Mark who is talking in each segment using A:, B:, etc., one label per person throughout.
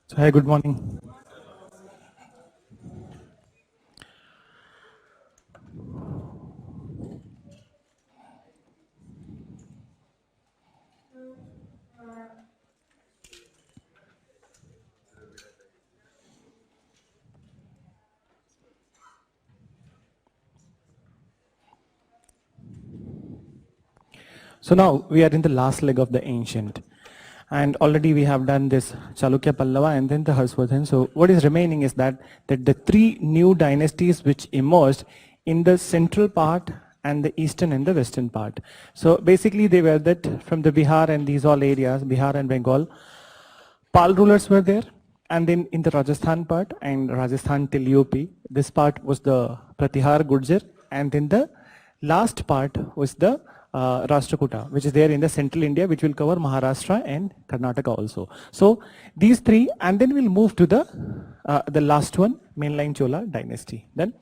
A: So, hi, good morning. So now we are in the last leg of the ancient, and already we have done this Chalukya Pallava and then the Harshvardhan. So what is remaining is that the three new dynasties which emerged in the central part and the eastern and the western part. So basically they were that from the Bihar and these all areas, Bihar and Bengal, Pal rulers were there, and then in the Rajasthan part and Rajasthan till UP, this part was the Pratihar Gurjar, and then the last part was the Rashtrakuta, which is there in the central India, which will cover Maharashtra and Karnataka also. So these three, and then we'll move to the last one, mainline Chola dynasty. Then,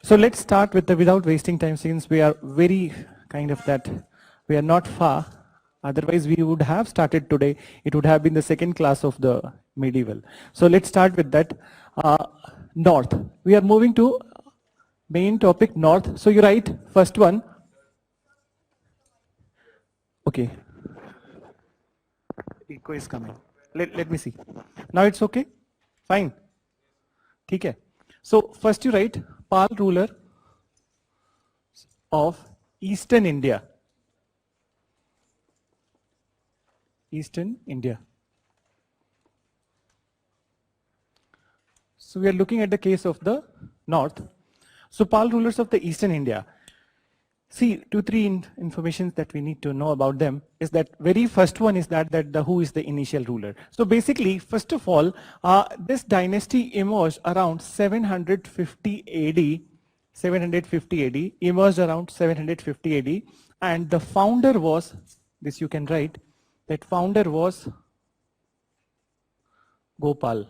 A: so let's start with the without wasting time, since we are very kind of that we are not far. Otherwise, we would have started today. It would have been the second class of the medieval. So let's start with that. North. We are moving to main topic, North. So you write first one. Okay. Echo is coming. Let me see. Now it's okay? Fine. Okay. So first you write Pal ruler of Eastern India. Eastern India. So we are looking at the case of the North. So Pal rulers of the Eastern India. See, 2-3 informations that we need to know about them is that very first one is that the who is the initial ruler. So basically, first of all, this dynasty emerged around 750 AD. 750 AD, emerged around 750 AD, and the founder was, this you can write, that founder was Gopal.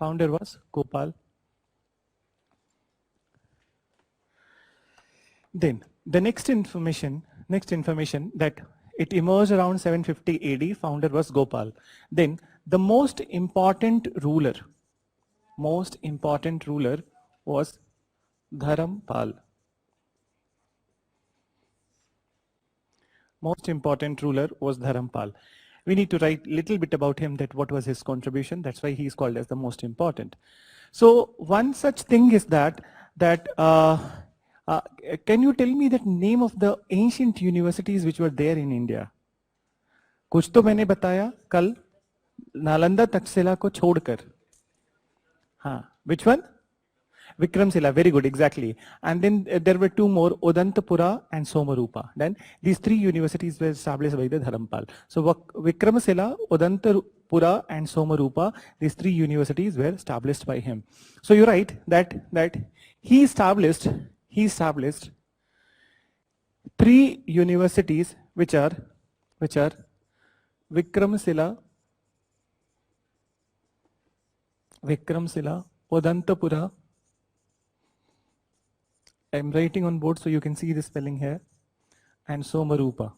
A: Founder was Gopal. Then the next information that it emerged around 750 AD, founder was Gopal. Then the most important ruler was Dharampal. Most important ruler was Dharampal. We need to write a little bit about him, that what was his contribution. That's why he is called as the most important. So one such thing is that can you tell me the name of the ancient universities which were there in India? कुछ तो मैंने बताया कल, नालंदा तक्षशिला को छोड़कर. हाँ, which one? Vikramshila, very good, exactly. And then there were two more, Odantapura and Somarupa. Then these three universities were established by the Dharampal. So Vikramshila, Odantapura and Somarupa, these three universities were established by him. So you write that he established three universities which are Vikramshila, Odantapura. I'm writing on board so you can see the spelling here, and Somarupa.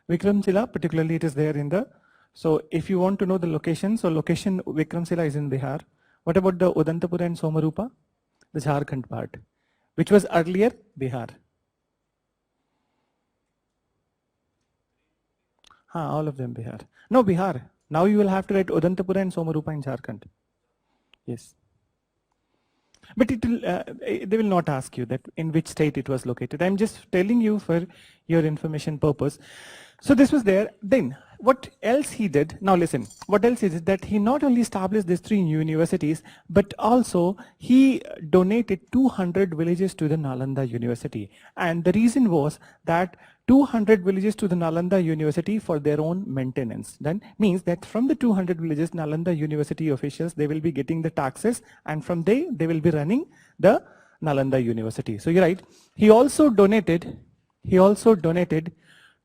A: Vikramshila, particularly it is there in the, so if you want to know the location, so location Vikramshila is in Bihar. What about the Odantapura and Somarupa? The Jharkhand part, which was earlier Bihar. All of them Bihar. No, Bihar. Now you will have to write Odantapura and Somarupa in Jharkhand. Yes. But it will, they will not ask you that in which state it was located. I'm just telling you for your information purpose. So this was there. Then what else he did? Now listen, what else is it that he not only established these three universities, but also he donated 200 villages to the Nalanda University. And the reason was that 200 villages to the Nalanda University for their own maintenance. Then means that from the 200 villages, Nalanda University officials, they will be getting the taxes, and from there they will be running the Nalanda University. So you're right. He also donated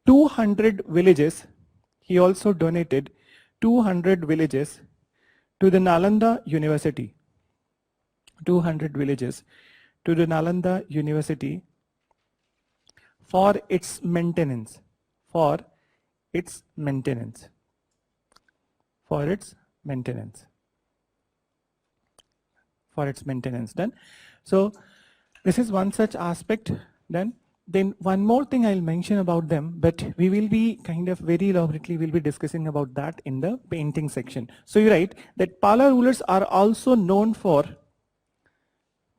A: 200 villages. He also donated 200 villages to the Nalanda University. 200 villages to the Nalanda University for its maintenance, for its maintenance, for its maintenance, for its maintenance. Done. So this is one such aspect. Done. Then one more thing I'll mention about them, but we will be kind of very elaborately we'll be discussing about that in the painting section. So you write that Pala rulers are also known for,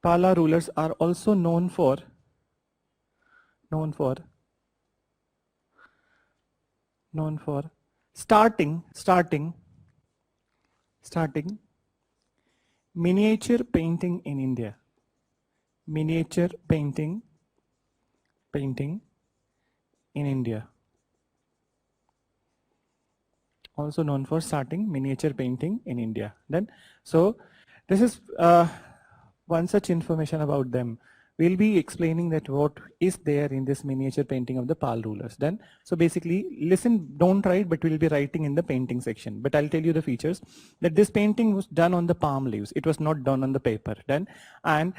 A: Pala rulers are also known for starting miniature painting in India. Miniature painting in India. Also known for starting miniature painting in India. Then, so this is one such information about them. We'll be explaining that what is there in this miniature painting of the Pal rulers. Then, so basically, listen, don't write, but we'll be writing in the painting section. But I'll tell you the features that this painting was done on the palm leaves. It was not done on the paper. Then, and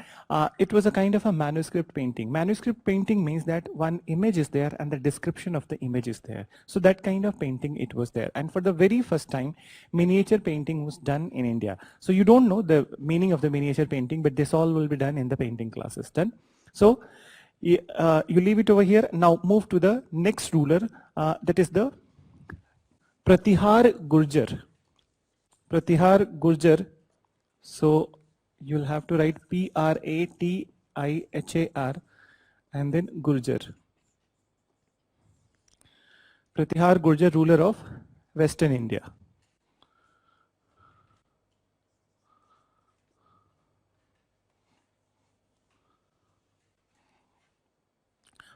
A: it was a kind of a manuscript painting. Manuscript painting means that one image is there and the description of the image is there. So that kind of painting it was there. And for the very first time, miniature painting was done in India. So you don't know the meaning of the miniature painting, but this all will be done in the painting classes. Done. So you leave it over here. Now move to the next ruler, that is the Pratihar Gurjar. Pratihar Gurjar. So you'll have to write P-R-A-T-I-H-A-R and then Gurjar. Pratihar Gurjar, ruler of Western India.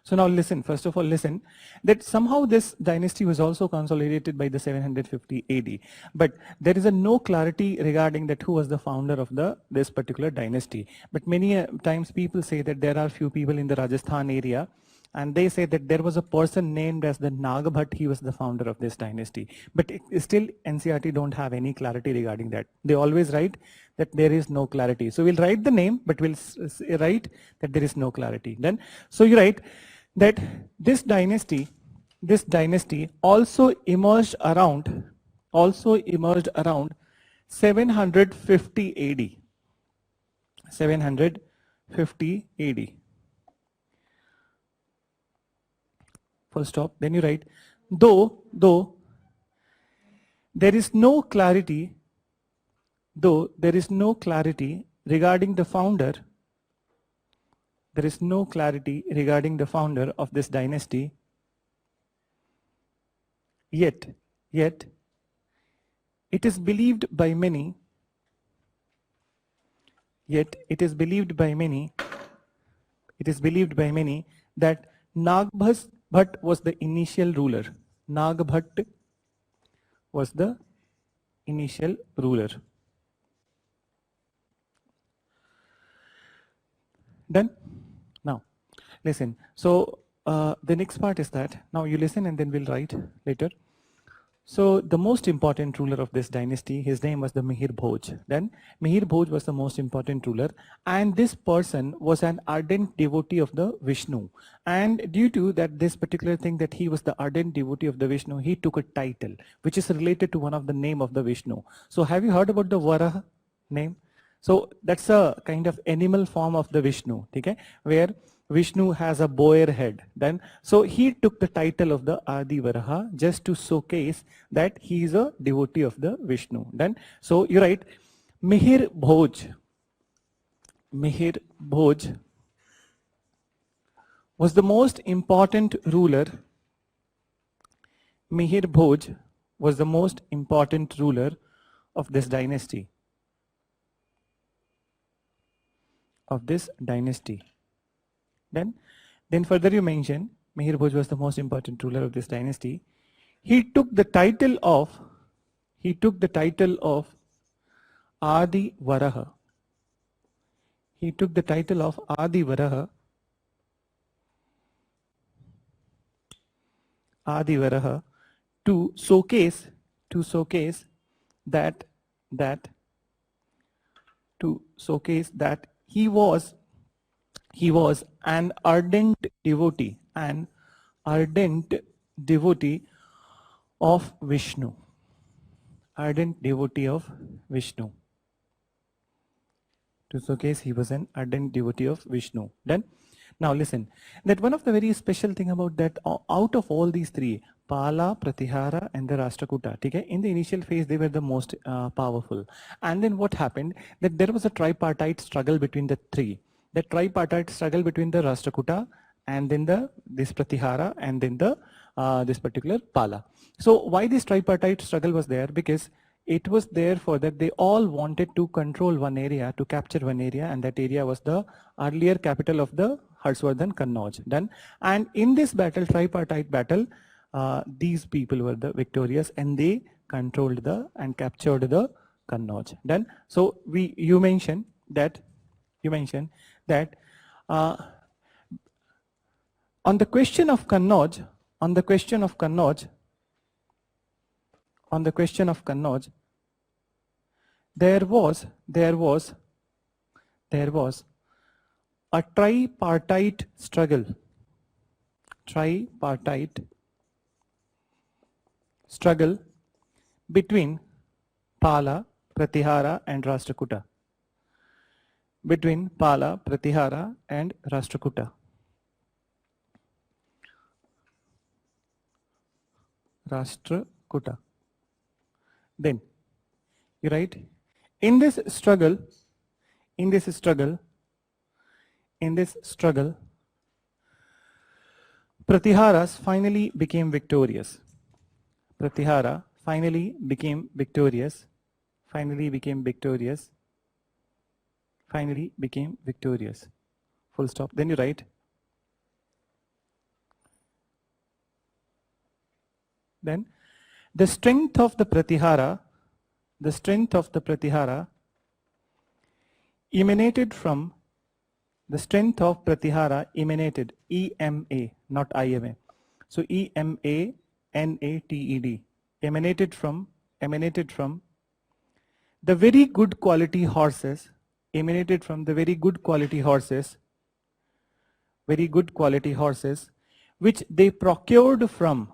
A: So now listen, first of all listen, that somehow this dynasty was also consolidated by the 750 AD. But there is no clarity regarding that who was the founder of this particular dynasty. But many times people say that there are few people in the Rajasthan area, and they say that there was a person named as the Nagbhat, he was the founder of this dynasty. But still NCERT don't have any clarity regarding that. They always write that there is no clarity. So we'll write the name, but we'll write that there is no clarity. Then, so you write that this dynasty also emerged around 750 AD. 750 AD. Full stop. Then you write, though there is no clarity regarding the founder. There is no clarity regarding the founder of this dynasty. Yet it is believed by many. It is believed by many that Nagbhat was the initial ruler. Nagbhat was the initial ruler. Done? Now, listen. So the next part is that, now you listen and then we'll write later. So the most important ruler of this dynasty, his name was the Mihir Bhoj. Then Mihir Bhoj was the most important ruler, and this person was an ardent devotee of the Vishnu. And due to that, this particular thing that he was the ardent devotee of the Vishnu, he took a title which is related to one of the name of the Vishnu. So have you heard about the Varaha name? So that's a kind of animal form of the Vishnu, okay, where Vishnu has a boar head. Then, so he took the title of the Adi Varaha just to showcase that he is a devotee of the Vishnu. Then, so you write Mihir Bhoj. Mihir Bhoj was the most important ruler. Mihir Bhoj was the most important ruler of this dynasty. Then further you mention Mihir Bhoj was the most important ruler of this dynasty. He took the title of Adi Varaha. He took the title of Adi Varaha. Adi Varaha to showcase that he was He was an ardent devotee of Vishnu. Ardent devotee of Vishnu. To showcase he was an ardent devotee of Vishnu. Done? Now listen, that one of the very special thing about that, out of all these three, Pala, Pratihara and the Rashtrakuta, okay, in the initial phase they were the most powerful. And then what happened, that there was a tripartite struggle between the three. The tripartite struggle between the Rashtrakuta and then this Pratihara and then this particular Pala. So why this tripartite struggle was there? Because it was there for that they all wanted to control one area, to capture one area, and that area was the earlier capital of the Harshvardhan, Kannauj. Done. And in this battle, tripartite battle, these people were the victorious and they controlled and captured the Kannauj. Done. So you mentioned that on the question of Kannauj, there was a tripartite struggle between Pala, Pratihara and Rashtrakuta. Then, you write, in this struggle, Pratiharas finally became victorious. Full stop. Then you write, then the strength of the Pratihara emanated, EMA, not IMA. So EMANATED, emanated from the very good quality horses, which they procured from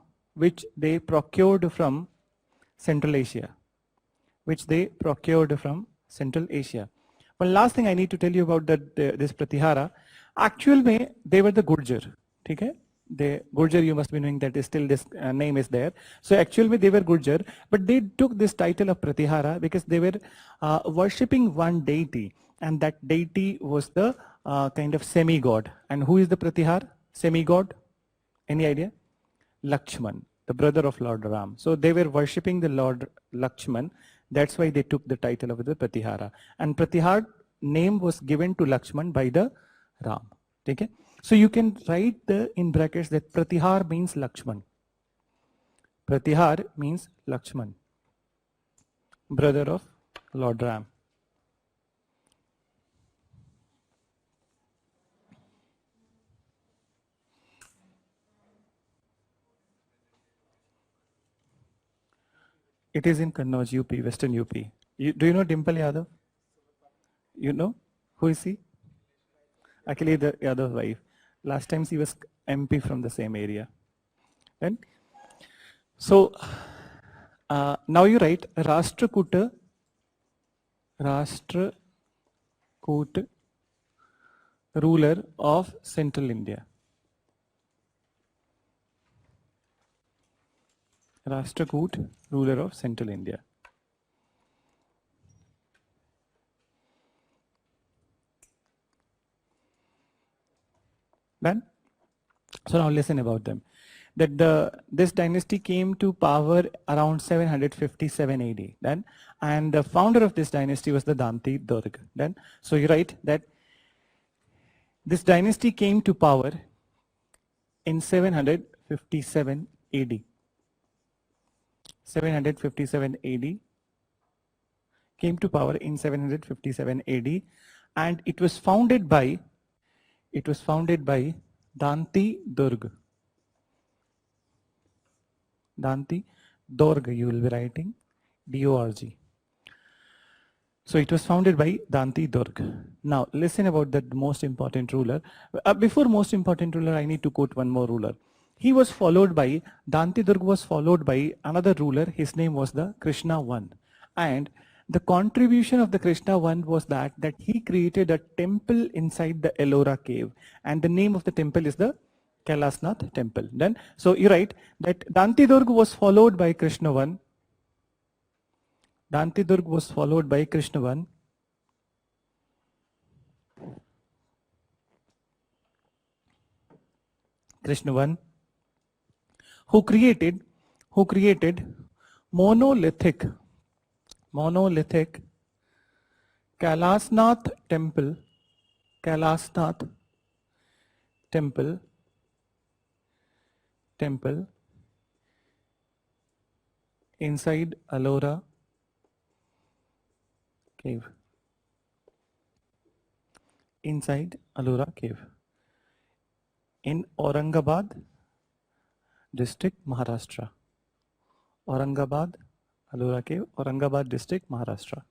A: Central Asia. One last thing I need to tell you about this Pratihara. Actually, they were the Gurjar. Okay? The Gurjar, you must be knowing that still this name is there. So actually they were Gurjar, but they took this title of Pratihara because they were worshipping one deity, and that deity was the kind of semi-god. And who is the Pratihar? Semi-god? Any idea? Lakshman, the brother of Lord Ram. So they were worshipping the Lord Lakshman. That's why they took the title of the Pratihara. And Pratihar name was given to Lakshman by the Ram. Okay? So you can write in brackets that Pratihar means Lakshman. Brother of Lord Ram. It is in Kannauj, UP, Western UP. Do you know Dimple Yadav? You know? Who is he? Akhilesh Yadav's wife. Last time she was MP from the same area. And so now you write Rashtrakuta ruler of Central India. Rashtrakuta ruler of Central India. Then, so now listen about them. That this dynasty came to power around 757 AD. Then, and the founder of this dynasty was the Danti Durg. Then, so you write that this dynasty came to power in 757 AD. 757 AD, came to power in 757 AD, and it was founded by Danti Durg. Danti Durg, you will be writing DORG. So it was founded by Danti Durg. Now listen about the most important ruler. Before most important ruler, I need to quote one more ruler. He was followed by, Danti Durg was followed by another ruler. His name was the Krishna I. And the contribution of the Krishna I was that he created a temple inside the Ellora cave. And the name of the temple is the Kailasnath temple. Then, so you write that Danti Durg was followed by Krishna I. Danti Durg was followed by Krishna I. Krishna I, who created monolithic Kailasnath temple inside Ellora cave. Inside Ellora cave in Aurangabad district, Maharashtra. Aurangabad, Ellora cave, Aurangabad district, Maharashtra.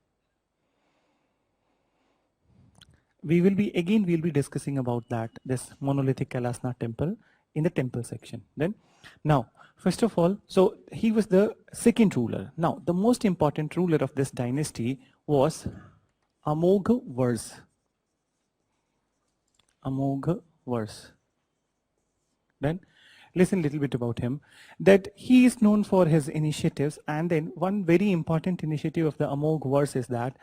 A: We'll be discussing about that, this monolithic Kailasnath temple in the temple section. Then, now, first of all, so he was the second ruler. Now, the most important ruler of this dynasty was Amoghavars. Amoghavars. Then, listen a little bit about him, that he is known for his initiatives, and then one very important initiative of the Amoghavars is that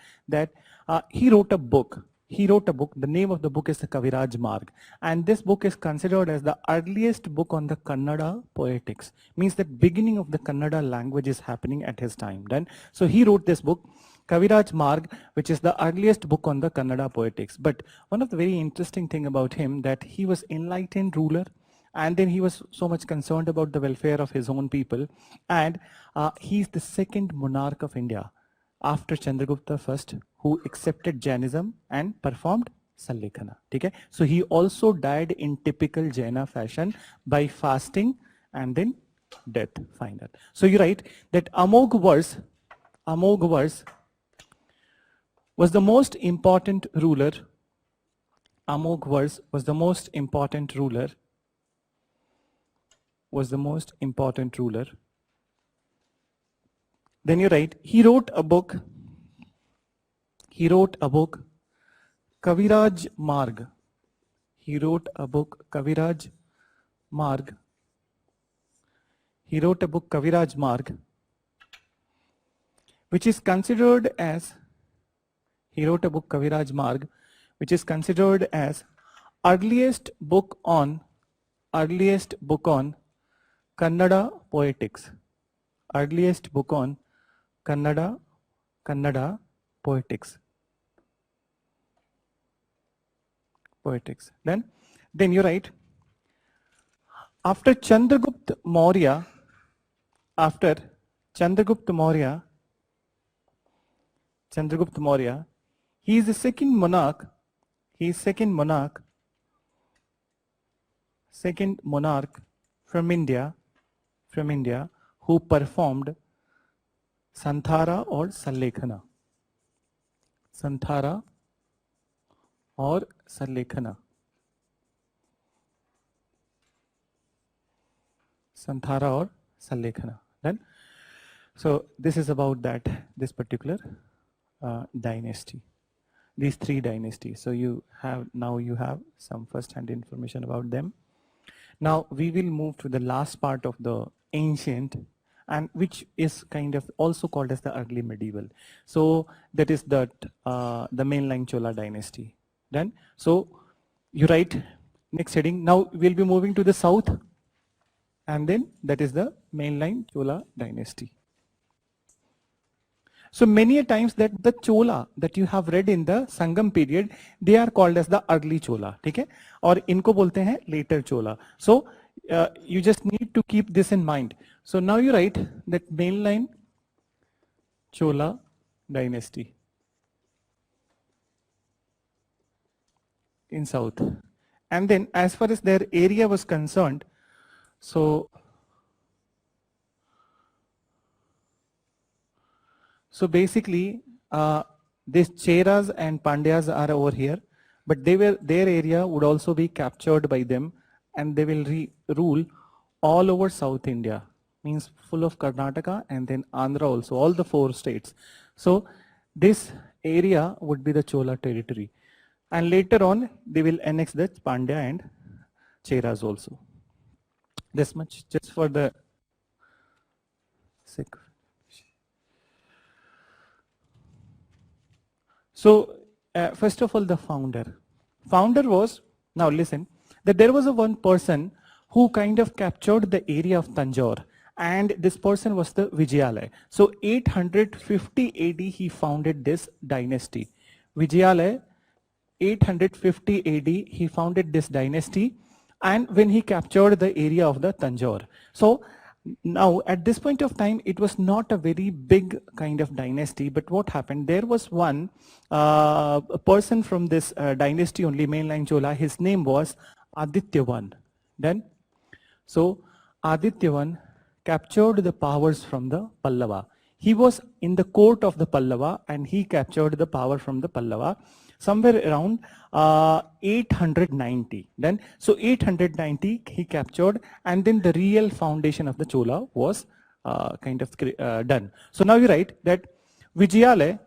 A: he wrote a book. The name of the book is the Kaviraj Marg, and this book is considered as the earliest book on the Kannada poetics. Means the beginning of the Kannada language is happening at his time. Then, so he wrote this book, Kaviraj Marg, which is the earliest book on the Kannada poetics. But one of the very interesting thing about him, that he was enlightened ruler, and then he was so much concerned about the welfare of his own people, and he is the second monarch of India after Chandragupta first, who accepted Jainism and performed Sallekhana. Okay? So he also died in typical Jaina fashion by fasting and then death final. So you write that Amoghavars was the most important ruler. Amoghavars was the most important ruler. Then you write, he wrote a book, Kaviraj Marg. He wrote a book, Kaviraj Marg, which is considered as, earliest book on Kannada poetics. Earliest book on Kannada poetics. Then you write, after Chandragupta Maurya, he is the second monarch. Second monarch from India, who performed Santhara or Sallekhana. Santhara or Sallekhana. Then, so this is about this particular dynasty. These three dynasties. So you have some first-hand information about them. Now we will move to the last part of the ancient, and which is kind of also called as the early medieval. So that is the mainline Chola dynasty. Then, so you write next heading. Now we'll be moving to the south, and then that is the mainline Chola dynasty. So many a times that the Chola that you have read in the Sangam period, they are called as the early Chola, ठीक है? और इनको बोलते हैं later Chola. So you just need to keep this in mind. So now you write that mainline Chola dynasty in south, and then as far as their area was concerned, so basically These Cheras and Pandyas are over here, but their area would also be captured by them, and they will rule all over South India, means full of Karnataka and then Andhra also, all the 4 states. So this area would be the Chola territory, and later on they will annex the Pandya and Cheras also. This much just for the sake. So first of all, the founder was, now listen, that there was a one person who kind of captured the area of Tanjore, and this person was the Vijayalaya. So 850 AD he founded this dynasty. Vijayalaya, 850 AD he founded this dynasty, and when he captured the area of the Tanjore. So now at this point of time it was not a very big kind of dynasty, but what happened, there was one a person from this dynasty only, mainline Chola, his name was Adityavan. Then so Adityavan captured the powers from the Pallava. He was in the court of the Pallava and he captured the power from the Pallava somewhere around 890. Then so 890 he captured, and then the real foundation of the Chola was kind of done. So now you write that Vijayalaya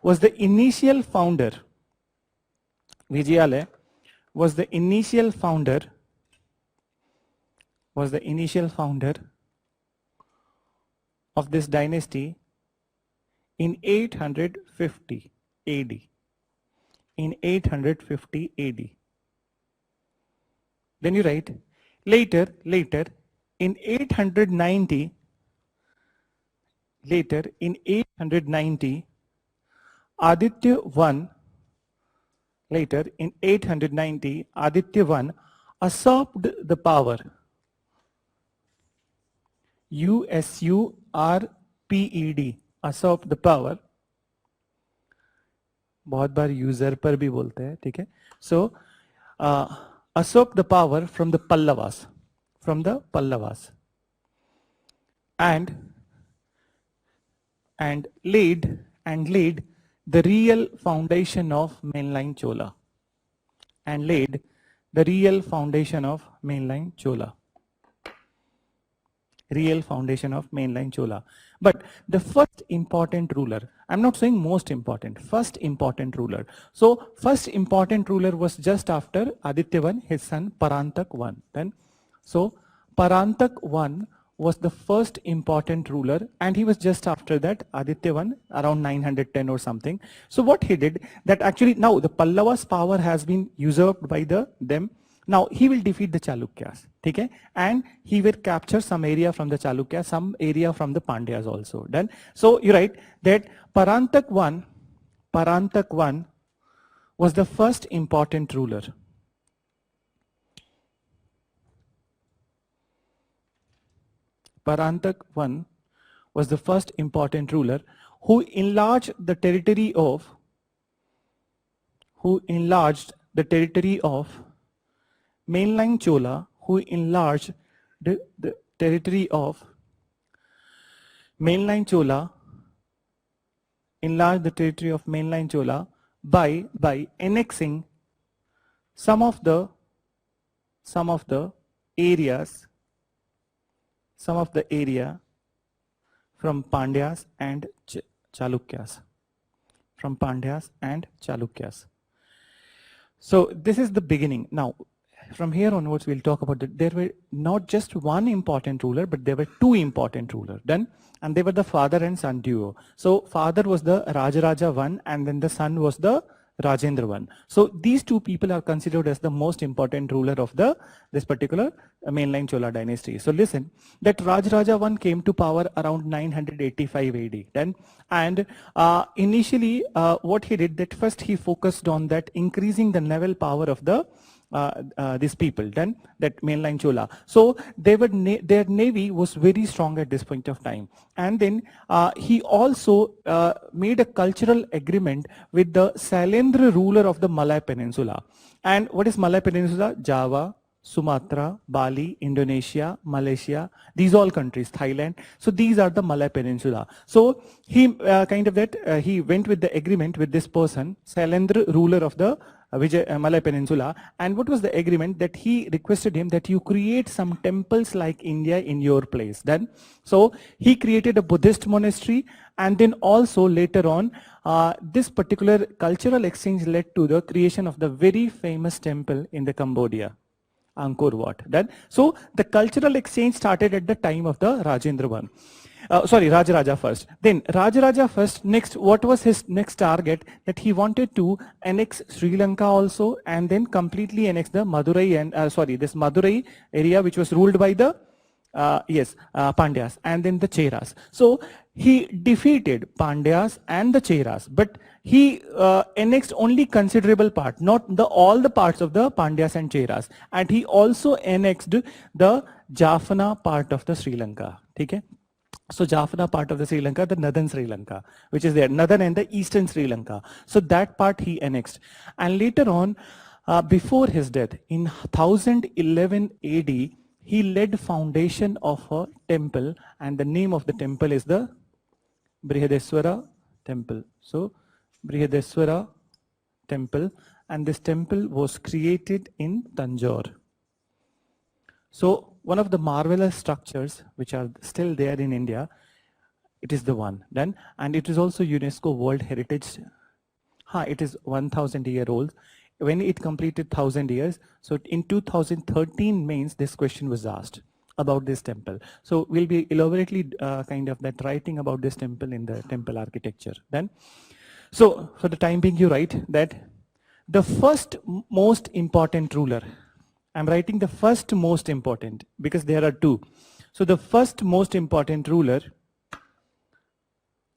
A: was the initial founder. Vijayalaya was the initial founder of this dynasty in 850 AD. In 850 AD. Then you write later in 890, Aditya I usurped the power. USURPED, usurped the power. बहुत बार usurper भी बोलते हैं, ठीक है? So usurped the power from the Pallavas, and laid the real foundation of mainline Chola. Real foundation of mainline Chola. But the first important ruler, I'm not saying most important, first important ruler. So first important ruler was just after Aditya I, his son Parantak I. Then so Parantak I was the first important ruler, and he was just after that Aditya I, around 910 or something. So what he did, that actually now the Pallavas' power has been usurped by them. Now he will defeat the Chalukyas, okay? And he will capture some area from the Chalukyas, some area from the Pandyas also. Done. So you write that Parantak I was the first important ruler. Parantak I was the first important ruler who enlarged the territory of mainline Chola, who enlarged the territory of mainline Chola, by annexing some of the area from Pandyas and Chalukyas. So this is the beginning. Now from here onwards we'll talk about that. There were not just one important ruler, but there were two important rulers. Done. And they were the father and son duo. So father was the Rajaraja I, and then the son was the Rajendra I. So these two people are considered as the most important ruler of this particular mainline Chola dynasty. So listen, that Rajaraja I came to power around 985 AD. Then, and initially what he did, that first he focused on that increasing the naval power of these people, then that mainline Chola. So their navy was very strong at this point of time. And then he also made a cultural agreement with the Sailendra ruler of the Malay Peninsula. And what is Malay Peninsula? Java, Sumatra, Bali, Indonesia, Malaysia, these all countries, Thailand. So these are the Malay Peninsula. So he he went with the agreement with this person, Sailendra, ruler of the Malay Peninsula. And what was the agreement? That he requested him that you create some temples like India in your place. Then, so he created a Buddhist monastery, and then also later on, this particular cultural exchange led to the creation of the very famous temple in the Cambodia, Angkor Wat. Then, so the cultural exchange started at the time of the Rajendra one. Rajaraja first. Then Rajaraja first, next, what was his next target? That he wanted to annex Sri Lanka also, and then completely annex the Madurai and, this Madurai area which was ruled by the Pandyas, and then the Cheras. So he defeated Pandyas and the Cheras, but he annexed only considerable part, not all the parts of the Pandyas and Cheras, and he also annexed the Jaffna part of the Sri Lanka. Okay? So Jaffna part of the Sri Lanka, the northern Sri Lanka, which is there, northern and the eastern Sri Lanka. So that part he annexed. And later on, before his death, in 1011 AD, he led foundation of a temple, and the name of the temple is the Brihadeswara temple. So Brihadeswara temple, and this temple was created in Tanjore. So one of the marvelous structures which are still there in India, it is the one then, and it is also UNESCO World Heritage. It is 1000 year old. When it completed 1000 years, so in 2013 means this question was asked about this temple. So we'll be elaborately writing about this temple in the temple architecture. Then, so for the time being, you write that the first most important ruler. I'm writing the first most important because there are two. So the first most important ruler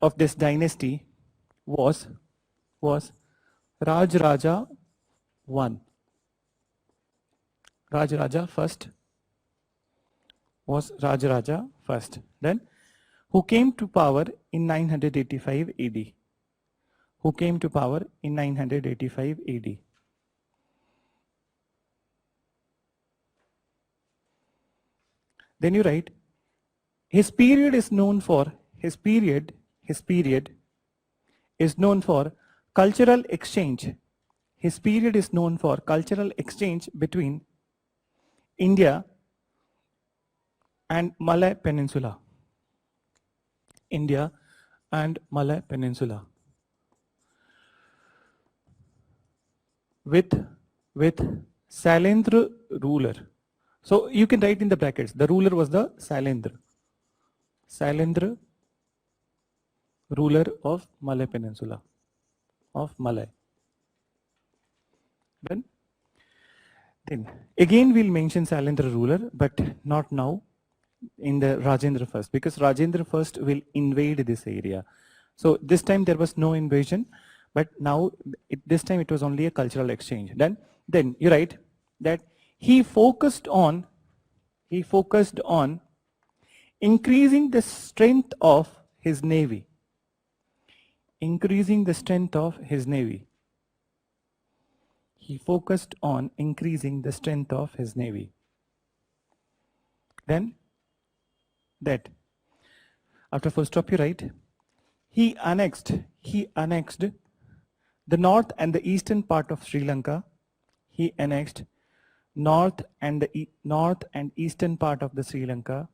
A: of this dynasty was Rajaraja I. Rajaraja first was Rajaraja first. Then, who came to power in 985 AD? Who came to power in 985 AD? Then you write, his period is known for cultural exchange. His period is known for cultural exchange between India and Malay Peninsula. India and Malay Peninsula. With Sailendra ruler. So you can write in the brackets, the ruler was the Sailendra. Sailendra, ruler of Malay Peninsula, of Malay. Then again we'll mention Sailendra ruler, but not now, in the Rajendra first, because Rajendra first will invade this area. So this time there was no invasion, but now this time it was only a cultural exchange. Then you write that he focused on increasing the strength of his navy. Increasing the strength of his navy. He focused on increasing the strength of his navy. Then that after full stop you write, he annexed the north and the eastern part of Sri Lanka. He annexed north and eastern part of the Sri Lanka,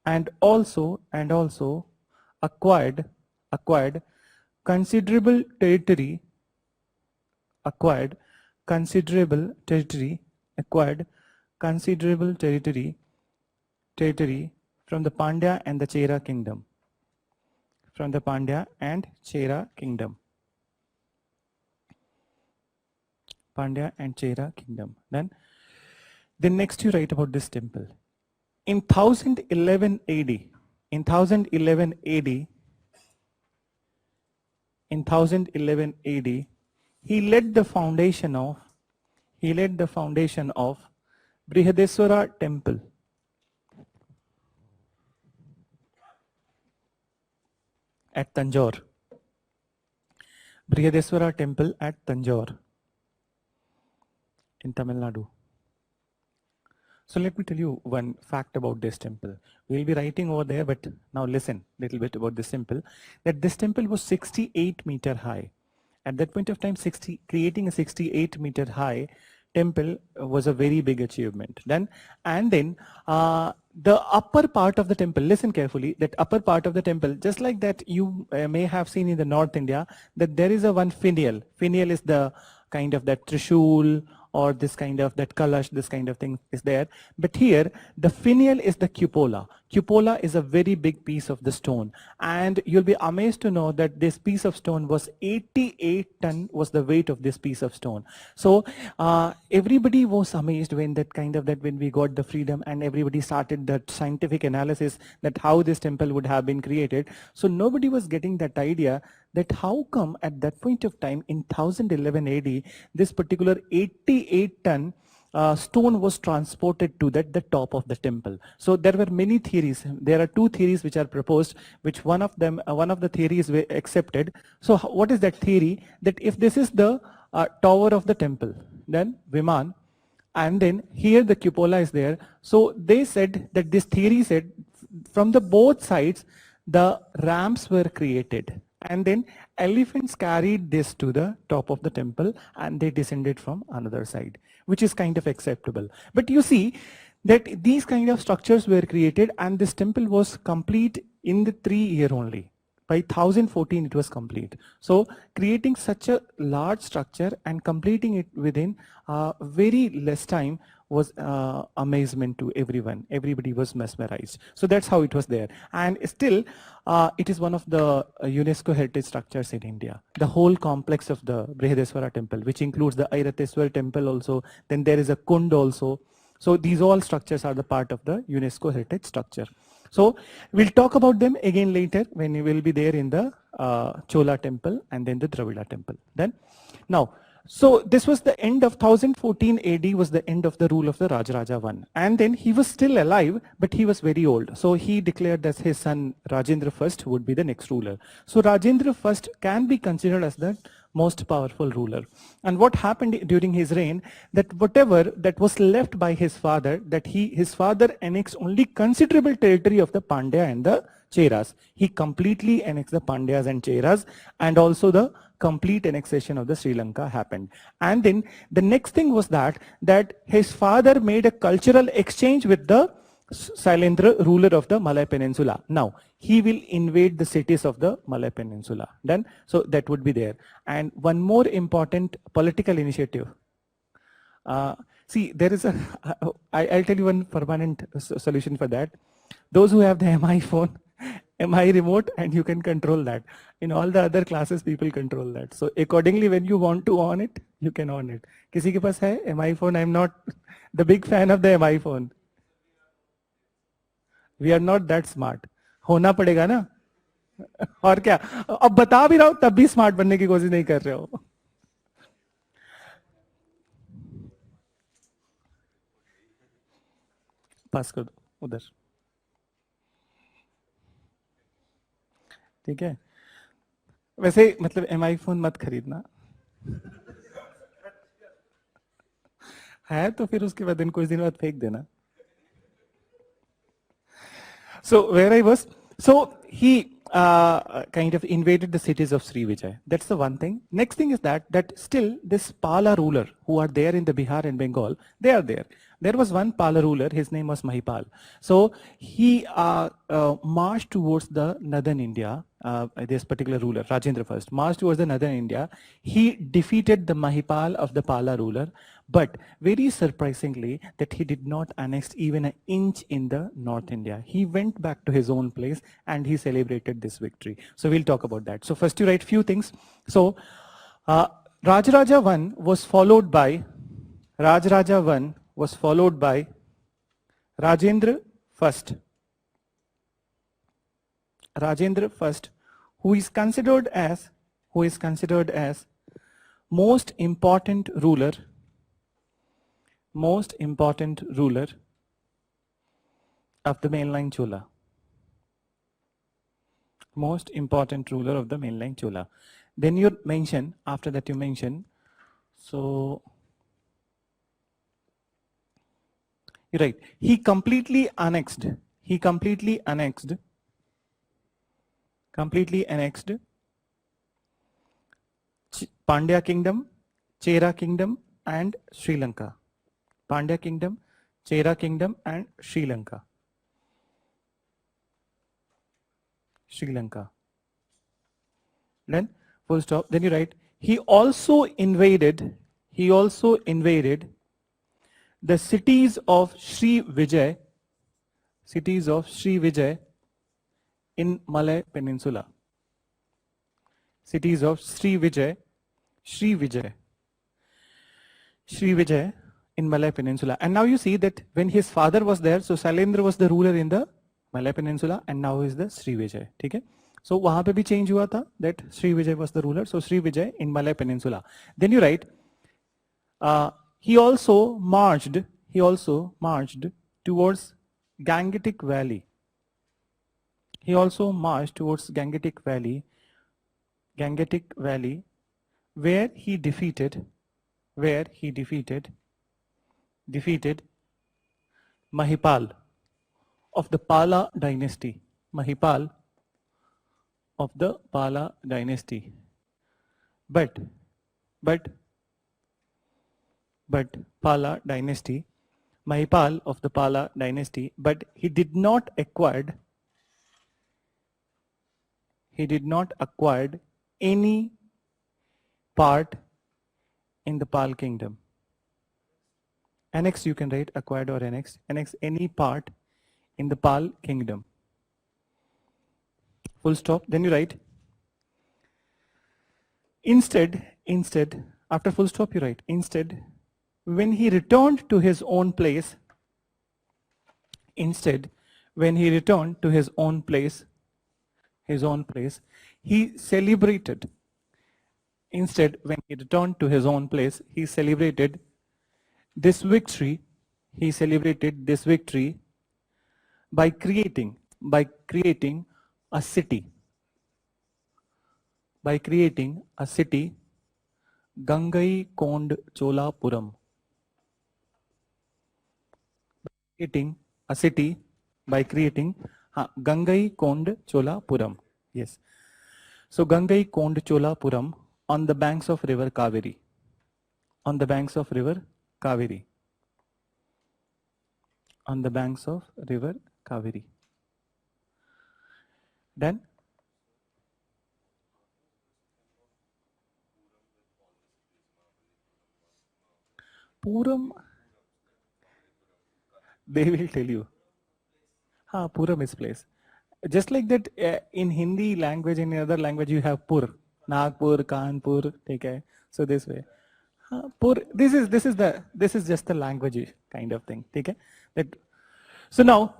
A: and also acquired considerable territory from the Pandya and the Chera kingdom. From the Pandya and Chera kingdom. Pandya and Chera kingdom. Then next you write about this temple. In 1011 AD, he led the foundation of Brihadeswara temple. At Tanjore. Brihadeswara temple at Tanjore. in Tamil Nadu. So let me tell you one fact about this temple. We'll be writing over there, but now listen a little bit about this temple. That this temple was 68-meter high. At that point of time, creating a 68-meter high temple was a very big achievement. Then the upper part of the temple, listen carefully, that upper part of the temple, just like that you may have seen in the North India, that there is a one finial. Finial is the kind of that trishul or this kind of that kalash, this kind of thing is there. But here, the finial is the cupola. Cupola is a very big piece of the stone. And you'll be amazed to know that this piece of stone was 88 ton was the weight of this piece of stone. So everybody was amazed when when we got the freedom and everybody started that scientific analysis that how this temple would have been created. So nobody was getting that idea that how come at that point of time in 1011 AD, this particular 88-ton stone was transported to the top of the temple. So there were many theories. There are two theories which are proposed, which one of the theories were accepted. So what is that theory? That if this is the tower of the temple, then Viman, and then here the cupola is there. So they said that this theory said from the both sides, the ramps were created. And then elephants carried this to the top of the temple and they descended from another side, which is kind of acceptable. But you see that these kind of structures were created and this temple was complete in the 3 years only. By 1014 it was complete. So creating such a large structure and completing it within very less time was amazement to everyone. Everybody was mesmerized. So that's how it was there. And still, it is one of the UNESCO heritage structures in India. The whole complex of the Brihadeswara temple, which includes the Airateswar temple also. Then there is a Kund also. So these all structures are the part of the UNESCO heritage structure. So we'll talk about them again later when we will be there in the Chola temple and then the Dravida temple. Then now, so this was the end of 1014 AD was the end of the rule of the Rajaraja I. And then he was still alive, but he was very old. So he declared that his son Rajendra I would be the next ruler. So Rajendra I can be considered as the most powerful ruler. And what happened during his reign, that whatever that was left by his father, that his father annexed only considerable territory of the Pandya and the Cheras. He completely annexed the Pandyas and Cheras, and also the complete annexation of the Sri Lanka happened. And then the next thing was that his father made a cultural exchange with the Sailendra, ruler of the Malay Peninsula. Now, he will invade the cities of the Malay Peninsula. Done? So that would be there. And one more important political initiative. See, there is I'll tell you one permanent solution for that. Those who have the MI phone, MI remote, and you can control that. In all the other classes, people control that. So accordingly, when you want to on it, you can on it. Kisi ke paas hai MI phone? I'm not the big fan of the MI phone. We are not that smart. होना पड़ेगा ना. और क्या? अब बता भी रहा हूं तब भी स्मार्ट बनने की कोशिश नहीं कर रहे हो. पास कर दो उधर. ठीक है. वैसे मतलब MI फोन मत खरीदना है तो फिर उसके बाद कुछ दिन बाद फेंक देना. So where I was, so he kind of invaded the cities of Srivijay. That's the one thing. Next thing is that still this Pala ruler who are there in the Bihar and Bengal, they are there. There was one Pala ruler, his name was Mahipal. So he marched towards the northern India, this particular ruler, Rajendra I, marched towards the northern India. He defeated the Mahipal of the Pala ruler, but very surprisingly that he did not annex even an inch in the North India. He went back to his own place and he celebrated this victory. So we'll talk about that. So first you write few things. So Rajaraja I was followed by Rajendra I. Rajendra I, who is considered as most important ruler of the mainline Chola. Most important ruler of the mainline Chola. Then you mention, after that you mention, so You're right. He completely annexed Pandya kingdom, Chera kingdom and Sri Lanka. Pandya kingdom, Chera kingdom and Sri Lanka. Sri Lanka. Then full stop. Then you write, he also invaded the cities of Sri Vijay in Malay Peninsula. Cities of Sri Vijay in Malay Peninsula. And now you see that when his father was there, so Sailendra was the ruler in the Malay Peninsula and now is the Sri Vijay. Okay? So वहाँ पे भी change हुआ था that Sri Vijay was the ruler. So Sri Vijay in Malay Peninsula. Then you write, he also marched towards Gangetic Valley. He also marched towards Gangetic Valley, where he defeated Mahipal of the Pala dynasty. Mahipal of the Pala dynasty. But Pala dynasty, Mahipal of the Pala dynasty, but he did not acquired any part in the Pal kingdom. Annex you can write acquired or annex any part in the Pal kingdom. Full stop. Then you write, instead, after full stop you write, instead, when he returned to his own place, he celebrated this victory by creating a city, Gangai Kond Cholapuram. Gangai Kond Cholapuram. Yes. So Gangai Kond Cholapuram on the banks of river Kaveri. Then Puram, they will tell you. Puram is place. Just like that, in Hindi language, in other language, you have Pur, Nagpur, Kanpur. Okay, so this way. Pur. This is just the language kind of thing. Okay, that. So now,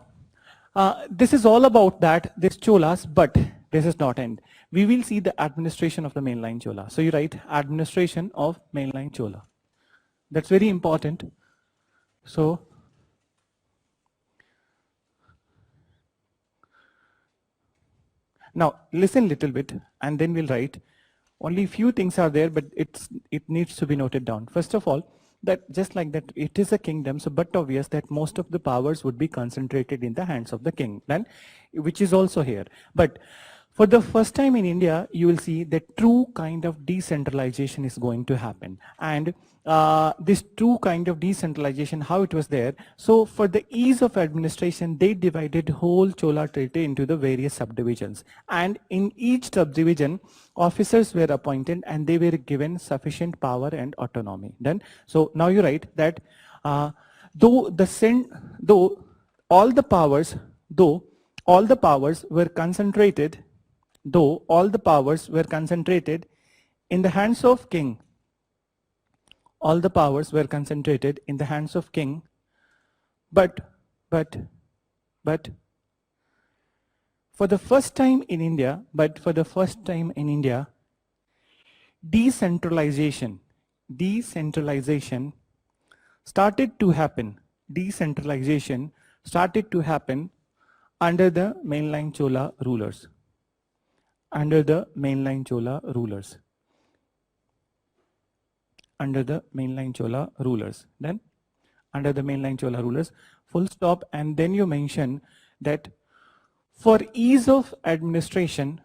A: this is all about that. This Cholas, but this is not end. We will see the administration of the mainline Chola. So you write administration of mainline Chola. That's very important. So now listen little bit and then we'll write. Only few things are there, but it needs to be noted down. First of all, that just like that it is a kingdom, so but obvious that most of the powers would be concentrated in the hands of the king, then which is also here. But for the first time in India, you will see that true kind of decentralization is going to happen. And this true kind of decentralization, how it was there. So for the ease of administration, they divided whole Chola territory into the various subdivisions. And in each subdivision, officers were appointed and they were given sufficient power and autonomy. Then, so now you write that though all the powers were concentrated in the hands of king. All the powers were concentrated in the hands of king, but for the first time in India, decentralization started to happen. Decentralization started to happen under the mainline Chola rulers. Under the mainline Chola rulers. Then under the mainline Chola rulers, full stop, and then you mention that for ease of administration,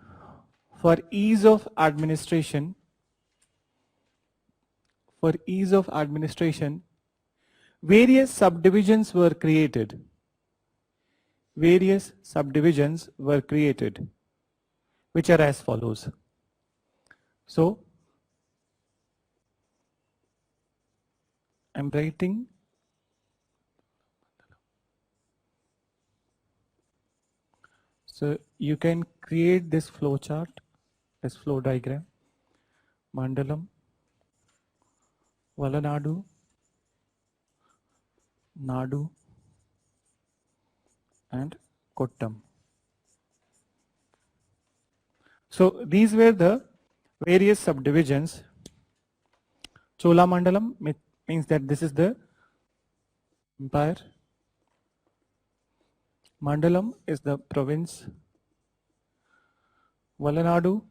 A: for ease of administration, various subdivisions were created. Various subdivisions were created, which are as follows. So, I'm writing so you can create this flow chart, this flow diagram. Mandalam, Valanadu, Nadu, and Kottam. So these were the various subdivisions. Chola Mandalam means that this is the empire. Mandalam is the province. Valanadu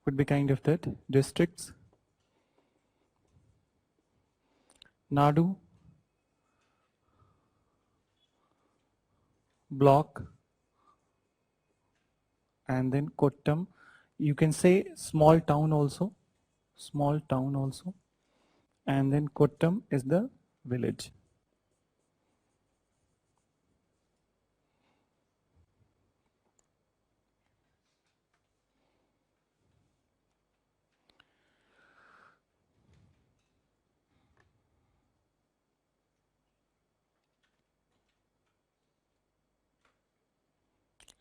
A: would be kind of that, districts. Nadu, block, and then Kottam. You can say small town also, and then Kottam is the village.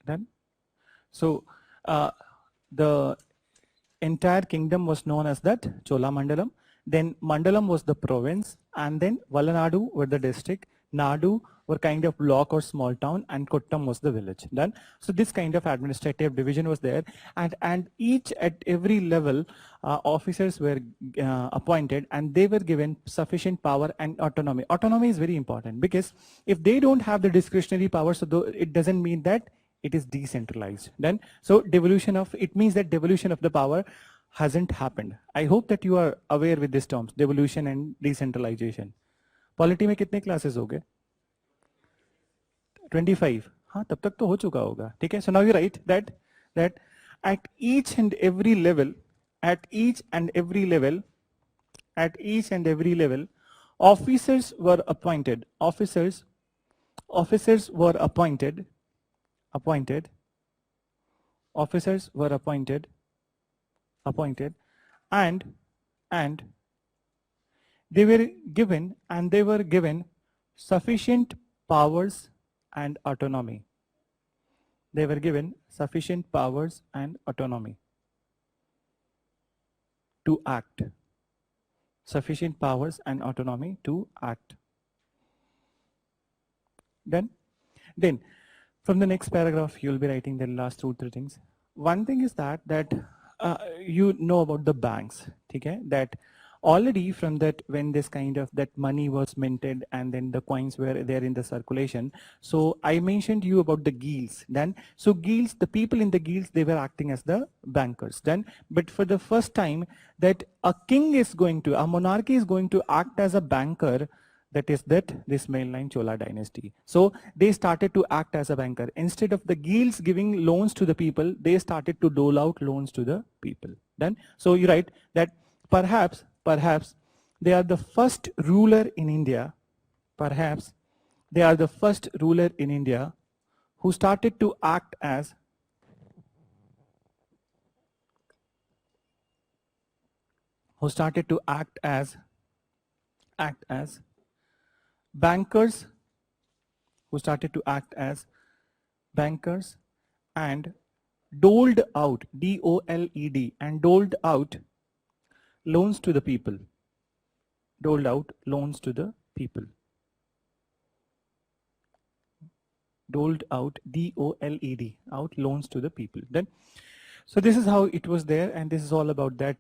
A: Done. So the entire kingdom was known as that Chola Mandalam. Then Mandalam was the province, and then Valanadu were the district, Nadu were kind of block or small town, and Kottam was the village. Done. So this kind of administrative division was there, and each at every level officers were appointed, and they were given sufficient power and autonomy. Autonomy is very important, because if they don't have the discretionary power, so it doesn't mean that it is decentralized. Then so devolution of, it means that devolution of the power hasn't happened. I hope that you are aware with these terms, devolution and decentralization. Polity में कितने classes हो गए? 25. हाँ, तब तक तो हो चुका होगा. ठीक है. So now you write that at each and every level, officers were appointed. Officers were appointed. Officers were appointed, and they were given sufficient powers and autonomy. They were given sufficient powers and autonomy to act. Sufficient powers and autonomy to act. Then from the next paragraph, you'll be writing the last 2-3 things. One thing is that you know about the banks, okay? That already from that, when this kind of that money was minted and then the coins were there in the circulation. So I mentioned you about the guilds. Then so guilds, the people in the guilds, they were acting as the bankers. Then but for the first time that a monarchy is going to act as a banker, that is this mainline Chola dynasty. So they started to act as a banker. Instead of the guilds giving loans to the people, they started to dole out loans to the people. Then so you write that perhaps they are the first ruler in India. Perhaps they are the first ruler in India who started to act as bankers, and doled out, D-O-L-E-D, and doled out loans to the people. Doled out loans to the people. Doled out, D-O-L-E-D, out loans to the people. Then, so this is how it was there, and this is all about that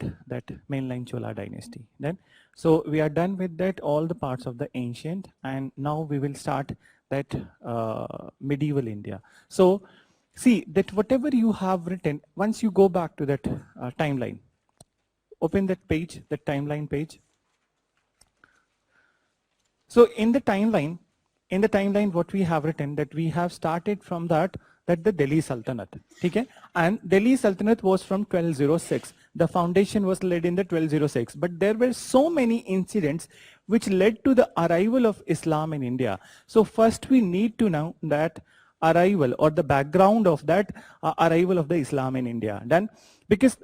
A: mainline Chola dynasty. Then, so we are done with that, all the parts of the ancient, and now we will start that medieval India. So see that whatever you have written, once you go back to that timeline, open that page, that timeline page. So in the timeline, what we have written that we have started from that the Delhi Sultanate, okay? And Delhi Sultanate was from 1206. The foundation was laid in the 1206, but there were so many incidents which led to the arrival of Islam in India. So first we need to know that arrival or the background of that arrival of the Islam in India. Then, because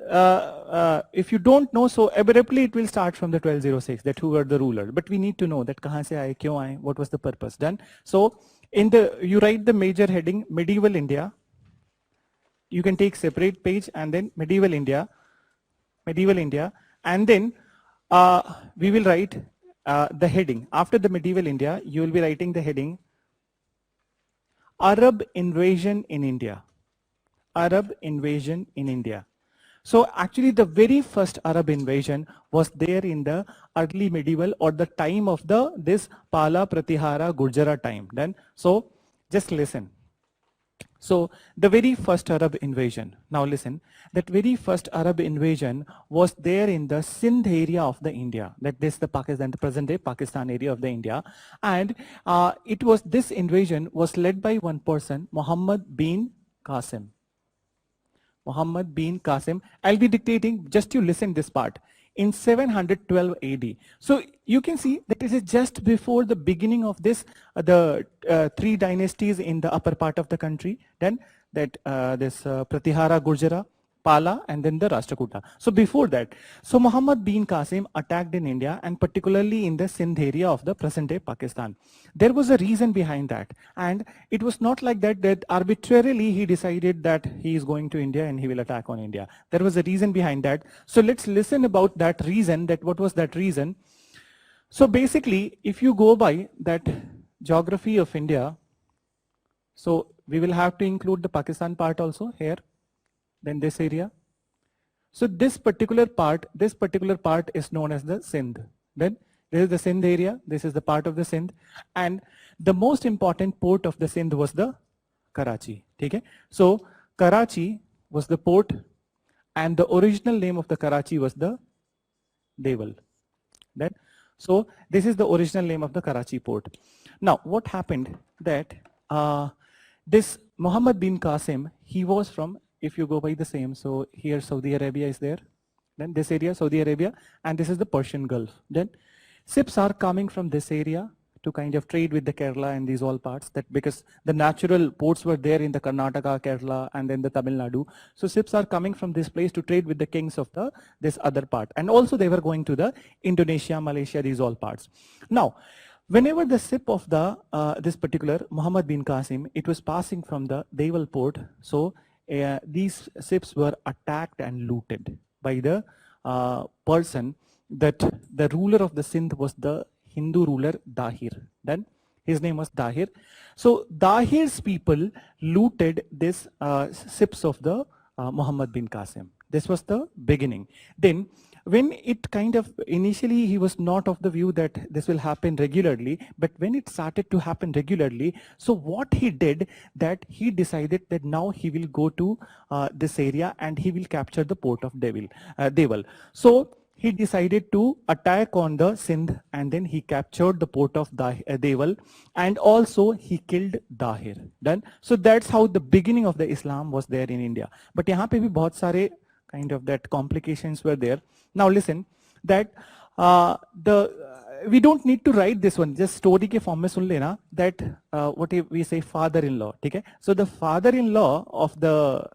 A: if you don't know, so abruptly it will start from the 1206, that who were the ruler. But we need to know that kahan se aaye, kyun aaye, what was the purpose. Done. So in the, you write the major heading, medieval India. You can take separate page and then medieval India, and then we will write the heading. After the medieval India, you will be writing the heading, Arab invasion in India. Arab invasion in India. So actually the very first Arab invasion was there in the early medieval or the time of this Pala, Pratihara, Gurjara time. Then, so just listen. So the very first Arab invasion, now listen, that very first Arab invasion was there in the Sindh area of the India, that this the Pakistan, the present day Pakistan area of the India. And it was, this invasion was led by one person, Muhammad bin Qasim. Muhammad bin Qasim. I'll be dictating, just you listen this part. In 712 AD. So you can see that it is just before the beginning of this, the three dynasties in the upper part of the country. Then that this Pratihara, Gurjara, Pala, and then the Rashtrakuta. So before that, so Muhammad bin Qasim attacked in India and particularly in the Sindh area of the present day Pakistan. There was a reason behind that, and it was not like that arbitrarily he decided that he is going to India and he will attack on India. There was a reason behind that. So let's listen about that reason, that what was that reason. So basically, if you go by that geography of India, so we will have to include the Pakistan part also here. Then this area. So this particular part is known as the Sindh. Then this is the Sindh area, this is the part of the Sindh, and the most important port of the Sindh was the Karachi. Okay? So Karachi was the port, and the original name of the Karachi was the Deval. Then, so this is the original name of the Karachi port. Now what happened that this Muhammad bin Qasim, he was from, if you go by the same, so here Saudi Arabia is there, then this area Saudi Arabia, and this is the Persian Gulf. Then ships are coming from this area to kind of trade with the Kerala and these all parts, that because the natural ports were there in the Karnataka, Kerala, and then the Tamil Nadu. So ships are coming from this place to trade with the kings of this other part, and also they were going to the Indonesia, Malaysia, these all parts. Now whenever the ship of the this particular Muhammad bin Qasim, it was passing from the Deval port, so these ships were attacked and looted by the person, that the ruler of the Sindh was the Hindu ruler Dahir. Then his name was Dahir. So Dahir's people looted this ships of the Muhammad bin Qasim. This was the beginning. Then when it kind of, initially he was not of the view that this will happen regularly, but when it started to happen regularly, so what he did, that he decided that now he will go to this area and he will capture the port of Deval. So he decided to attack on the Sindh, and then he captured the port of Deval, and also he killed Dahir. Done. So that's how the beginning of the Islam was there in India. But यहाँ पे भी बहुत सारे kind of that complications were there. Now listen, that we don't need to write this one, just story ke form mein sun lena, that what we say father-in-law. Okay? So the father-in-law of the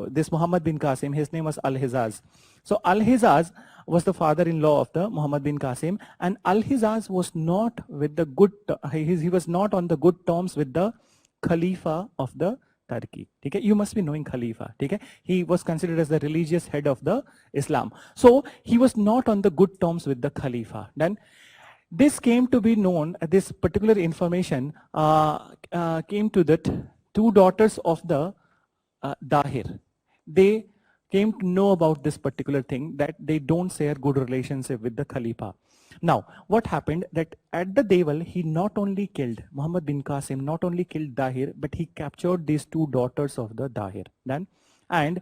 A: this Muhammad bin Qasim, his name was Al-Hizaz. So Al-Hizaz was the father-in-law of the Muhammad bin Qasim, and Al-Hizaz was not with the good, he was not on the good terms with the Khalifa of the Turkey. Okay? You must be knowing Khalifa. Okay? He was considered as the religious head of the Islam. So he was not on the good terms with the Khalifa. Then this came to be known, this particular information came to that two daughters of the Dahir. They came to know about this particular thing, that they don't share good relationship with the Khalifa. Now, what happened, that at the Deval, he not only killed, Muhammad bin Qasim not only killed Dahir, but he captured these two daughters of the Dahir. Then, and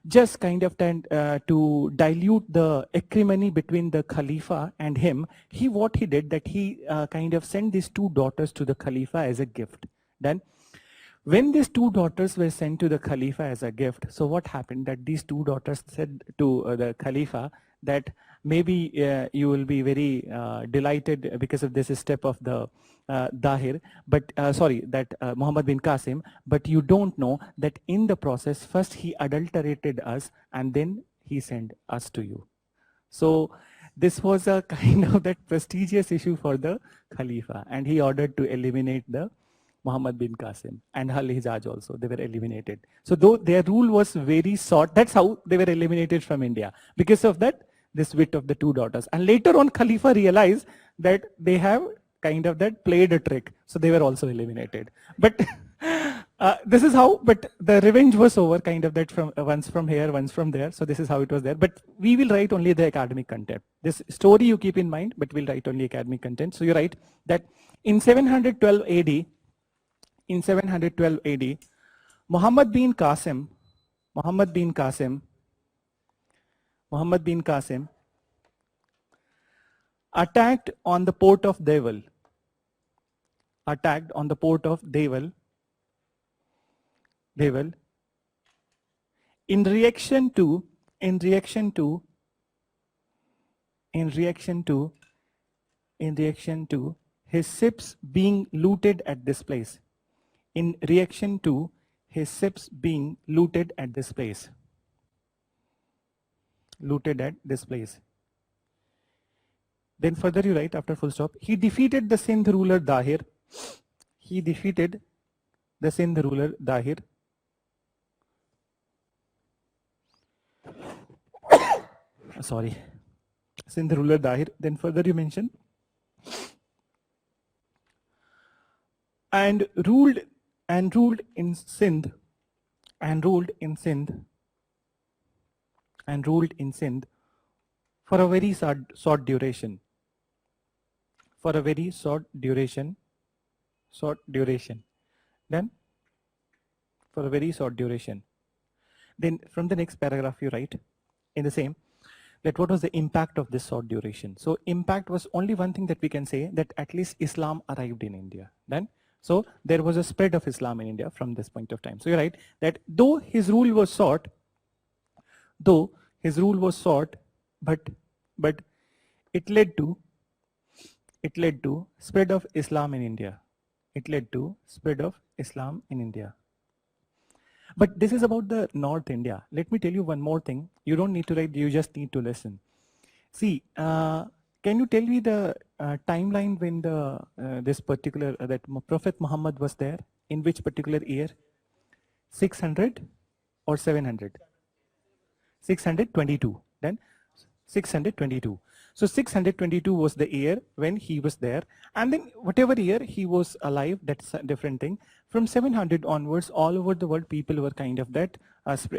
A: just kind of to dilute the acrimony between the Khalifa and him, what he did that he kind of sent these two daughters to the Khalifa as a gift. Then when these two daughters were sent to the Khalifa as a gift, so what happened that these two daughters said to the Khalifa that maybe you will be very delighted because of this step of the Dahir, but that Muhammad bin Qasim, but you don't know that in the process, first he adulterated us and then he sent us to you. So this was a kind of that prestigious issue for the Khalifa, and he ordered to eliminate the Muhammad bin Qasim and Al-Hijaz also, they were eliminated. So though their rule was very short, that's how they were eliminated from India, because of that, this wit of the two daughters. And later on, Khalifa realized that they have kind of that played a trick, so they were also eliminated. But this is how, but the revenge was over, kind of that from once from here, once from there. So this is how it was there. But we will write only the academic content. This story you keep in mind, but we'll write only academic content. So you write that in 712 AD, Muhammad bin Qasim attacked on the port of Deval. In reaction to his ships being looted at this place. In reaction to his ships being looted at this place. Then further you write after full stop, he defeated the Sindh ruler Dahir. Sindh ruler Dahir. Then further you mention, and ruled in Sindh for a very short duration. Then from the next paragraph you write in the same, that what was the impact of this short duration. So impact was only one thing that we can say, that at least Islam arrived in India. Then so there was a spread of Islam in India from this point of time. So you write that though his rule was short, but it led to spread of Islam in India. But this is about the North India. Let me tell you one more thing. You don't need to write, you just need to listen. See, can you tell me the timeline when the this particular that Prophet Muhammad was there? In which particular year? 600 or 700? 622. Then 622. So 622 was the year when he was there, and then whatever year he was alive, that's a different thing. From 700 onwards, all over the world, people were kind of that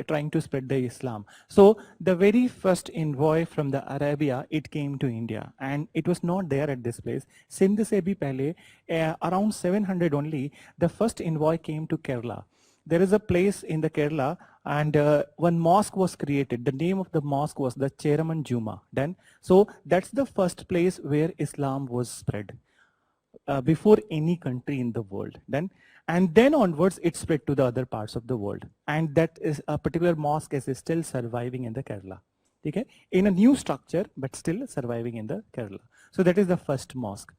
A: trying to spread the Islam. So the very first envoy from the Arabia, it came to India, and it was not there at this place. Sindh se bhi pehle, around 700 only, the first envoy came to Kerala. There is a place in the Kerala, and one mosque was created. The name of the mosque was the Cheraman Juma. Then, so that's the first place where Islam was spread before any country in the world. Then, and then onwards, it spread to the other parts of the world. And that is a particular mosque is still surviving in the Kerala. Okay? In a new structure, but still surviving in the Kerala. So that is the first mosque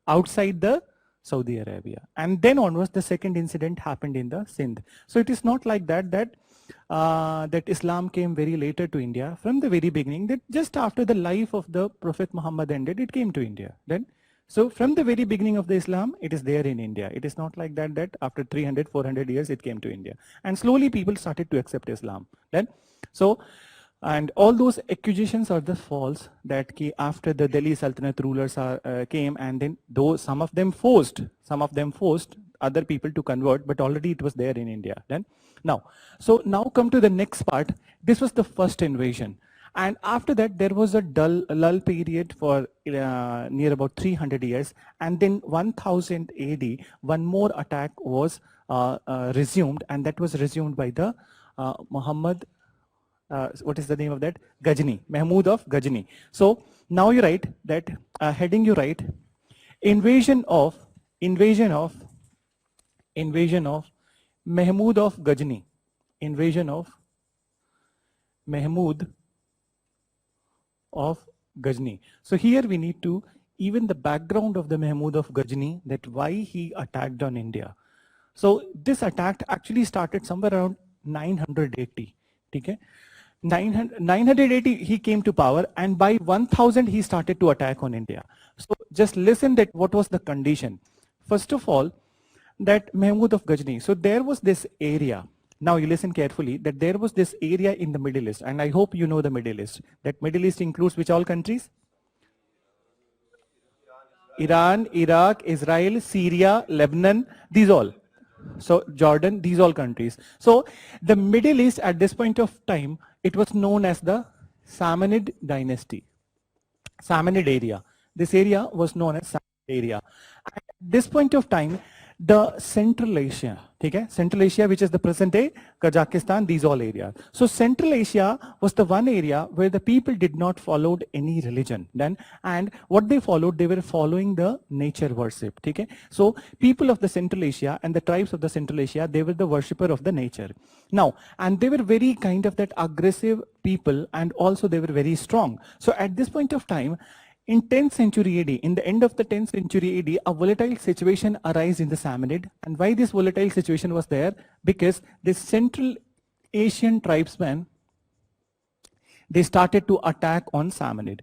A: outside the Saudi Arabia. And then onwards, the second incident happened in the Sindh. So it is not like that that Islam came very later to India. From the very beginning, that just after the life of the Prophet Muhammad ended, it came to India. Then, so from the very beginning of the Islam, it is there in India. It is not like that after 300, 400 years, it came to India. And slowly people started to accept Islam. Then, so, and all those accusations are the false, that after the Delhi Sultanate rulers came, and then though some of them forced other people to convert, but already it was there in India. Then now come to the next part. This was the first invasion, and after that there was a lull period for near about 300 years, and then 1000 AD one more attack was resumed, and that was resumed by the Muhammad, what is the name of that? Ghazni, Mahmud of Ghazni. So now you write that heading you write invasion of Mahmud of Ghazni, invasion of Mahmud of Ghazni. So here we need to even the background of the Mahmud of Ghazni, that why he attacked on India. So this attack actually started somewhere around 980. Okay? 980 he came to power, and by 1000 he started to attack on India. So just listen that what was the condition. First of all, that Mahmud of Ghazni. So there was this area. Now you listen carefully, that there was this area in the Middle East, and I hope you know the Middle East. That Middle East includes which all countries? Iran, Iraq, Israel, Syria, Lebanon, these all. So Jordan, these all countries. So the Middle East at this point of time, it was known as the Samanid dynasty, Samanid area. This area was known as Samanid area. At this point of time, the Central Asia, okay? Central Asia, which is the present day Kazakhstan, these all areas. So Central Asia was the one area where the people did not follow any religion then, and what they followed, they were following the nature worship, okay? So people of the Central Asia and the tribes of the Central Asia, they were the worshipper of the nature. Now, and they were very kind of that aggressive people, and also they were very strong. So at this point of time, in 10th century AD, in the end of the 10th century AD, a volatile situation arose in the Samanid. And why this volatile situation was there? Because the Central Asian tribesmen, they started to attack on Samanid.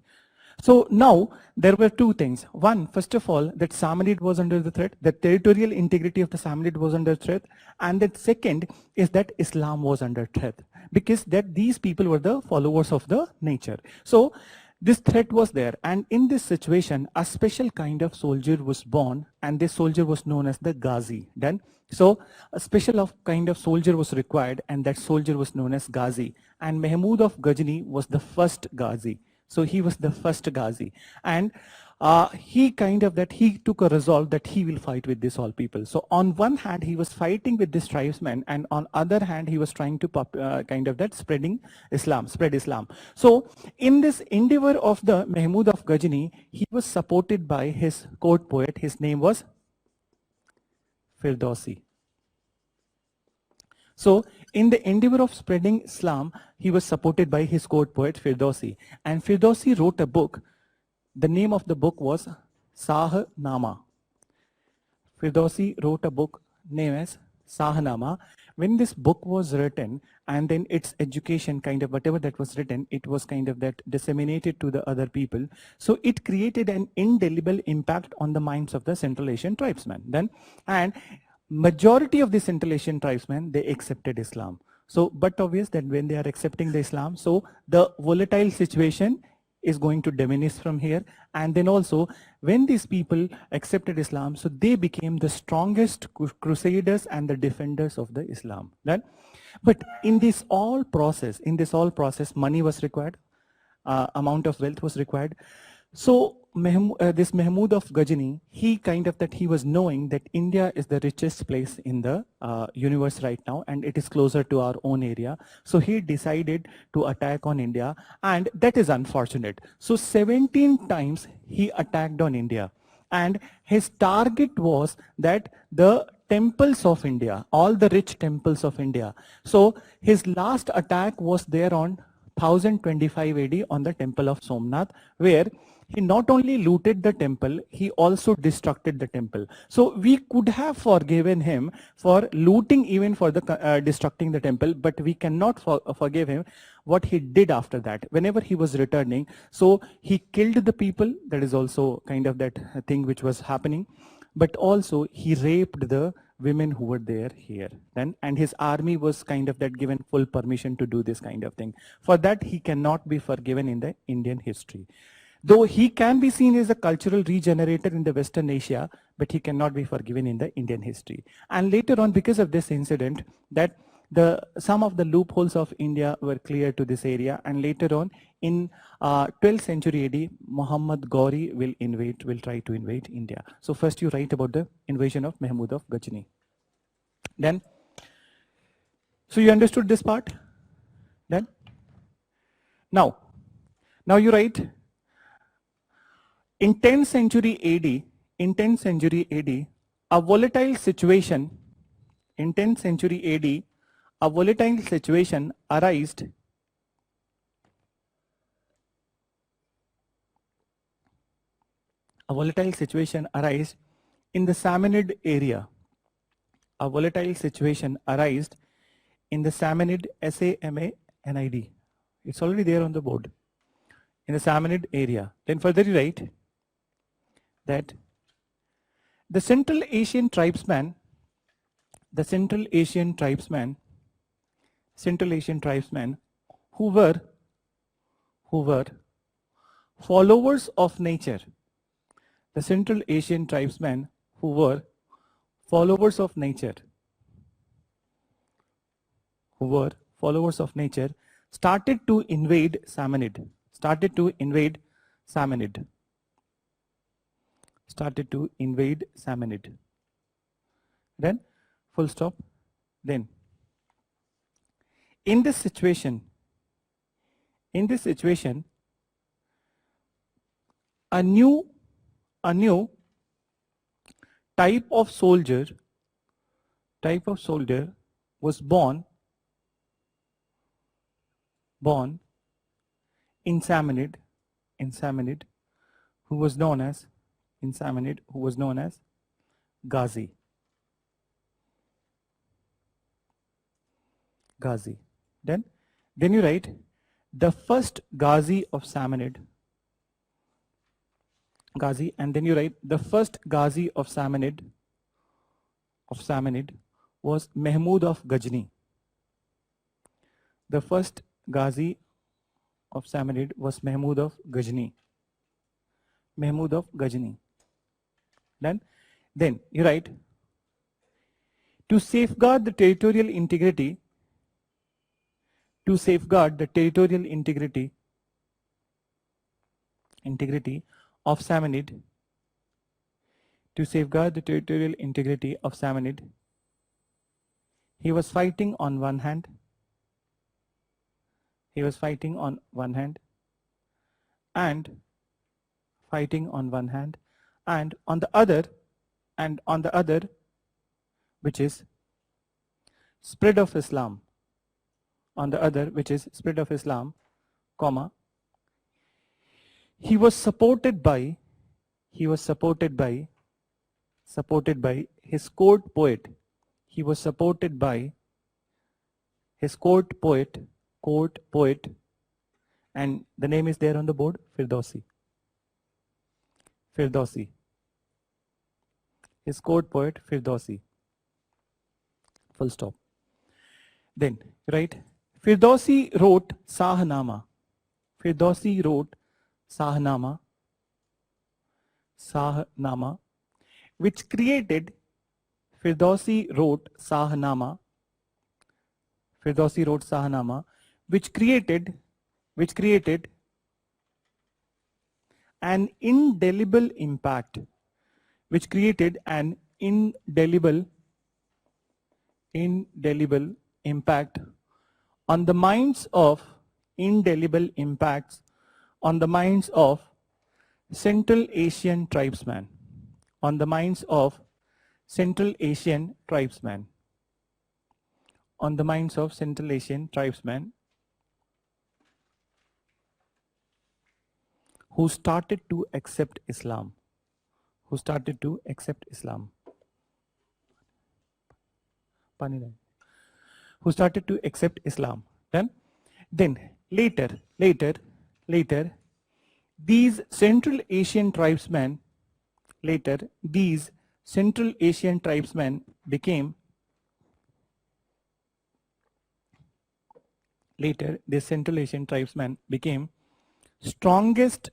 A: So now there were two things. One, first of all, that Samanid was under the threat, the territorial integrity of the Samanid was under threat. And the second is that Islam was under threat, because that these people were the followers of the nature. So this threat was there, and in this situation, a special kind of soldier was born, and this soldier was known as the Ghazi. Then, so a special kind of soldier was required, and that soldier was known as Ghazi. And Mahmud of Ghazni was the first Ghazi. So he was the first Ghazi, and he took a resolve that he will fight with these all people. So on one hand, he was fighting with this tribesmen, and on other hand, he was trying to spread Islam. So in this endeavor of the Mahmud of Ghazni, he was supported by his court poet. His name was Firdausi. So in the endeavor of spreading Islam, he was supported by his court poet Firdausi. And Firdausi wrote a book. The name of the book was Shahnama. Firdausi wrote a book named as Shahnama. When this book was written, and then its education kind of whatever that was written, it was kind of that disseminated to the other people. So it created an indelible impact on the minds of the Central Asian tribesmen. Then, and majority of the Central Asian tribesmen, they accepted Islam. So, but obvious that when they are accepting the Islam, so the volatile situation is going to diminish from here. And then also, when these people accepted Islam, so they became the strongest crusaders and the defenders of the Islam. Then, but in this all process, money was required, amount of wealth was required. So this Mahmud of Ghazni, he was knowing that India is the richest place in the universe right now, and it is closer to our own area. So he decided to attack on India, and that is unfortunate. So 17 times he attacked on India, and his target was that the temples of India, all the rich temples of India. So his last attack was there on 1025 AD on the temple of Somnath, where he not only looted the temple, he also destructed the temple. So we could have forgiven him for looting, even for the destructing the temple, but we cannot forgive him what he did after that. Whenever he was returning, so he killed the people. That is also kind of that thing which was happening. But also he raped the women who were there here then, and his army was kind of that given full permission to do this kind of thing. For that, he cannot be forgiven in the Indian history. Though he can be seen as a cultural regenerator in the Western Asia, but he cannot be forgiven in the Indian history. And later on, because of this incident, that some of the loopholes of India were clear to this area, and later on in 12th century AD, Muhammad Ghori will try to invade India. So first you write about the invasion of Mahmud of Ghazni. Then So you understood this part? Then now you write in 10th century AD, in 10th century AD, a volatile situation, in 10th century AD, a volatile situation arose in the Samanid area. A volatile situation arose in the Samanid, Samanid. It's already there on the board. In the Samanid area. Then further you write that the Central Asian tribesmen, who were followers of nature, the Central Asian tribesmen who were followers of nature, started to invade Samanid. Then full stop. Then in this situation, a new type of soldier was born in Samanid, who was known as Ghazi. Then you write the first Ghazi of Samanid. And then you write the first Ghazi of Samanid was Mahmud of Ghazni. The first Ghazi of Samanid was Mahmud of Ghazni. Then you write to safeguard the territorial integrity of Samanid, he was fighting on one hand, and on the other, which is spread of Islam, comma, he was supported by his court poet. And the name is there on the board, Firdausi. His court poet Firdausi. Full stop. Then, right, Firdausi wrote Shahnama, which created an indelible impact, on the minds of Central Asian tribesmen, who started to accept Islam. Then later, these Central Asian tribesmen became strongest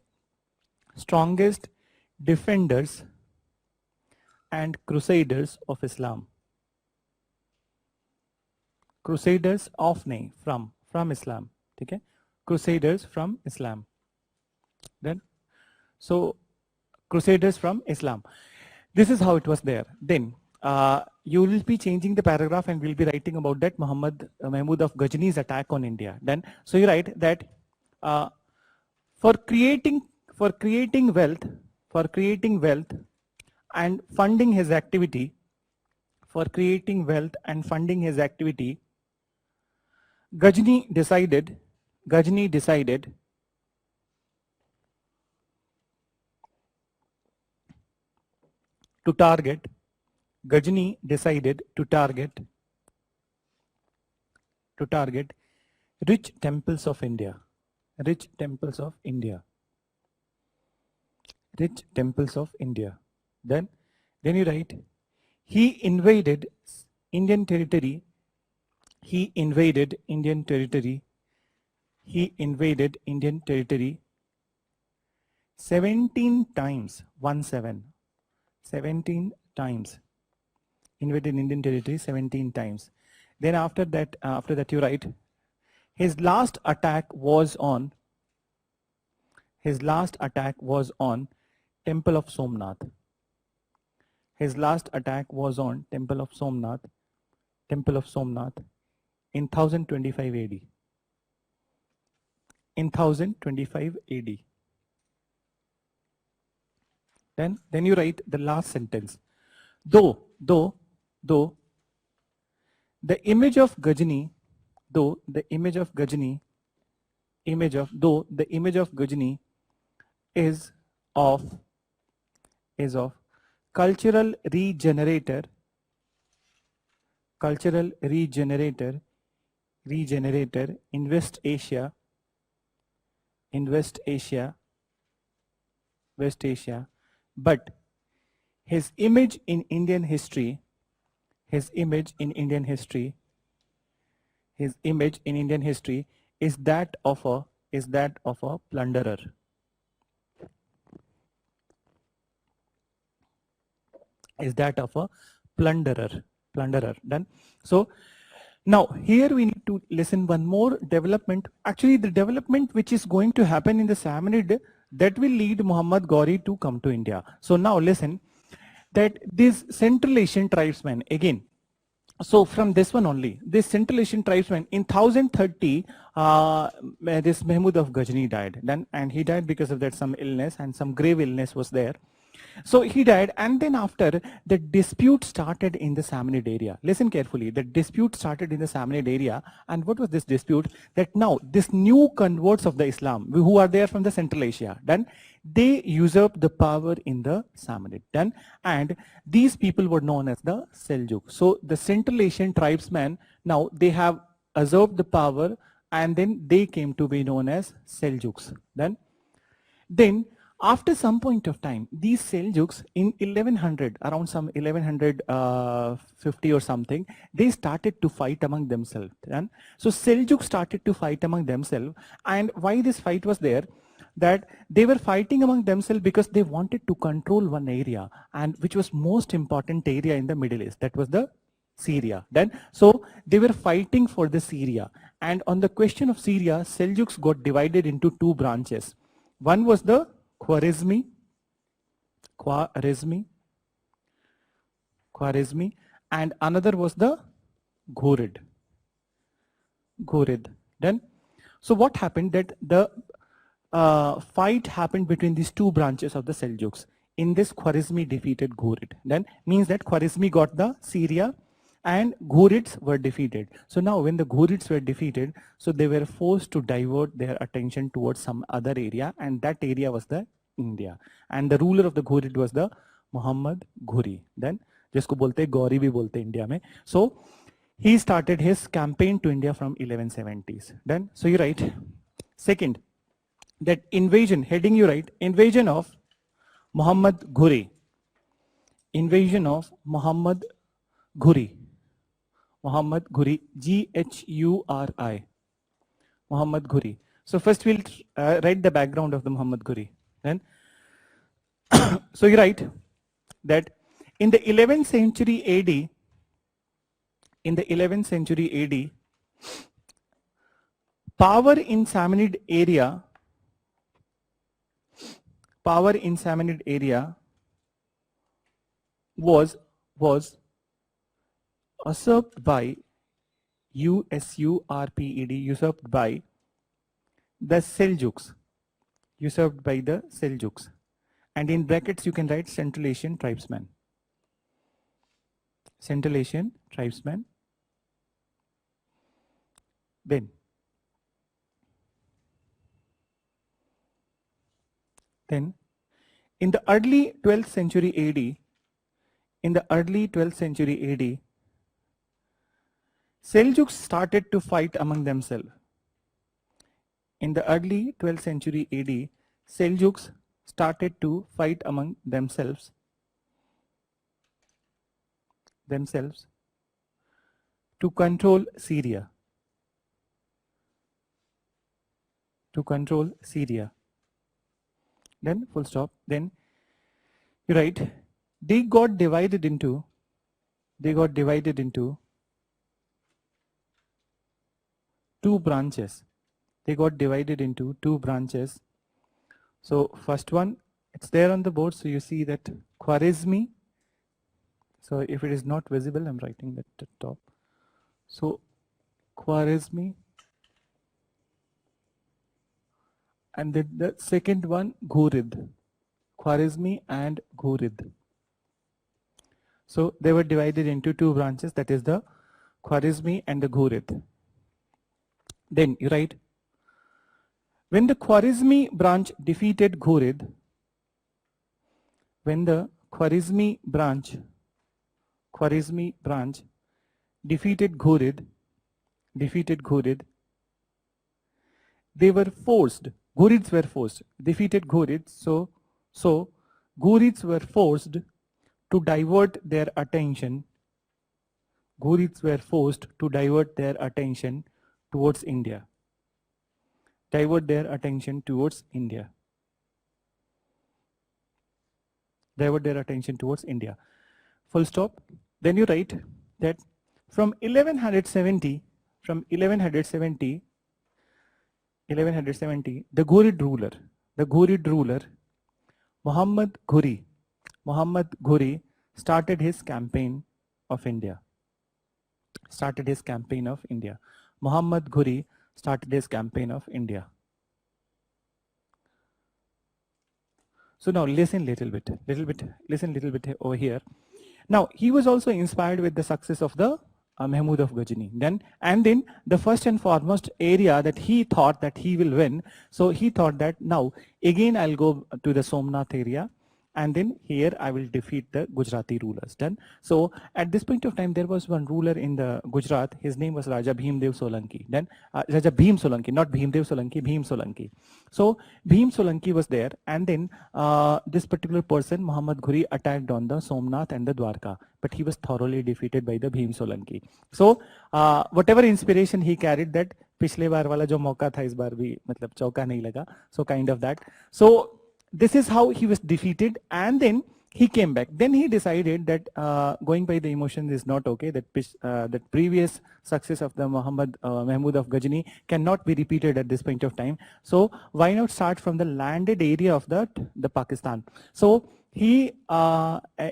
A: defenders and crusaders of Islam. Crusaders from Islam. Okay? Crusaders from Islam. Then, so Crusaders from Islam. This is how it was there. Then you will be changing the paragraph and we'll be writing about that Muhammad Mahmud of Ghazni's attack on India. Then, so you write that uh, for creating wealth, and funding his activity, for creating wealth and funding his activity, Ghazni decided to target rich temples of India. Then you write, he invaded Indian territory 17 times, 17 times, invaded Indian territory 17 times. Then after that you write, his last attack was on Temple of Somnath. His last attack was on Temple of Somnath in 1025 AD. Then you write the last sentence. Though the image of Ghazni is of cultural regenerator in West Asia, but his image in Indian history is that of a plunderer. Done. So now here we need to listen one more development. Actually, the development which is going to happen in the Samanid, that will lead Muhammad Ghori to come to India. So now listen, that these Central Asian tribesmen, again, so from this one only, this Central Asian tribesmen in 1030, this Mahmud of Ghazni died. Then, and he died because of that some illness, and some grave illness was there. So he died, and then after, the dispute started in the Samanid area. Listen carefully, the dispute started in the Samanid area. And what was this dispute? That now this new converts of the Islam, who are there from the Central Asia, then they usurped the power in the Samanid. Then, and these people were known as the Seljuk. So the Central Asian tribesmen, now they have usurped the power, and then they came to be known as Seljuks. Then after some point of time, these Seljuks in 1100, around some 1150 or something, they started to fight among themselves. And so Seljuk started to fight among themselves. And why this fight was there? That they were fighting among themselves because they wanted to control one area, and which was most important area in the Middle East. That was the Syria. Then, so they were fighting for the Syria. And on the question of Syria, Seljuks got divided into two branches. One was the Khwarezmi, and another was the Ghurid. Then, so what happened, that the fight happened between these two branches of the Seljuks. In this, Khwarezmi defeated Ghurid. Then means that Khwarezmi got the Syria and Ghurids were defeated. So now when the Ghurids were defeated, so they were forced to divert their attention towards some other area, and that area was the India. And the ruler of the Ghurid was the Muhammad Ghori. Then, जिसको बोलते गौरी भी बोलते India में. So he started his campaign to India from 1170s. Then, so you write, second, that invasion, heading you write, invasion of Muhammad Ghori. Invasion of Muhammad Ghori. G-H-U-R-I. Muhammad Ghori. So first we'll write the background of the Muhammad Ghori. Then, so you write that in the 11th century AD, power in Samanid area was usurped by usurped, usurped by the Seljuks, usurped by the Seljuks, and in brackets you can write Central Asian tribesmen, Central Asian tribesmen. Then in the early 12th century AD, in the early 12th century AD, Seljuks started to fight among themselves. In the early 12th century AD, Seljuks started to fight among themselves to control Syria. To control Syria. Then full stop. Then you write, they got divided into two branches. They got divided into two branches. So first one, it's there on the board, so you see that Khwarezmi. So if it is not visible, I'm writing that at the top. So Khwarezmi, and then the second one, Ghurid. Khwarezmi and Ghurid. So they were divided into two branches, that is the Khwarezmi and the Ghurid. Then you write, when the Khwarezmi branch defeated Ghurid, when the Khwarezmi branch defeated Ghurid, they were forced, Ghurids were forced, defeated Ghurids, so Ghurids were forced to divert their attention, Ghurids were forced to divert their attention towards India. Divert their attention towards India. Divert their attention towards India. Full stop. Then you write that from 1170, the Ghurid ruler, Muhammad Ghuri started his campaign of India. Muhammad Ghuri started his campaign of India. So now listen little bit over here. Now he was also inspired with the success of the Mahmud of Ghazni. Then the first and foremost area that he thought that he will win. So he thought that now again I'll go to the Somnath area, and then here I will defeat the Gujarati rulers. Done. So at this point of time, there was one ruler in the Gujarat. His name was Raja Bhimdev Solanki. Then Raja Bhim Solanki, not Bhimdev Solanki, Bhim Solanki. So Bhim Solanki was there, and then this particular person, Muhammad Ghuri, attacked on the Somnath and the Dwarka, but he was thoroughly defeated by the Bhim Solanki. So whatever inspiration he carried, that पिछले बार वाला जो मौका था इस बार भी मतलब चौका नहीं लगा. So kind of that. So this is how he was defeated, and then he came back. Then he decided that going by the emotions is not okay, that previous success of the Mahmud of Ghazni cannot be repeated at this point of time. So why not start from the landed area of the Pakistan? So he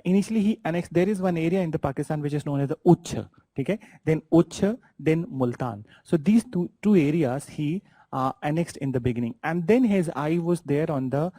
A: initially he annexed, there is one area in the Pakistan which is known as the Uch, okay? Then Uch, then Multan. So these two areas he annexed in the beginning, and then his eye was there on the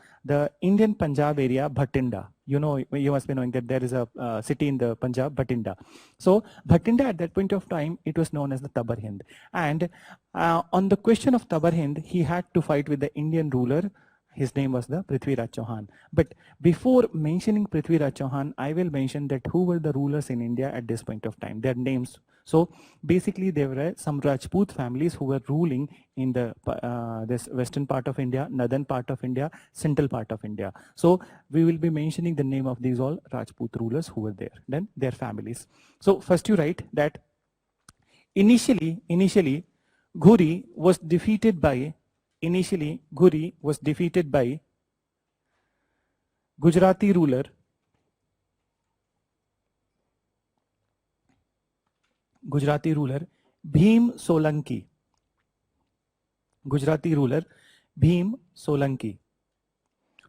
A: Indian Punjab area, Bhatinda. You know, you must be knowing that there is a city in the Punjab, Bhatinda. So Bhatinda at that point of time, it was known as the Tabar Hind, and on the question of Tabar Hind, he had to fight with the Indian ruler. His name was the Prithviraj Chauhan. But before mentioning Prithviraj Chauhan, I will mention that who were the rulers in India at this point of time, their names. So basically there were some Rajput families who were ruling in the this western part of India, northern part of India, central part of India. So we will be mentioning the name of these all Rajput rulers who were there, then their families. So first you write that initially Ghuri was defeated by Gujarati ruler Bhim Solanki.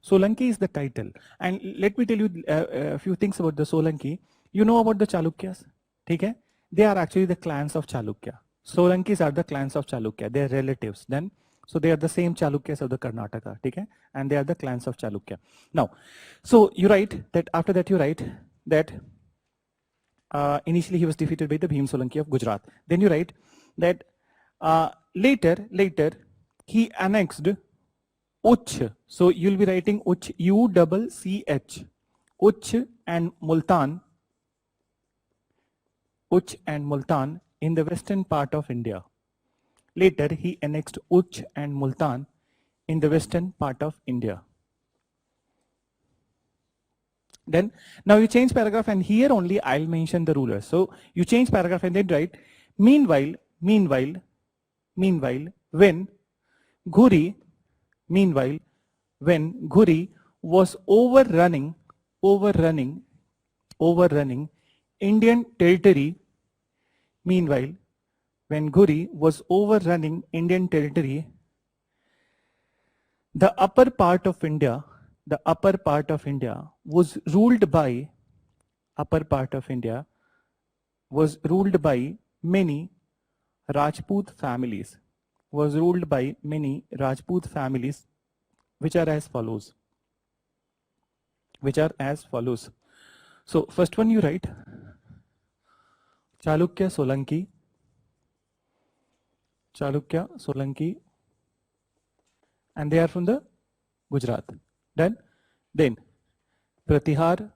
A: Solanki is the title. And let me tell you a few things about the Solanki. You know about the Chalukyas, okay? they are actually the clans of Chalukya. Solankis are the clans of Chalukya. They are relatives. Then, so they are the same Chalukyas of the Karnataka, okay? And they are the clans of Chalukya. Now, so you write that after that you write that initially he was defeated by the Bhim Solanki of Gujarat. Then you write that later he annexed Uch. So you'll be writing Uch, U-double-C-H, Uch and Multan in the western part of India. Later he annexed Uch and Multan in the western part of India. Then now you change paragraph, and here only I'll mention the rulers. So you change paragraph and then write, meanwhile, when Ghuri was overrunning Indian territory, the upper part of India was ruled by many Rajput families, which are as follows. So first one you write Chalukya Solanki, and they are from the Gujarat. Then Pratihar,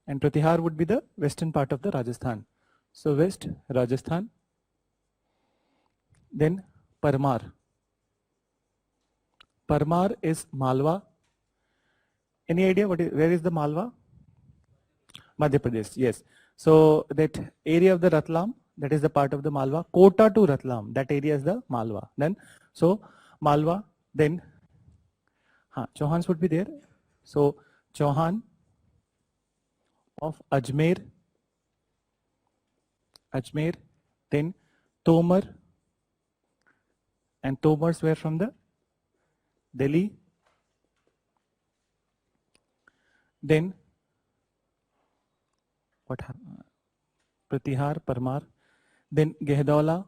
A: and Pratihar would be the western part of the Rajasthan. So West Rajasthan. Then Parmar is Malwa. Any idea where is the Malwa? Madhya Pradesh, yes. So that area of the Ratlam, that is the part of the Malwa. Kota to Ratlam, that area is the Malwa. Then, so Malwa, then Chauhans would be there. So Chauhan of Ajmer, then Tomar, and Tomars were from the Delhi. Then what happened? Pratihar, Parmar, then Gehdola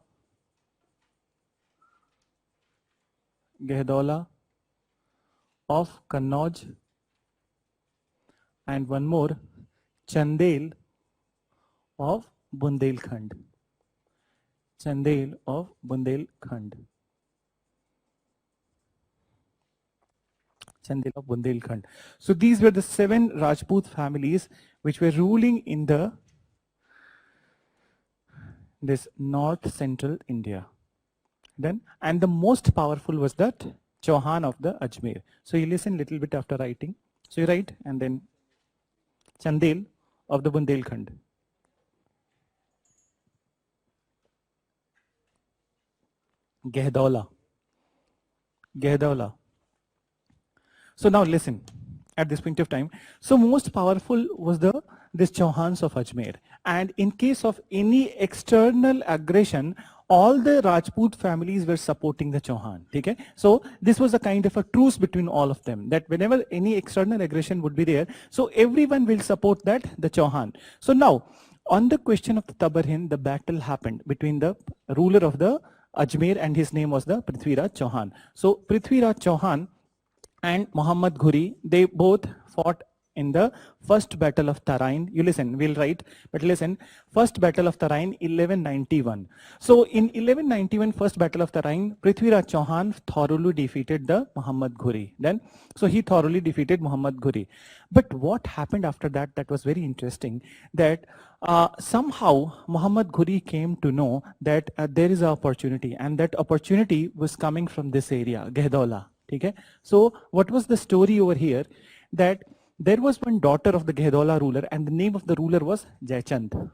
A: of Kannauj, and one more, Chandel of Bundelkhand. So these were the 7 Rajput families which were ruling in this north central India. Then, and the most powerful was that Chauhan of the Ajmer. So you listen little bit after writing. So you write, and then Chandel of the Bundelkhand. Gehdola. So now listen, at this point of time, so most powerful was this Chauhans of Ajmer, and in case of any external aggression, all the Rajput families were supporting the Chauhan. Okay? So this was a kind of a truce between all of them, that whenever any external aggression would be there, so everyone will support the Chauhan. So now, on the question of the Tabar Hind, the battle happened between the ruler of the Ajmer, and his name was the Prithviraj Chauhan. So Prithviraj Chauhan and Muhammad Ghuri, they both fought in the first battle of Tarain. You listen, we'll write, but listen, first battle of Tarain, 1191. So in 1191, first battle of Tarain, Prithviraj Chauhan thoroughly defeated the Muhammad Ghuri. Then, so he thoroughly defeated Muhammad Ghuri. But what happened after that, that was very interesting, that somehow Muhammad Ghuri came to know that there is an opportunity, and that opportunity was coming from this area, Gehdola. Okay? So what was the story over here? That there was one daughter of the Gehdola ruler, and the name of the ruler was Jaichand.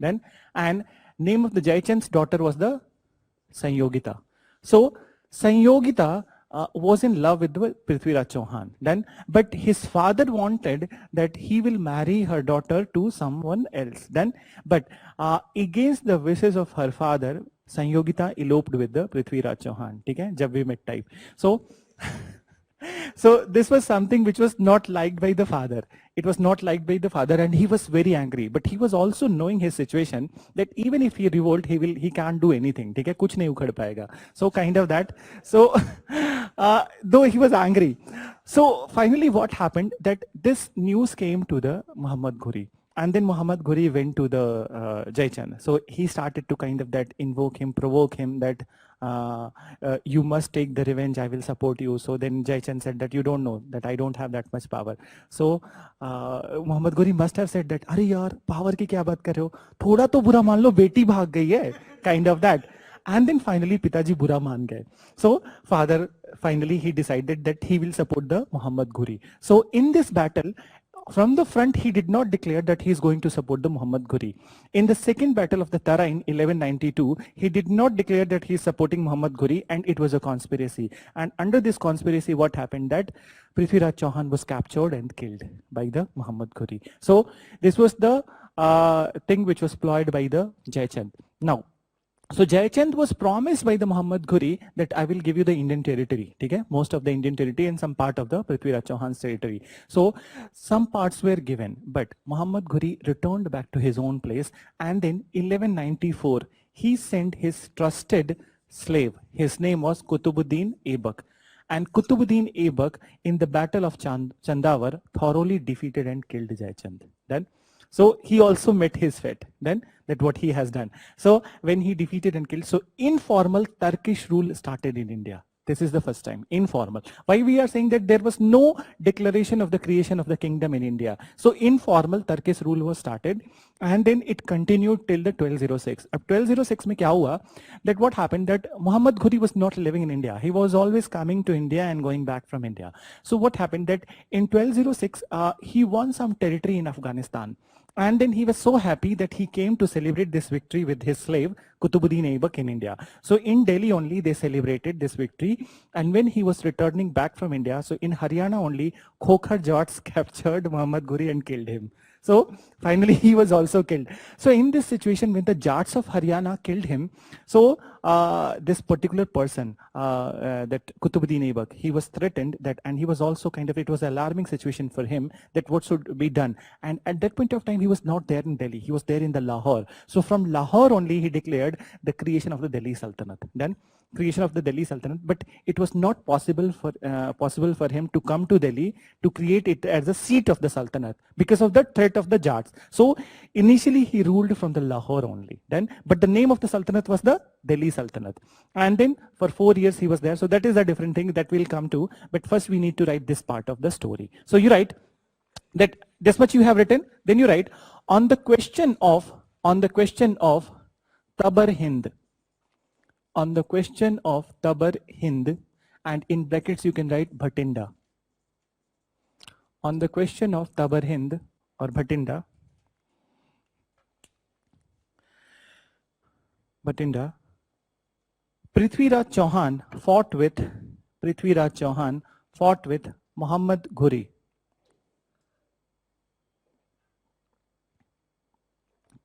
A: Then, and name of the Jaichand's daughter was the Sanyogita. So Sanyogita was in love with the Prithviraj Chauhan. Then, but his father wanted that he will marry her daughter to someone else. Then, but against the wishes of her father, Sanyogita eloped with the Prithviraj Chauhan. Okay? Jab we met type. So So this was something which was not liked by the father. It was not liked by the father, and he was very angry. But he was also knowing his situation, that even if he revolt, he can't do anything. ठीक है, कुछ नहीं उखड़ पाएगा. So kind of that. So though he was angry. So finally what happened, that this news came to the Muhammad Ghori. And then Muhammad Ghori went to the Jaichand. So he started to kind of that invoke him, provoke him, that you must take the revenge, I will support you. So then Jaichand said that you don't know, that I don't have that much power. So Muhammad Ghori must have said that, अरे यार power की क्या बात कर रहे हो, थोड़ा तो बुरा मान लो, बेटी भाग गई है, kind of that. And then finally पिताजी बुरा मान गए. So father finally he decided that he will support the Muhammad Ghori. So in this battle, from the front, he did not declare that he is going to support the Muhammad Ghori. In the second battle of the Tarain, 1192, he did not declare that he is supporting Muhammad Ghori, and it was a conspiracy. And under this conspiracy, what happened, that Prithviraj Chauhan was captured and killed by the Muhammad Ghori. So this was the thing which was ployed by the Jaichand. Now, so Jaichand was promised by the Muhammad Ghori that I will give you the Indian territory, okay? Most of the Indian territory and some part of the Prithviraj Chauhan's territory. So some parts were given, but Muhammad Ghori returned back to his own place, and in 1194 he sent his trusted slave. His name was Kutubuddin Aibak. And Kutubuddin Aibak in the battle of Chandavar thoroughly defeated and killed Jaichand. Then so he also met his fate, then that what he has done. So when he defeated and killed, so informal Turkish rule started in India. This is the first time, informal. Why we are saying that there was no declaration of the creation of the kingdom in India. So informal Turkish rule was started, and then it continued till the 1206. Ab 1206 mein kya hua, that what happened, that Muhammad Ghori was not living in India. He was always coming to India and going back from India. So what happened, that in 1206, he won some territory in Afghanistan. And then he was so happy that he came to celebrate this victory with his slave Kutubuddin Aibak in India. So in Delhi only they celebrated this victory. And when he was returning back from India, so in Haryana only, Khokhar Jats captured Muhammad Ghori and killed him. So finally he was also killed. So in this situation, when the Jats of Haryana killed him, so this particular person, that Kutubuddin Aibak, he was threatened that, and he was also kind of, it was an alarming situation for him, that what should be done. And at that point of time, he was not there in Delhi, he was there in the Lahore. So from Lahore only he declared the creation of the Delhi Sultanate. Then creation of the Delhi Sultanate, but it was not possible for him to come to Delhi to create it as a seat of the Sultanate because of the threat of the Jats. So initially he ruled from the Lahore only. Then, but the name of the Sultanate was the Delhi Sultanate. And then for 4 years he was there. So that is a different thing that we'll come to. But first we need to write this part of the story. So you write that this much you have written. Then you write on the question of Tabar Hind. On the question of Tabar Hind, and in brackets you can write Bhatinda. On the question of Tabar Hind or Bhatinda, Prithviraj Chauhan fought with Muhammad Ghori.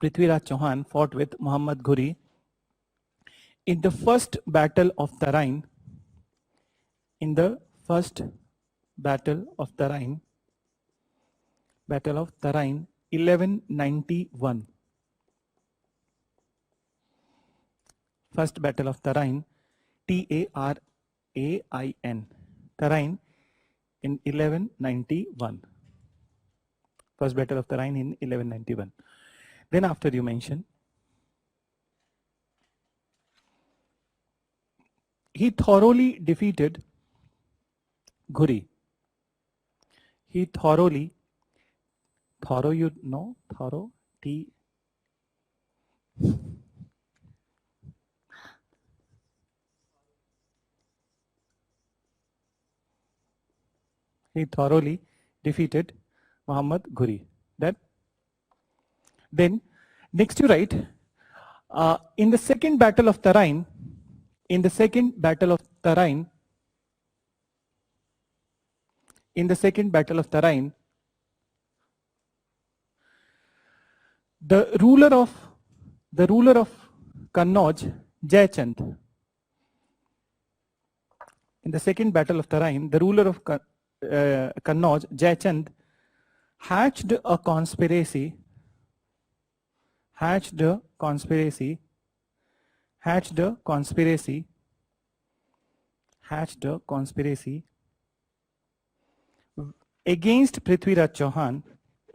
A: Prithviraj Chauhan fought with Muhammad Ghori in the first battle of Tarain. In the first battle of Tarain, 1191. First battle of Tarain, T-A-R-A-I-N, Tarain in 1191. First battle of Tarain in 1191. Then after you mention, he thoroughly defeated Ghori. He thoroughly, you know, thorough, T. He thoroughly defeated Muhammad Ghori. Then next you write, in the second battle of Tarain, the ruler of Kannauj, Jaichand. In the second battle of Tarain, the ruler of Kannauj, Jayachand hatched a conspiracy, hatched a conspiracy against Prithviraj Chauhan,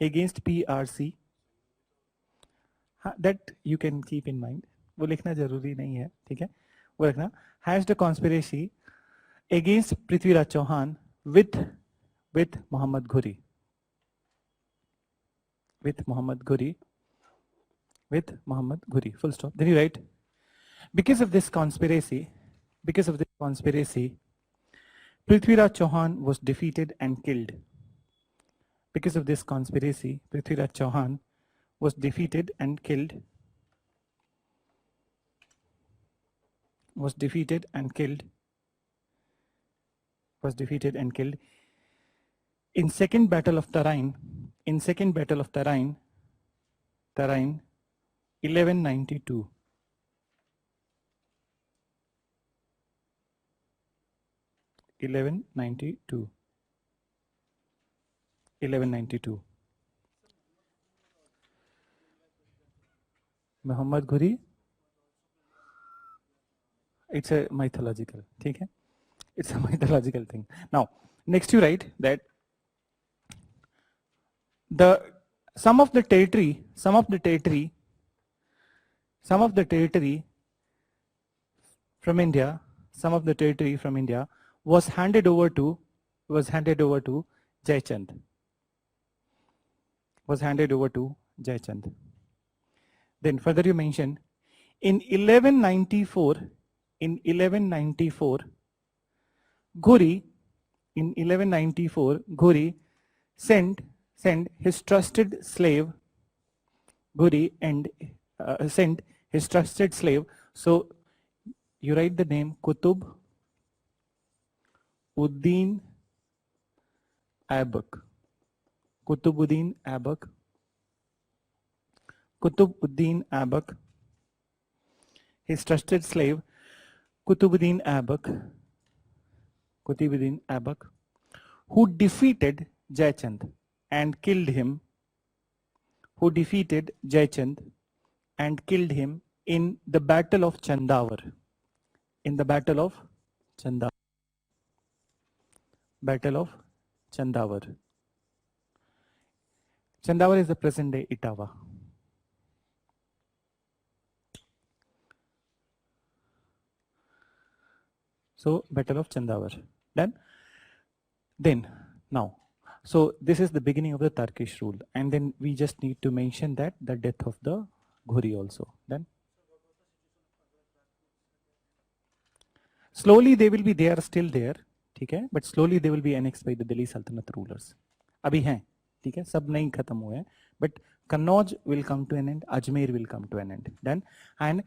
A: against PRC. That you can keep in mind. वो लिखना जरूरी नहीं है, ठीक है, वो रखना. Hatched a conspiracy against Prithviraj Chauhan with Muhammad Ghori. With Muhammad Ghori. Full stop. Then you write, because of this conspiracy, Prithviraj Chauhan was defeated and killed. Because of this conspiracy, Prithviraj Chauhan was defeated and killed. In second battle of Tarain, 1192. Muhammad Ghori, it's a mythological, okay? It's a mythological thing. Now, next you write that some of the territory from India was handed over to Jayachand. Then further you mention in 1194, Ghori sent his trusted slave, So you write the name Qutb Uddin Aibak. His trusted slave Qutbuddin Aibak, who defeated Jayachand and killed him. In the Battle of Chandavar. Chandavar is the present day Etawah. So Battle of Chandavar. Then now, so this is the beginning of the Turkish rule, and then we just need to mention that the death of the Ghori also. Then slowly they will be there, still there, okay? But slowly they will be annexed by the Delhi Sultanate rulers. Abhi hain, okay? Sab nahi khatam hue hain, but Kannauj will come to an end, Ajmer will come to an end. Then, and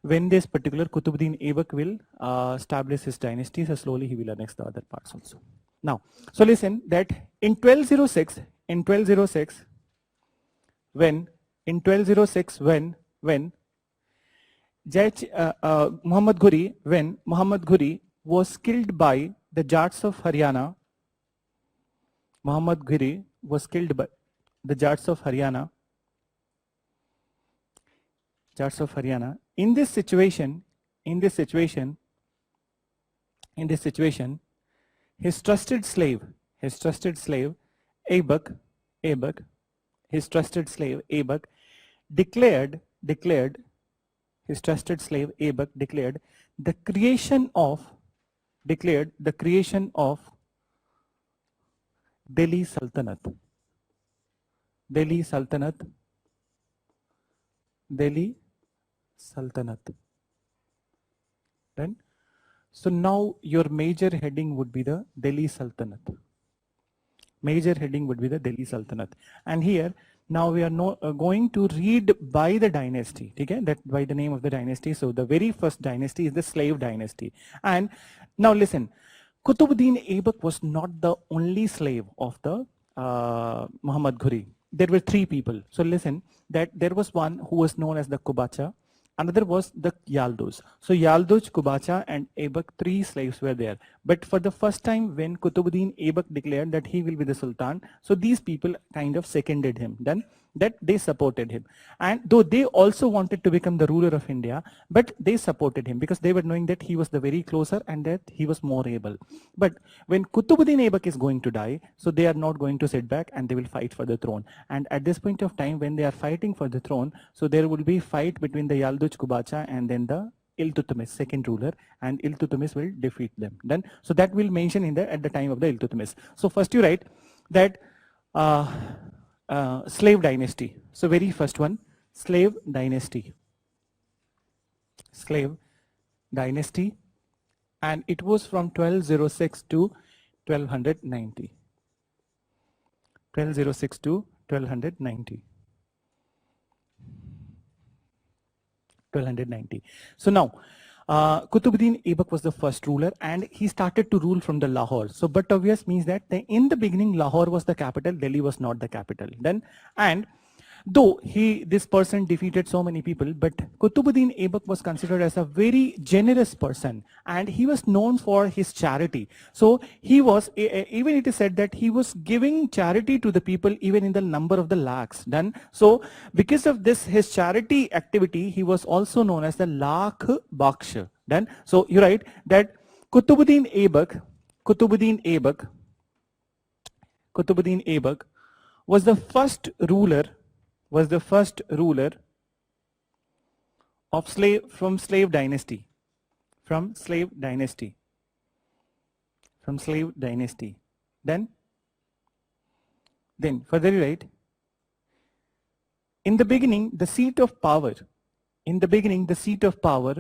A: when this particular Qutbuddin Aibak will establish his dynasty, so slowly he will annex the other parts also. Now, so listen that in 1206, when Muhammad Ghori was killed by the Jats of Haryana. In this situation, his trusted slave Aibak declared the creation of Delhi Sultanate. Then, so now your major heading would be the Delhi Sultanate. And here, now we are going to read by the dynasty, okay? That by the name of the dynasty. So the very first dynasty is the slave dynasty. And now listen, Qutbuddin Aibak was not the only slave of the Muhammad Ghori. There were three people. So listen, that there was one who was known as the Kubacha. Another was the Yalduj. So Yalduj, Kubacha and Aibak, 3 slaves were there. But for the first time when Qutbuddin Aibak declared that he will be the Sultan, so these people kind of seconded him. Then that they supported him. And though they also wanted to become the ruler of India, but they supported him because they were knowing that he was the very closer and that he was more able. But when Qutbuddin Aibak is going to die, so they are not going to sit back and they will fight for the throne. And at this point of time, when they are fighting for the throne, so there will be fight between the Yalduj Kubacha and then the Iltutmish, second ruler, and Iltutmish will defeat them. Then, so that will mention in the at the time of the Iltutmish. So first you write that slave dynasty. So very first one, slave dynasty. Slave dynasty, and it was from 1206 to 1290. 1206 to 1290. 1290. So now, Qutbuddin Aibak was the first ruler and he started to rule from the Lahore. So, but obvious means that in the beginning, Lahore was the capital, Delhi was not the capital. Then, and though this person defeated so many people, but Qutbuddin Aibak was considered as a very generous person and he was known for his charity. So he was, even it is said that he was giving charity to the people even in the number of the lakhs. Done. So because of this, his charity activity, he was also known as the Lakh Baksh. Done. So you write that Qutbuddin Aibak was the first ruler of slave dynasty. Then further you write, in the beginning the seat of power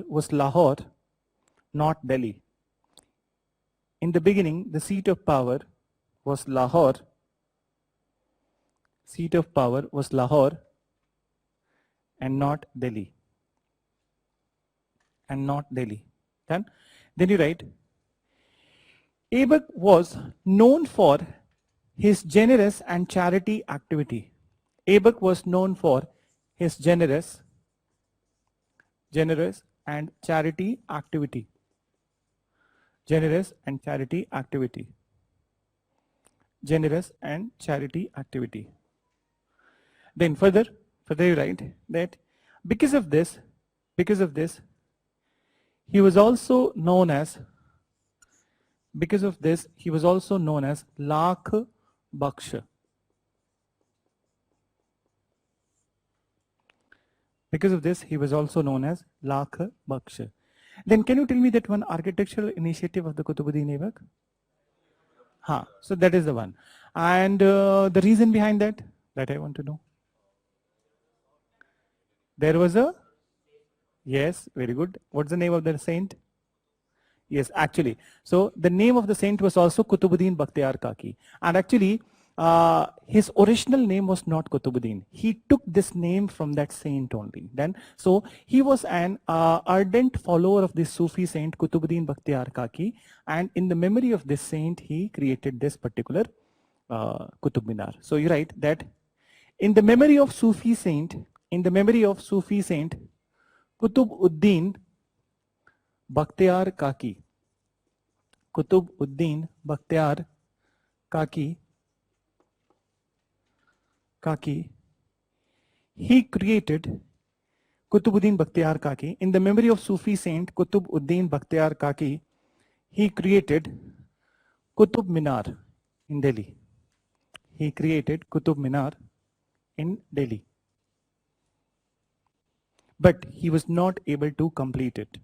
A: was Lahore, not Delhi. In the beginning the seat of power was Lahore and not Delhi. Then you write, Aibak was known for his generous and charity activity. Aibak was known for his generous and charity activity. Then further you write that because of this, he was also known as Lakh Baksh. Because of this, he was also known as Lakh Baksh. Then can you tell me that one architectural initiative of the Qutbuddin Aibak? So that is the one. And the reason behind that I want to know. There was a, yes, very good. What's the name of the saint? Yes, actually. So the name of the saint was also Qutbuddin Bakhtiar Kaki. And actually, his original name was not Qutbuddin. He took this name from that saint only. Then, so he was an ardent follower of this Sufi saint Qutbuddin Bakhtiar Kaki. And in the memory of this saint, he created this particular Qutub Minar. So you write that in the memory of Sufi saint, Qutbuddin Bakhtiar Kaki. Qutbuddin Bakhtiar Kaki. He created Qutbuddin Bakhtiar Kaki. In the memory of Sufi saint Qutbuddin Bakhtiar Kaki, he created Qutub Minar in Delhi. But he was not able to complete it.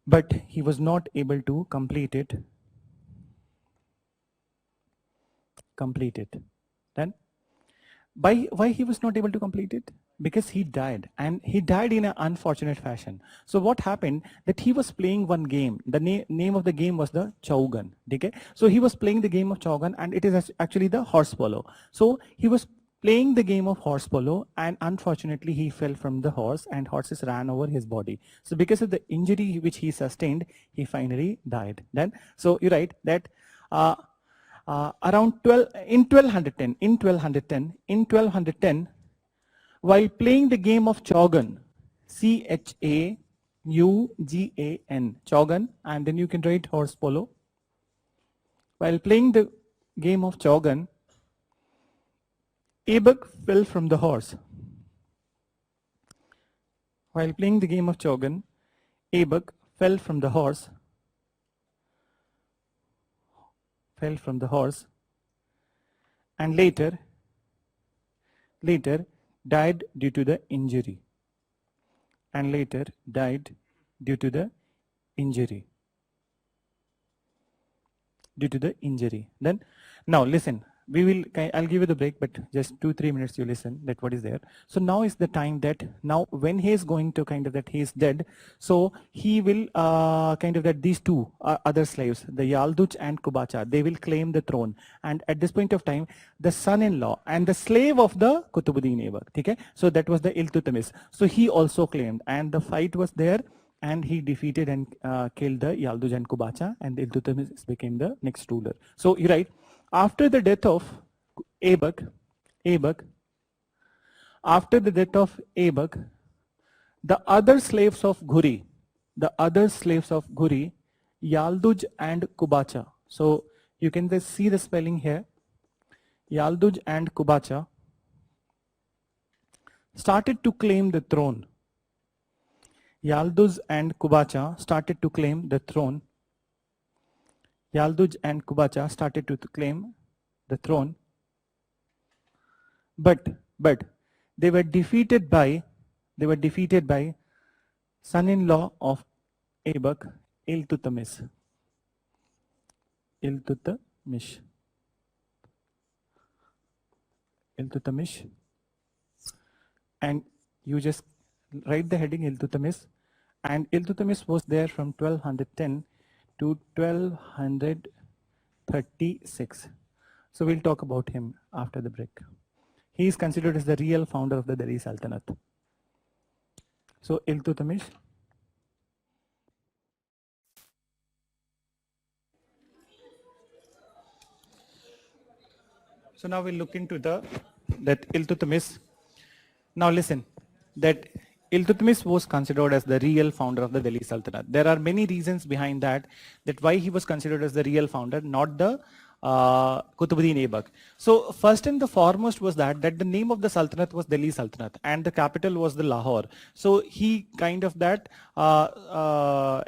A: Then why he was not able to complete it? Because he died, and he died in an unfortunate fashion. So what happened that he was playing one game. The name of the game was the Chaugan. Okay? So he was playing the game of Chaugan, and it is actually the horse polo. So he was playing the game of horse polo, and unfortunately he fell from the horse and horses ran over his body. So because of the injury which he sustained, he finally died. Then, so you write that around 1210, while playing the game of Chaugan, Chaugan, Chaugan, and then you can write horse polo. While playing the game of Chaugan, Aibak fell from the horse. While playing the game of Chaugan, Aibak fell from the horse. And later died due to the injury. Then, now listen, I'll give you the break, but just 2-3 minutes you listen that what is there. So now is the time that now when he is going to kind of that he is dead, so he will kind of that these two other slaves, the Yalduj and Kubacha, they will claim the throne. And at this point of time, the son-in-law and the slave of the Kutubuddin Aibak, okay? So that was the Iltutmish. So he also claimed, and the fight was there, and he defeated and killed the Yalduj and Kubacha, and Iltutmish became the next ruler. So you write, after the death of Aibak, the other slaves of Ghuri, Yalduj and Kubacha. So you can just see the spelling here. Yalduj and Kubacha started to claim the throne. Yalduj and Kubacha started to claim the throne. But they were defeated by son-in-law of Aibak, Iltutmish. And you just write the heading Iltutmish, and Iltutmish was there from 1210 to 1236. So we'll talk about him after the break. He is considered as the real founder of the Delhi Sultanate. So Iltutmish. So now we'll look into that Iltutmish. Now listen, that Iltutmish was considered as the real founder of the Delhi Sultanate. There are many reasons behind that why he was considered as the real founder, not the Kutubuddin Aibak. So first and the foremost was that the name of the Sultanate was Delhi Sultanate and the capital was the Lahore. So he kind of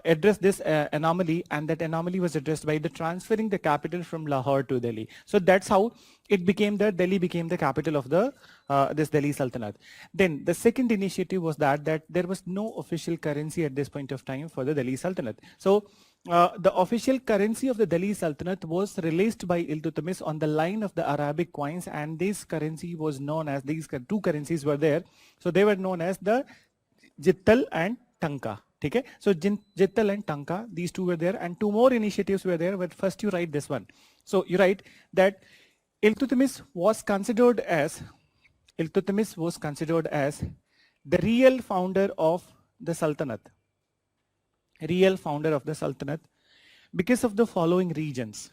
A: addressed this anomaly, and that anomaly was addressed by the transferring the capital from Lahore to Delhi. So that's how it became Delhi became the capital of the this Delhi Sultanate. Then the second initiative was that there was no official currency at this point of time for the Delhi Sultanate. So the official currency of the Delhi Sultanate was released by Iltutmish on the line of the Arabic coins, and this currency was known as, these two currencies were there. So they were known as the Jittal and Tanka. Okay? So Jittal and Tanka, these two were there, and two more initiatives were there, but first you write this one. So you write that Iltutmish was considered as the real founder of the Sultanate. Because of the following reasons.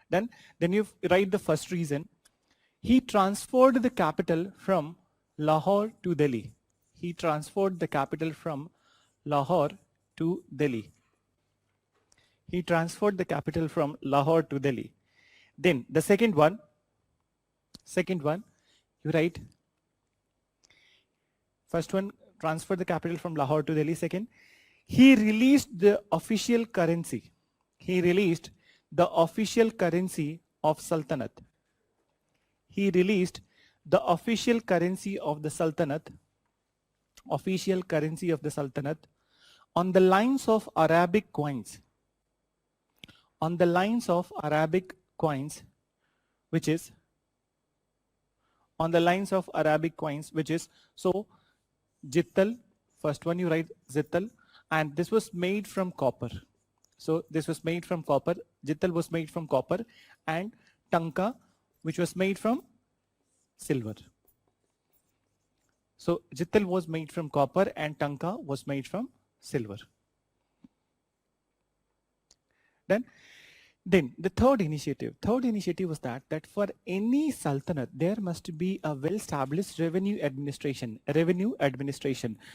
A: Then you write the first reason. He transferred the capital from Lahore to Delhi. Then the second one, you write, first one, transfer the capital from Lahore to Delhi. Second, he released the official currency. Of Sultanate. On the lines of Arabic coins. Which is so Jittal, first one you write Jittal, and this was made from copper. Jittal was made from copper, and Tanka, which was made from silver. So Jittal was made from copper and Tanka was made from silver. Then Then the third initiative was that for any sultanate there must be a well-established revenue administration.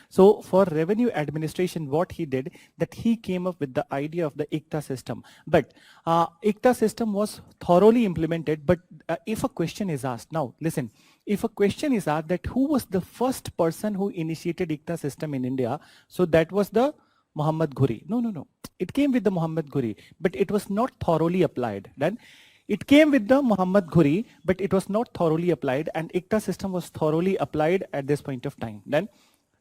A: So for revenue administration, what he did, that he came up with the idea of the Ikta system. But Ikta system was thoroughly implemented. But if a question is asked, now listen, if a question is asked that who was the first person who initiated Ikta system in India, so that was the Muhammad Ghori. No. It came with the Muhammad Ghori, but it was not thoroughly applied. Then it came with the Muhammad Ghori, but it was not thoroughly applied, and Ikta system was thoroughly applied at this point of time. Then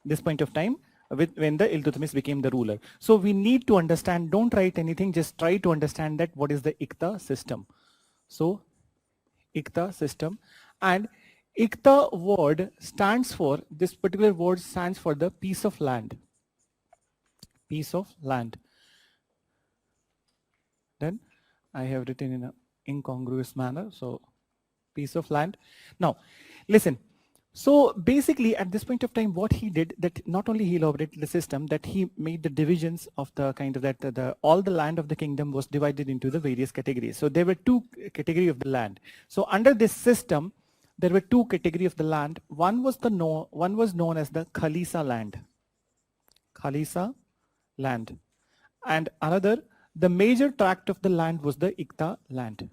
A: this point of time when the Iltutmish became the ruler. So we need to understand, don't write anything, just try to understand that what is the Ikta system. So Ikta system, and Ikta word stands for, this particular word stands for the piece of land. Piece of land. Then I have written in an incongruous manner, so piece of land. Now listen, so basically at this point of time what he did, that not only he elaborated the system, that he made the divisions of the kind of that all the land of the kingdom was divided into the various categories. So there were two categories of the land. So under this system there were two categories of the land. One was known as the Khalisa land. Khalisa land, and another, the major tract of the land was the Ikta land.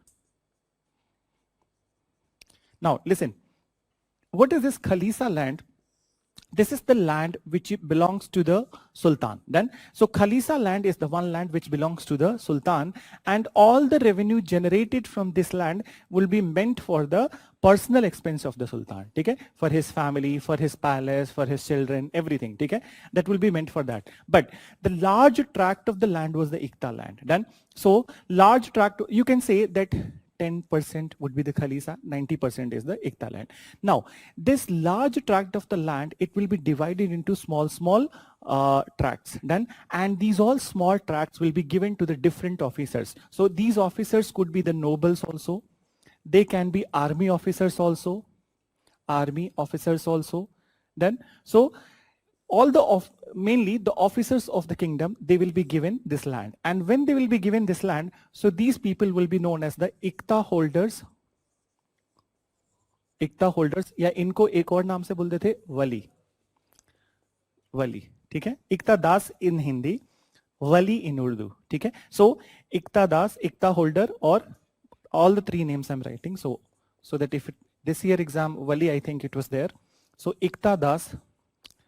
A: Now listen, what is this Khalisa land? This is the land which belongs to the Sultan. Then, so Khalisa land is the one land which belongs to the Sultan, and all the revenue generated from this land will be meant for the personal expense of the Sultan. Okay? For his family, for his palace, for his children, everything. Okay? That will be meant for that. But the large tract of the land was the Ikta land. Then, so large tract, you can say that 10% would be the Khalisa, 90% is the Ikta land. Now, this large tract of the land, it will be divided into small tracts. Then, and these all small tracts will be given to the different officers. So these officers could be the nobles also. They can be army officers also. Then, so all mainly the officers of the kingdom, they will be given this land. And when they will be given this land, so these people will be known as the Ikta holders. या इनको एक और नाम से बोलते थे वली. ठीक है? Ikta das in Hindi, Wali in Urdu. ठीक है? So Ikta das, Ikta holder, or all the three names I'm writing. So that if this year exam Wali, I think it was there. So Ikta das.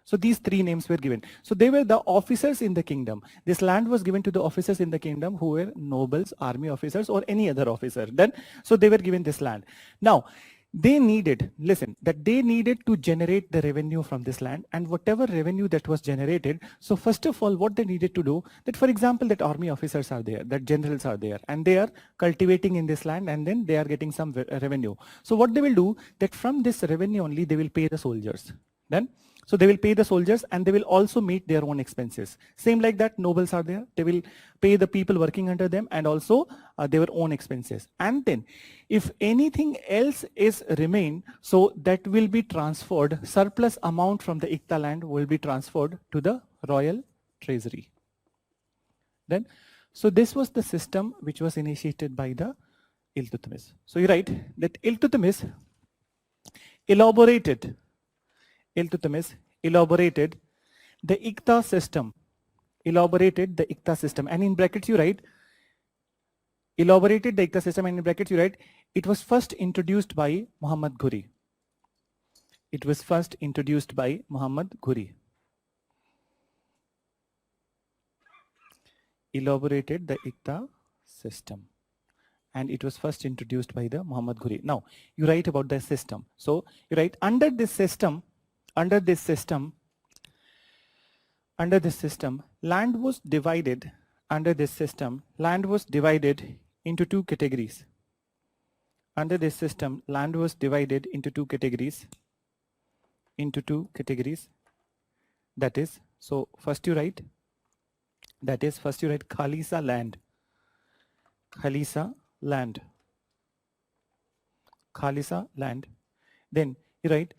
A: So these three names were given. So they were the officers in the kingdom. This land was given to the officers in the kingdom who were nobles, army officers, or any other officer. Then, so they were given this land. Now, they needed, listen, that they needed to generate the revenue from this land, and whatever revenue that was generated. So first of all, what they needed to do, that for example, that army officers are there, that generals are there, and they are cultivating in this land, and then they are getting some revenue. So what they will do, that from this revenue only, they will pay the soldiers. Then, so they will pay the soldiers, and they will also meet their own expenses. Same like that, nobles are there. They will pay the people working under them, and also their own expenses. And then if anything else is remain, so that will be transferred, surplus amount from the Ikta land will be transferred to the royal treasury. Then, so this was the system which was initiated by the Iltutmish. So you write that Iltutmish elaborated the Ikta system. And in brackets you write, elaborated the Ikta system, and in brackets you write, it was first introduced by Muhammad Ghori. Elaborated the Ikta system, and it was first introduced by the Muhammad Ghori. Now you write about the system. So you write, under this system, land was divided into two categories. That is, so first you write Khalisa land. Then you write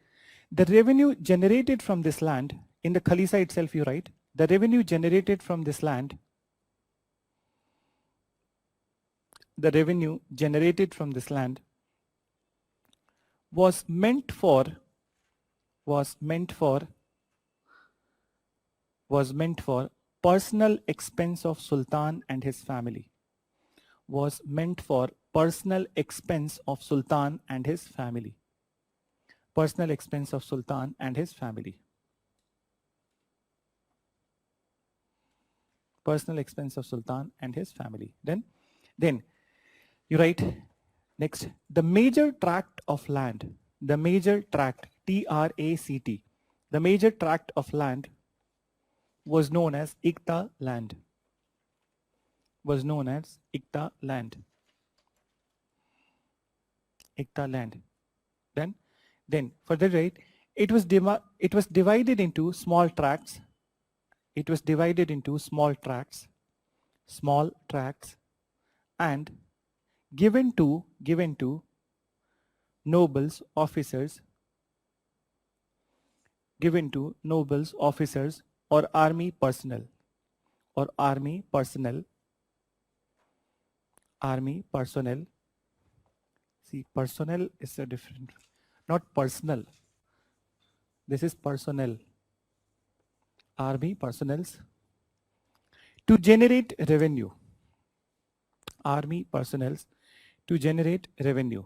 A: the revenue generated from this land. In the Khalisa itself you write, the revenue generated from this land the revenue generated from this land was meant for personal expense of Sultan and his family. Was meant for personal expense of Sultan and his family. Personal expense of Sultan and his family. Personal expense of Sultan and his family. Then you write next, the major tract of land, the major tract, T-R-A-C-T, the major tract of land was known as Ikta land. Was known as Ikta land. Ikta land. Then further right, it was divided into small tracts. It was divided into small tracts, and given to nobles, officers, or army personnel, See, personnel is a different, not personal. This is personnel. Army personnels to generate revenue. Army personnels to generate revenue.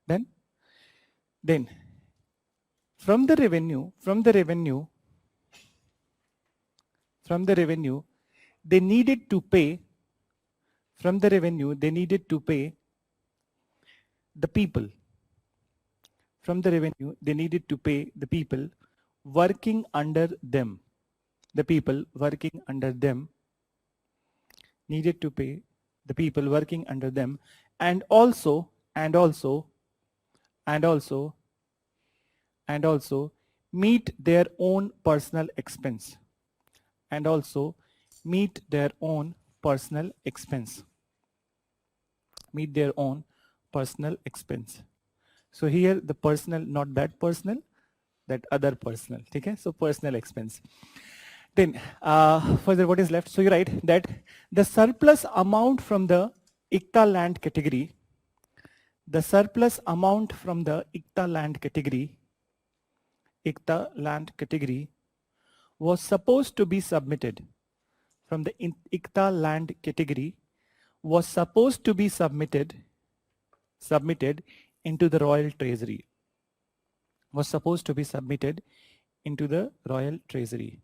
A: Then from the revenue, they needed to pay. From the revenue, they needed to pay the people. From the revenue, they needed to pay the people working under them. The people working under them needed to pay the people working under them, and also meet their own personal expense. And also meet their own personal expense. Meet their own personal expense. So here the personal, not that personal, that other personal. Okay, so personal expense. Then further, what is left? So you write that the surplus amount from the Ikta land category, the surplus amount from the Ikta land category was supposed to be submitted. From the Ikta land category was supposed to be submitted into the royal treasury. Was supposed to be submitted into the royal treasury.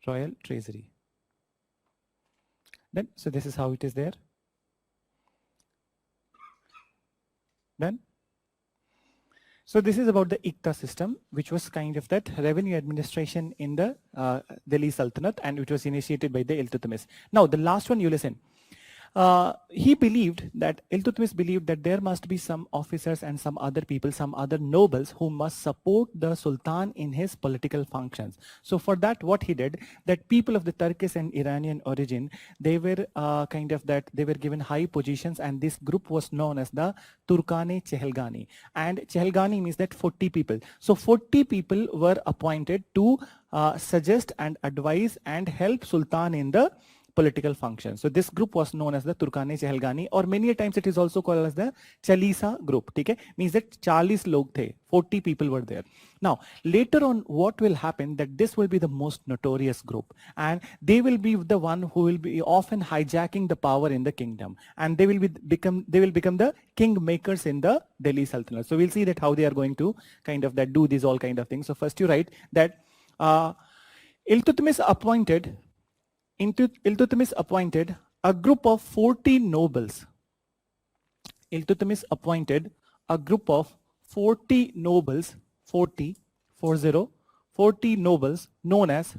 A: Royal treasury. Then, so this is how it is there. Then, so this is about the Ikta system, which was kind of that revenue administration in the Delhi Sultanate, and which was initiated by the Iltutmish. Now, the last one, you listen. He believed that, Iltutmish believed that there must be some officers and some other people, some other nobles who must support the Sultan in his political functions. So for that, what he did, that people of the Turkish and Iranian origin, they were they were given high positions, and this group was known as the Turkane Chehelgani. And Chehelgani means that 40 people. So 40 people were appointed to suggest and advise and help Sultan in the political function. So this group was known as the Turkane Chehelgani, or many times it is also called as the Chalisa group. Okay, means that 40 log the, 40 people were there. Now later on, what will happen, that this will be the most notorious group, and they will be the one who will be often hijacking the power in the kingdom, and they will become the king makers in the Delhi Sultanate. So we'll see that how they are going to kind of that do these all kind of things. So first you write that Iltutmish appointed a group of 40 nobles. Iltutmish appointed a group of 40 nobles, 40 nobles known as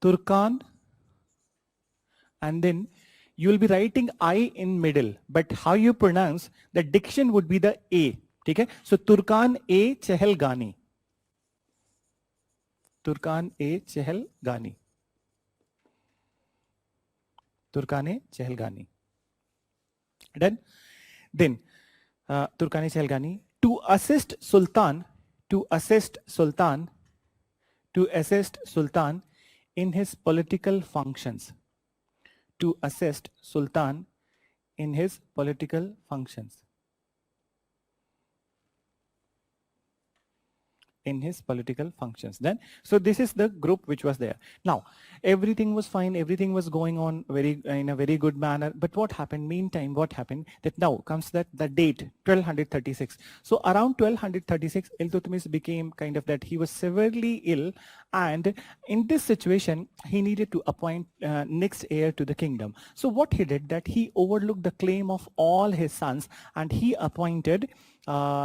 A: Turkan, and then you will be writing I in middle, but how you pronounce, the diction would be the A. Okay? So Turkan A Chehelgani. Turkan A Chehelgani. Turkane Chehelgani. Then Turkane Chehelgani to assist Sultan in his political functions. To assist Sultan in his political functions. In his political functions. Then, so this is the group which was there. Now, everything was fine, everything was going on in a very good manner. But what happened? Meantime, what happened? That now comes that the date 1236. So around 1236, Iltutmish became kind of that he was severely ill, and in this situation, he needed to appoint next heir to the kingdom. So what he did, that he overlooked the claim of all his sons, and he appointed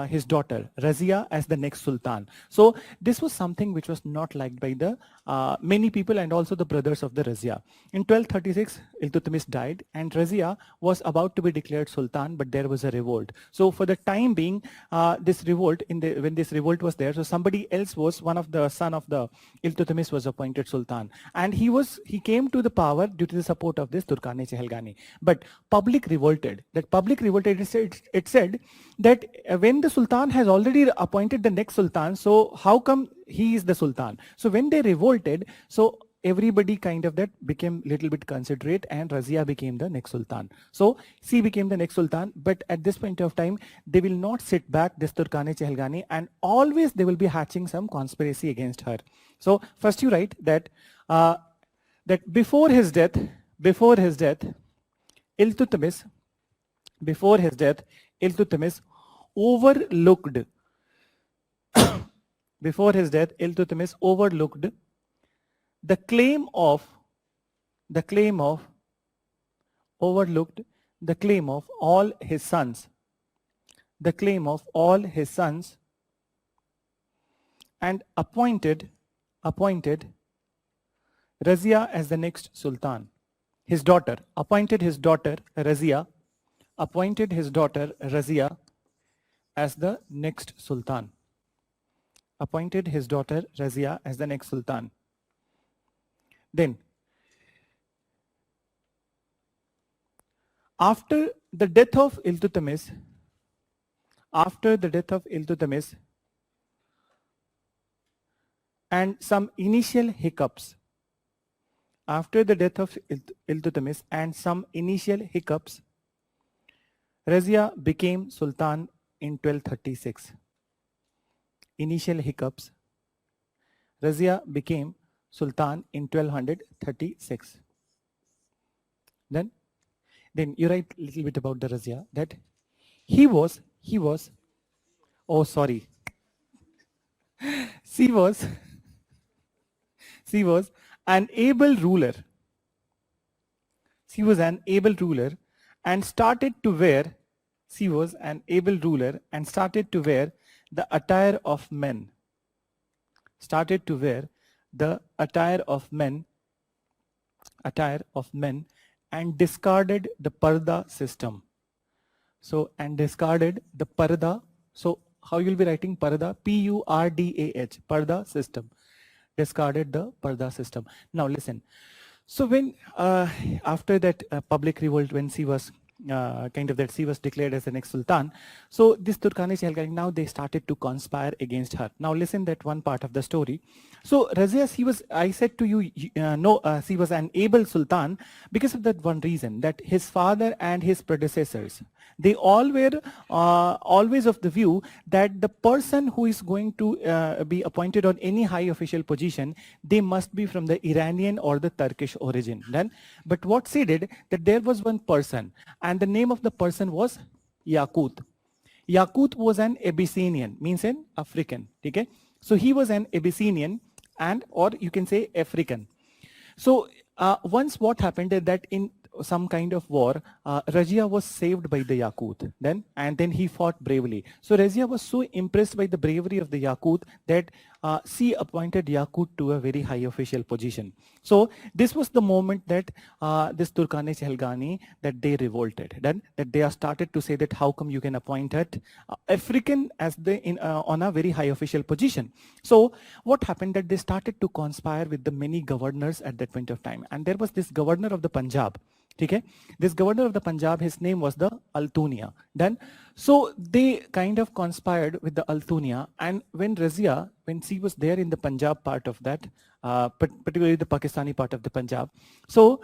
A: his daughter Razia as the next sultan. So this was something which was not liked by the many people and also the brothers of the Razia. In 1236, Iltutmish died, and Razia was about to be declared sultan, but there was a revolt. So for the time being, this revolt, when this revolt was there, so somebody else was, one of the son of the Iltutmish was appointed sultan, and he came to the power due to the support of this Turkani Chehalgani. But public revolted. That public revolted. It said that when the sultan has already appointed the next sultan, so how come he is the sultan? So when they revolted, so everybody kind of that became little bit considerate, and Razia became the next sultan. So she became the next sultan, but at this point of time, they will not sit back, this Turkani Chehalgani, and always they will be hatching some conspiracy against her. So first you write that that before his death, Iltutmish overlooked before his death, Iltutmish overlooked the claim of all his sons, and appointed Razia as the next sultan. His daughter appointed his daughter Razia as the next sultan. Appointed his daughter Razia as the next sultan. Then, after the death of Iltutmish, and some initial hiccups, Razia became sultan in 1236. Initial hiccups. Razia became sultan in 1236. Then you write a little bit about the Razia, that he was, oh sorry, she was an able ruler. And started to wear the attire of men. And discarded the parda system. So, So, how you will be writing parda? P-U-R-D-A-H, parda system. Discarded the parda system. Now listen. So when after that public revolt, when she was she was declared as the next sultan, so this Turkani Chehalgani, now they started to conspire against her. Now listen that one part of the story. So Razia, I said to you, she was an able sultan because of that one reason, that his father and his predecessors, they all were always of the view that the person who is going to be appointed on any high official position, they must be from the Iranian or the Turkish origin. Then, but what she did, that there was one person, and the name of the person was Yaqut. Yaqut was an Abyssinian, means an African. Okay? So he was an Abyssinian, or you can say African. So once what happened is that in some kind of war, Razia was saved by the Yaqut. And then he fought bravely. So Razia was so impressed by the bravery of the Yaqut that she appointed Yaqut to a very high official position. So this was the moment that this Turkani Chehalgani, that they revolted. Then that they are started to say that how come you can appoint it African as on a very high official position. So what happened, that they started to conspire with the many governors at that point of time. And there was this governor of the Punjab. Okay, this governor of the Punjab, his name was the Altunia. Then, so they kind of conspired with the Altunia, and when Razia, when she was there in the Punjab part of that, particularly the Pakistani part of the Punjab, so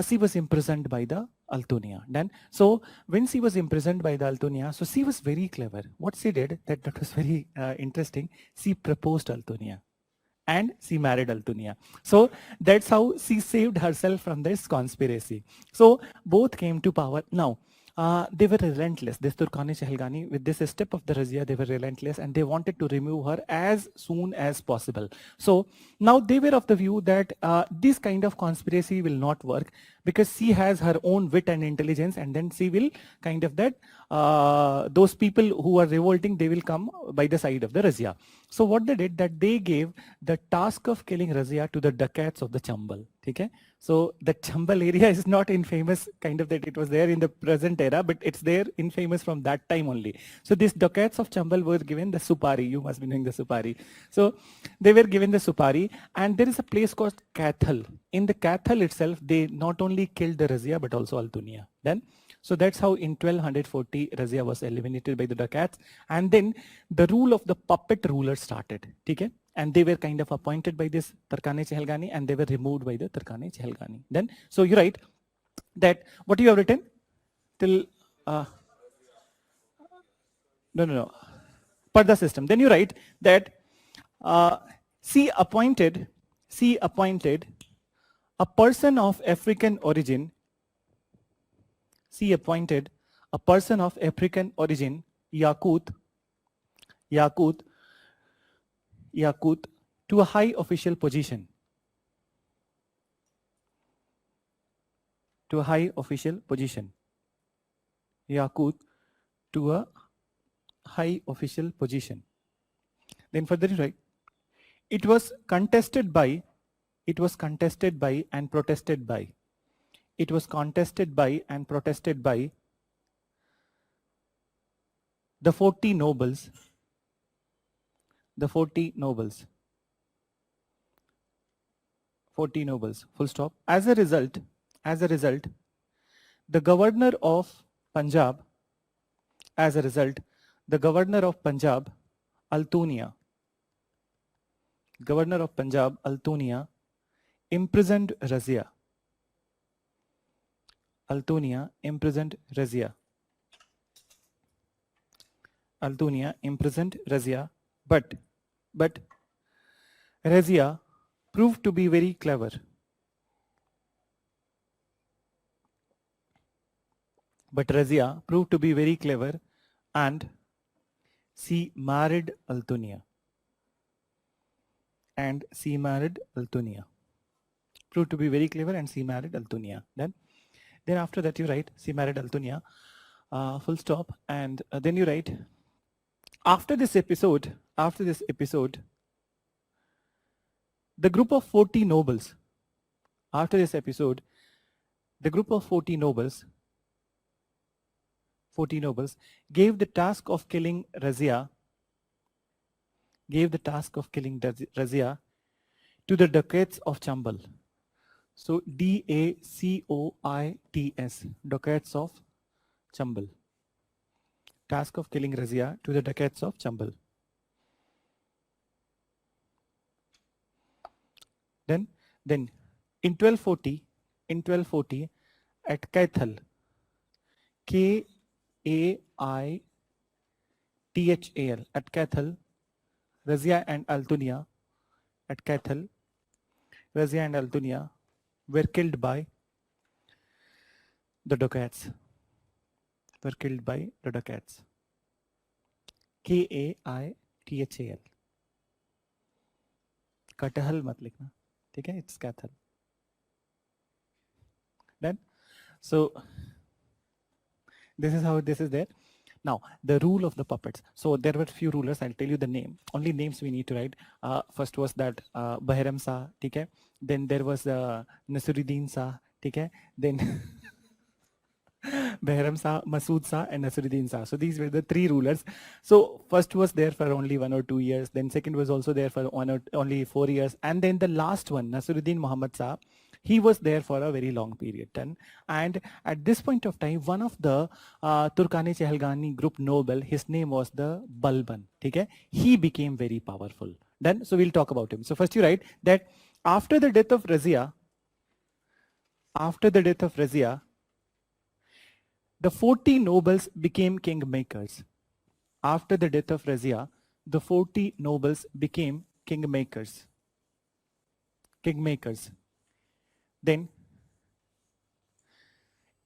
A: she was imprisoned by the Altunia. Then, so when she was imprisoned by the Altunia, so she was very clever. What she did, that was very interesting. She proposed Altunia and she married Altunia. So that's how she saved herself from this conspiracy. So both came to power. Now, they were relentless. This Turkani Chehalgani, with this step of the Razia, they were relentless and they wanted to remove her as soon as possible. So now they were of the view that this kind of conspiracy will not work because she has her own wit and intelligence, and then she will kind of that, those people who are revolting, they will come by the side of the Razia. So what they did, that they gave the task of killing Razia to the dacoits of the Chambal. Okay? So the Chambal area is not infamous kind of that it was there in the present era, but it's there infamous from that time only. So these dacoits of Chambal were given the Supari. You must be knowing the Supari. So they were given the Supari, and there is a place called Kathal. In the Kathal itself, they not only killed the Razia but also Altunia. Then, so that's how in 1240 Razia was eliminated by the dacoits, and then the rule of the puppet ruler started. Okay? And they were kind of appointed by this Turkani Chehalgani, and they were removed by the Turkani Chehalgani. Then, so you write that what you have written till no, Parda system. Then you write that she appointed a person of African origin. She appointed a person of African origin, Yakut, to a high official position. To a high official position. Yakut to a high official position. Then further you write, it was contested by and protested by. It was contested by and protested by the 40 nobles. The 40 nobles. 40 nobles. Full stop. As a result, the governor of Punjab, Altunia, imprisoned Razia. Altunia imprisoned Razia, but Razia proved to be very clever. And she married Altunia. Proved to be very clever, and she married Altunia. Then after that you write, she married Altunia, full stop, and then you write, after this episode, the group of 40 nobles, gave the task of killing Razia, to the dacoits of Chambal. So DACOITS, dacoits of Chambal. Task of killing Razia to the dacoits of Chambal. Then in 1240 at Kaithal, KAITHAL, at Kaithal, Razia and Altunia were killed by the dacoits. KAITHAL. Katahal mat likhna. Okay, it's Kathal. Then, so this is how this is there. Now, the rule of the puppets. So there were few rulers. I'll tell you the name. Only names we need to write. First was that Bahram Shah. Okay. Then there was Nasiruddin Shah. Okay. Then Behram Shah, Masood Shah, and Nasiruddin Shah. So these were the three rulers. So first was there for only 1 or 2 years. Then second was also there for only 4 years. And then the last one, Nasiruddin Muhammad Shah, he was there for a very long period. And at this point of time, one of the Turkani Chehalgani group noble, his name was the Balban. Okay? He became very powerful. Then, so we'll talk about him. So first you write that after the death of Razia, the 40 nobles became kingmakers. After the death of Razia, the 40 nobles became kingmakers. Then,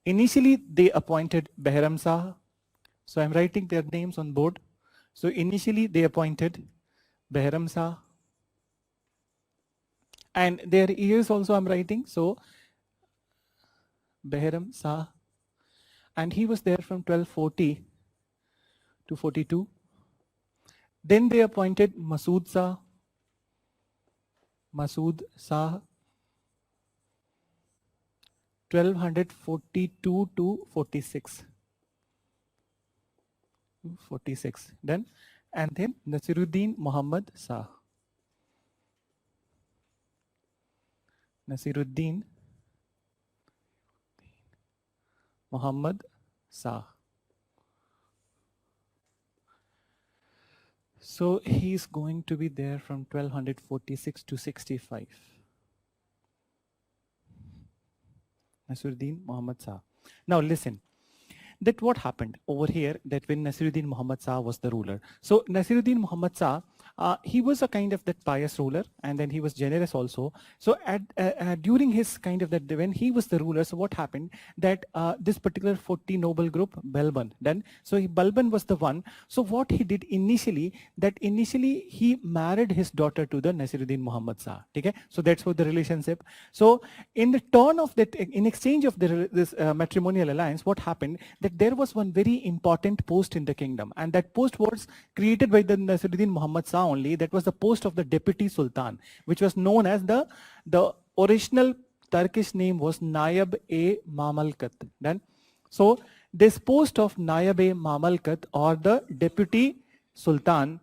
A: initially they appointed Behram Shah. So I'm writing their names on board. So initially they appointed Behram Shah. And their years also I'm writing. So Behram Shah. And he was there from 1240 to 42. Then they appointed Masood Shah. 1242 to 46. Then, and then Nasiruddin Muhammad Shah. Nasiruddin Muhammad Shah. So he's going to be there from 1246 to 65. Nasiruddin Muhammad Shah. Now listen, that what happened over here, that when Nasiruddin Muhammad Shah was the ruler. So Nasiruddin Muhammad Shah, he was a kind of that pious ruler, and then he was generous also. So at during his kind of that, when he was the ruler, so what happened that this particular 40 noble group, Balban, then so Balban was the one. So what he did initially, that initially he married his daughter to the Nasiruddin Muhammad Shah. Okay, so that's what the relationship. So in the turn of that, in exchange of this matrimonial alliance, what happened that there was one very important post in the kingdom, and that post was created by the Nasiruddin Muhammad Shah only. That was the post of the deputy sultan, which was known as the original Turkish name was Nayab-e-Mamalkat. Then, so this post of Nayab-e-Mamalkat or the deputy sultan.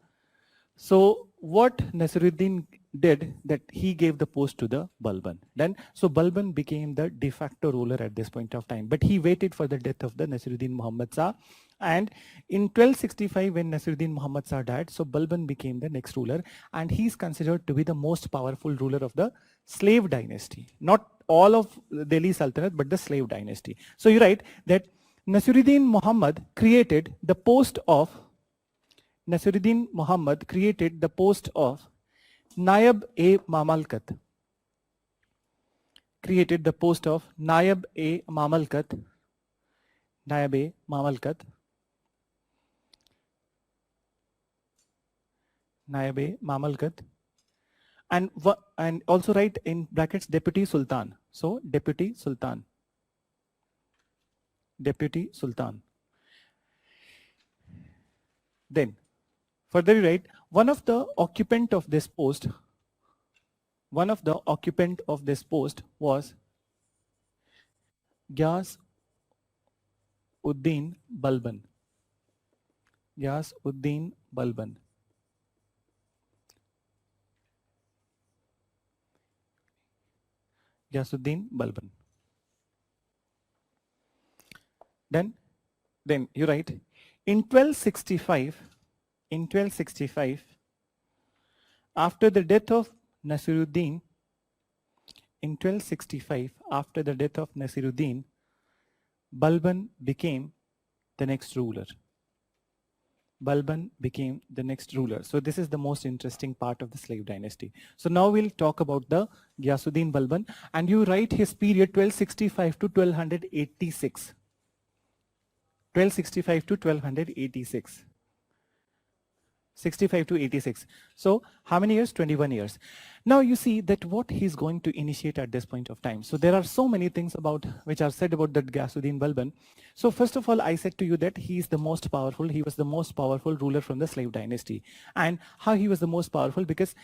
A: So what Nasiruddin did, that he gave the post to the Balban. Then, so Balban became the de facto ruler at this point of time, but he waited for the death of the Nasiruddin Muhammad Shah. And in 1265, when Nasiruddin Muhammad Shah died, so Balban became the next ruler, and he's considered to be the most powerful ruler of the slave dynasty. Not all of Delhi Sultanate, but the slave dynasty. So you write that Nasiruddin Muhammad created the post of Nayab-e-Mamalkat. Created the post of Nayab-e-Mamalkat. And also write in brackets deputy sultan. So deputy sultan. Then further you write, one of the occupant of this post was Ghiyas-uddin Balban. Then you write, in 1265, after the death of Nasiruddin, Balban became the next ruler. So this is the most interesting part of the slave dynasty. So now we'll talk about the Ghiyasuddin Balban, and you write his period 1265 to 1286. 1265 to 1286. 65 to 86. So how many years? 21 years. Now you see that what he's going to initiate at this point of time. So there are so many things about which are said about that Ghiyasuddin Balban. So first of all, I said to you that he is the most powerful. He was the most powerful ruler from the slave dynasty. And how he was the most powerful? Because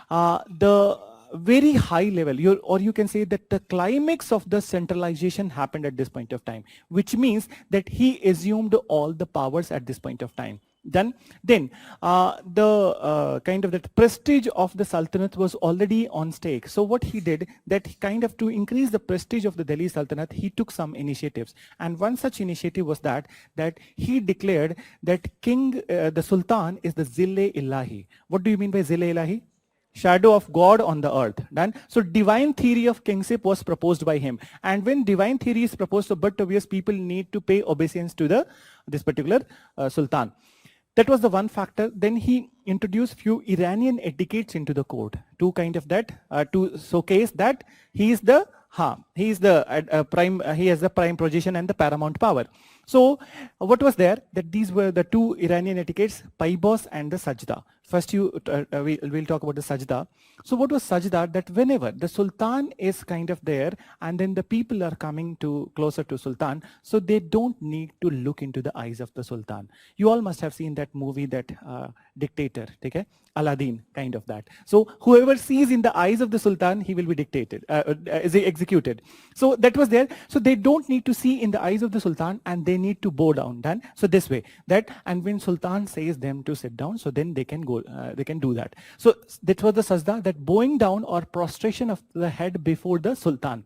A: the very high level, you can say that the climax of the centralization happened at this point of time, which means that he assumed all the powers at this point of time. Done. Then the kind of that prestige of the Sultanate was already on stake. So what he did, that kind of to increase the prestige of the Delhi Sultanate, he took some initiatives. And one such initiative was that he declared that the Sultan is the Zille Ilahi. What do you mean by Zille Ilahi? Shadow of God on the earth. Done. So divine theory of kingship was proposed by him. And when divine theory is proposed, so but obvious people need to pay obeisance to this particular Sultan. That was the one factor. Then he introduced few Iranian etiquettes into the code to kind of that to showcase that he is the prime. He has the prime position and the paramount power. So what was there? That these were the two Iranian etiquettes, Paibos and the Sajda. First, we'll talk about the Sajda. So what was Sajda? That whenever the Sultan is kind of there and then the people are coming to closer to Sultan, so they don't need to look into the eyes of the Sultan. You all must have seen that movie, that Dictator, okay? Aladdin, kind of that. So whoever sees in the eyes of the Sultan, he will be executed. So that was there. So they don't need to see in the eyes of the Sultan and they need to bow down. Done. So this way, and when Sultan says them to sit down, so then they can go, they can do that. So that was the sajda, that bowing down or prostration of the head before the Sultan.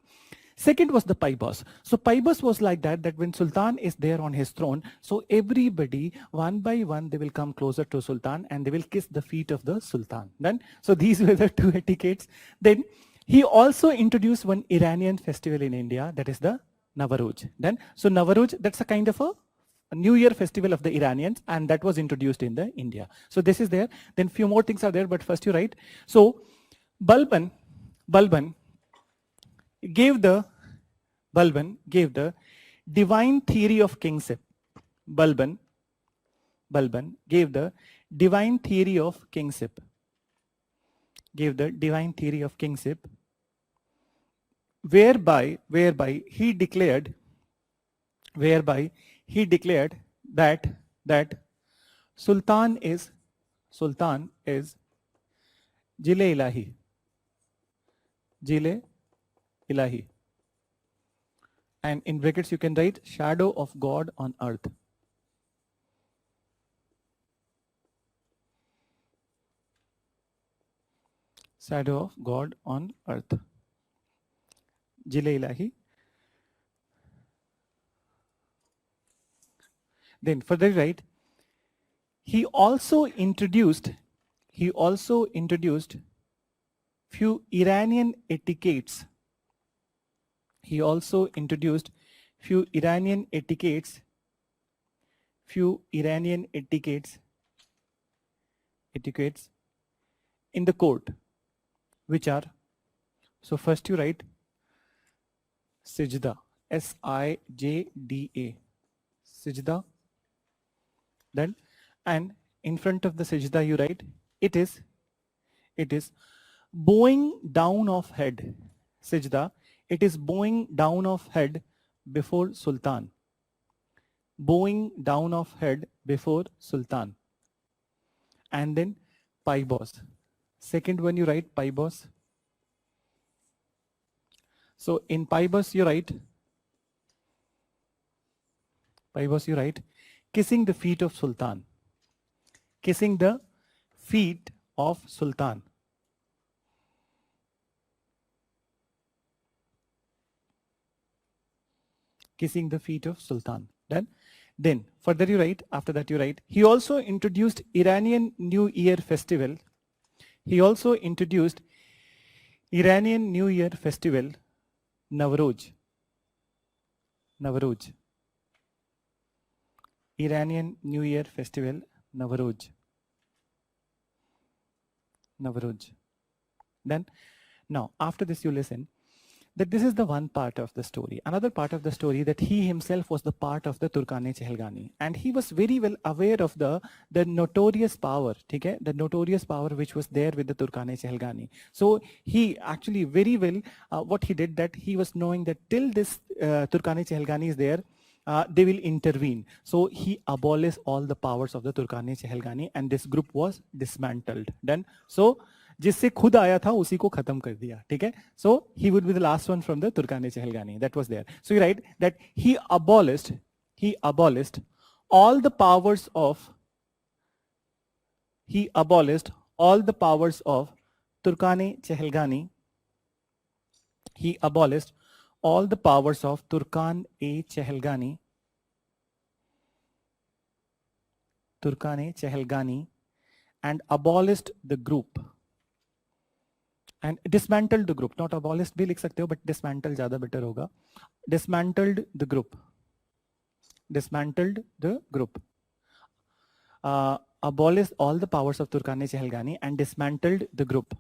A: Second was the Paibos. So Paibos was like that when Sultan is there on his throne, so everybody one by one they will come closer to Sultan and they will kiss the feet of the Sultan. Then, so these were the two etiquettes. Then he also introduced one Iranian festival in India, that is the Navroz. Then, so Navroz, that's a kind of a New Year festival of the Iranians, and that was introduced in the India. So this is there. Then few more things are there, but first you write. So Balban gave the divine theory of kingship. Balban gave the divine theory of kingship. Whereby he declared that Sultan is Jile Ilahi. And in brackets you can write shadow of God on earth. Shadow of God on earth. Jile Ilahi. Then further right, he also introduced few Iranian etiquettes. In the court, which are, so first you write Sijda, Sajda, Sijda. Then, and in front of the Sijda you write, it is bowing down of head. Sijda, it is bowing down of head before Sultan. Bowing down of head before Sultan. And then Paibos. Second one you write Paibos. So in Paibos you write kissing the feet of Sultan. Kissing the feet of Sultan. Kissing the feet of Sultan. Then further you write, after that you write, he also introduced Iranian New Year festival. Navroz. Iranian New Year festival, Navroz. Then, now after this you listen, that this is the one part of the story. Another part of the story, that he himself was the part of the Turkane-Chehelgani, and he was very well aware of the notorious power, okay? The notorious power which was there with the Turkane-Chehelgani. So he actually very well, what he did, that he was knowing that till this Turkane-Chehelgani is there, they will intervene. So he abolished all the powers of the Turkane-Chehelgani, and this group was dismantled. Done. So जिससे खुद आया था उसी को खत्म कर दिया, ठीक है? So he would be the last one from the Turkane-Chehelgani. That was there. So you write that he abolished all the powers of he abolished all the powers of Turkane-Chehelgani. He abolished all the powers of Turkane-Chehelgani. Turkane-Chehelgani, and abolished the group. And dismantled the group. Not abolished भी लिख सकते हो, but dismantled ज़्यादा better होगा. Dismantled the group. Dismantled the group. Abolished all the powers of Turkane-Chehelgani and dismantled the group.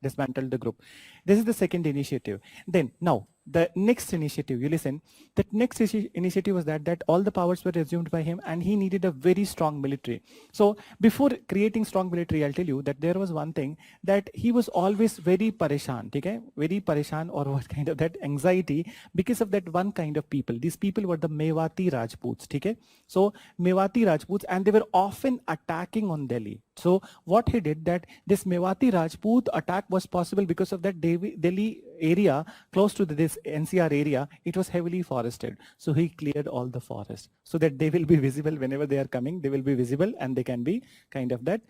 A: Dismantled the group. This is the second initiative. Then now the next initiative, you listen, that next initiative was that all the powers were assumed by him and he needed a very strong military. So before creating strong military, I'll tell you that there was one thing, that he was always very pareshan, okay? Very pareshan, or what kind of that anxiety, because of that one kind of people. These people were the Mewati Rajputs, okay? So Mewati Rajputs, and they were often attacking on Delhi. So what he did, that this Mewati Rajput attack was possible because of that Delhi area close to this NCR area, it was heavily forested. So he cleared all the forest so that they will be visible whenever they are coming. They will be visible and they can be kind of that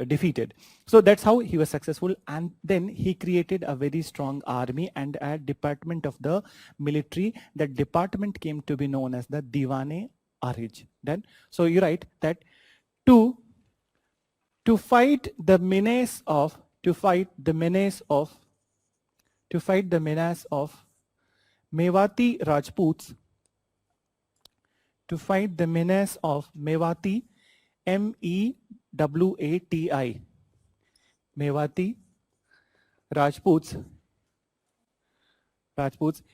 A: defeated. So that's how he was successful. And then he created a very strong army and a department of the military. That department came to be known as the Diwane-Arij. Then, so you write that to fight the menace of Mewati Rajputs, to fight the menace of Mewati, MEWATI, Mewati Rajputs,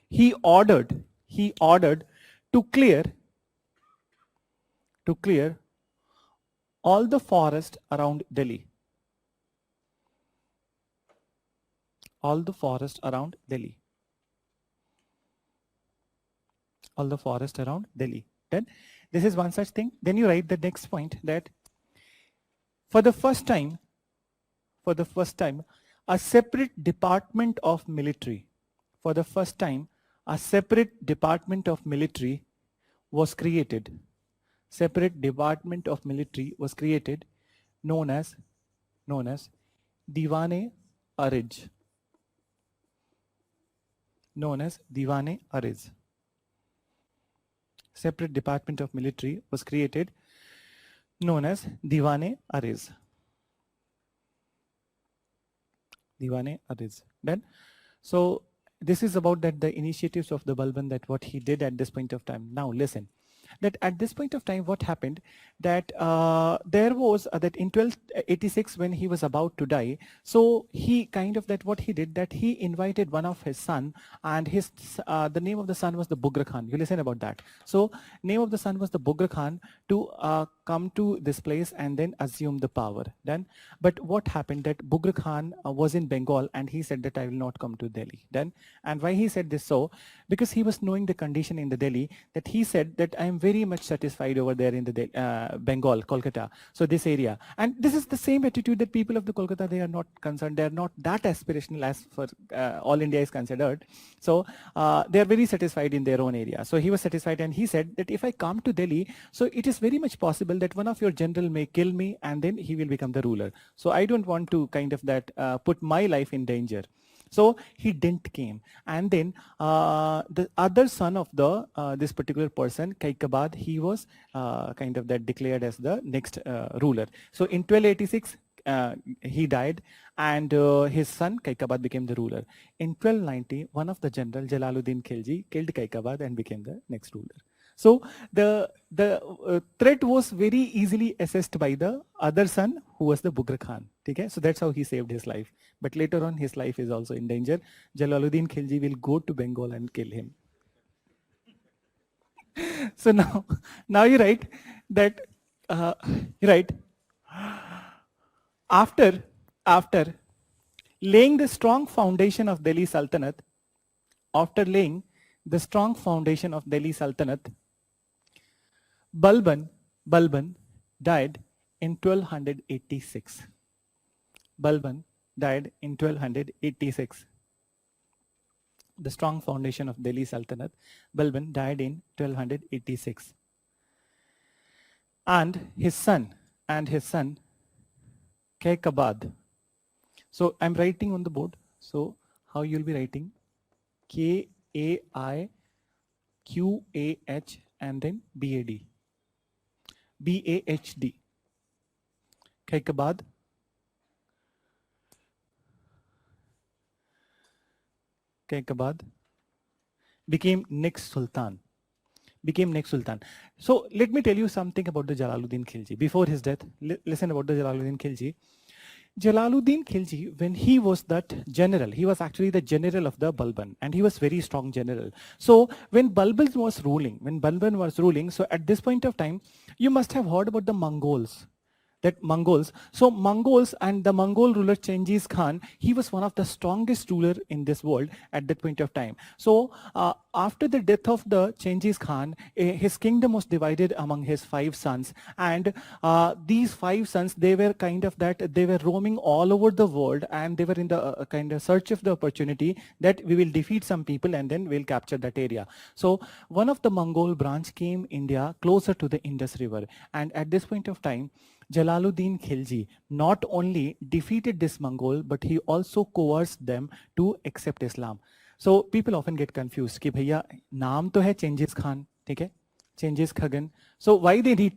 A: he ordered to clear all the forest around Delhi. All the forest around Delhi. All the forest around Delhi. Then this is one such thing. Then you write the next point, that for the first time, a separate department of military. For the first time, a separate department of military was created. Separate department of military was created, known as Diwane-Arij. Known as Diwane-Arij. Separate department of military was created, known as Diwane-Arij. Diwane-Arij. Then, so this is about that the initiatives of the Balban, that what he did at this point of time. Now listen, that at this point of time, what happened, that there was that in 1286 when he was about to die, so he kind of that what he did, that he invited one of his son, and his the name of the son was the Bughra Khan. You listen about that. So name of the son was the Bughra Khan, to come to this place and then assume the power. Then, but what happened, that Bughra Khan was in Bengal and he said that I will not come to Delhi. Then, and why he said this? So because he was knowing the condition in the Delhi, that he said that I am very much satisfied over there in the Bengal, Kolkata, so this area. And this is the same attitude that people of the Kolkata, they are not concerned, they are not that aspirational as for all India is considered. So they are very satisfied in their own area. So he was satisfied, and he said that if I come to Delhi, so it is very much possible that one of your general may kill me and then he will become the ruler. So I don't want to kind of that put my life in danger. So he didn't came, and then the other son of the this particular person, Kaikabad, he was kind of that declared as the next ruler. So in 1286 he died, and his son Kaikabad became the ruler. In 1290, one of the general, Jalaluddin Khilji, killed Kaikabad and became the next ruler. So the threat was very easily assessed by the other son, who was the Bughra Khan. Okay? So that's how he saved his life. But later on, his life is also in danger. Jalaluddin Khilji will go to Bengal and kill him. So now you write that after laying the strong foundation of Delhi Sultanate, Balban died in 1286. Balban died in 1286. The strong foundation of Delhi Sultanate, Balban died in 1286. And his son and his son Kaikabad. So I'm writing on the board. So how you'll be writing? K-A-I-Q-A-H and then B-A-D. B-A-H-D. Kaikabad. Kaikabad became next Sultan. So let me tell you something about the Jalaluddin Khilji. Before his death, listen about the Jalaluddin Khilji. Jalaluddin Khilji, when he was that general, he was actually the general of the Balban, and he was very strong general. So when Balban was ruling, so at this point of time, you must have heard about the Mongols. So Mongols and the Mongol ruler Genghis Khan, he was one of the strongest ruler in this world at that point of time. So after the death of the Genghis Khan, his kingdom was divided among his 5 sons, and these 5 sons, they were they were roaming all over the world, and they were in the kind of search of the opportunity that we will defeat some people and then we'll capture that area. So one of the Mongol branch came India closer to the Indus River, and at this point of time, Jalaluddin Khilji not only defeated this Mongol, but he also coerced them to accept Islam. So people often get confused कि भैया नाम तो है Genghis Khan, ठीक है? Genghis Khagan. So why they need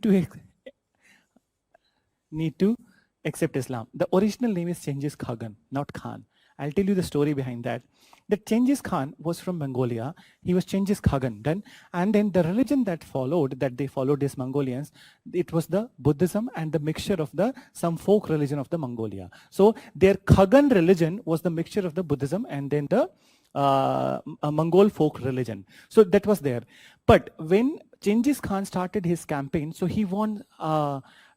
A: to accept Islam? The original name is Genghis Khagan, not Khan. I'll tell you the story behind that. The Genghis Khan was from Mongolia. He was Genghis Khagan then, and then the religion that they followed these Mongolians, it was the Buddhism and the mixture of some folk religion of the Mongolia. So their Khagan religion was the mixture of the Buddhism and then the Mongol folk religion. So that was there. But when Genghis Khan started his campaign, so he won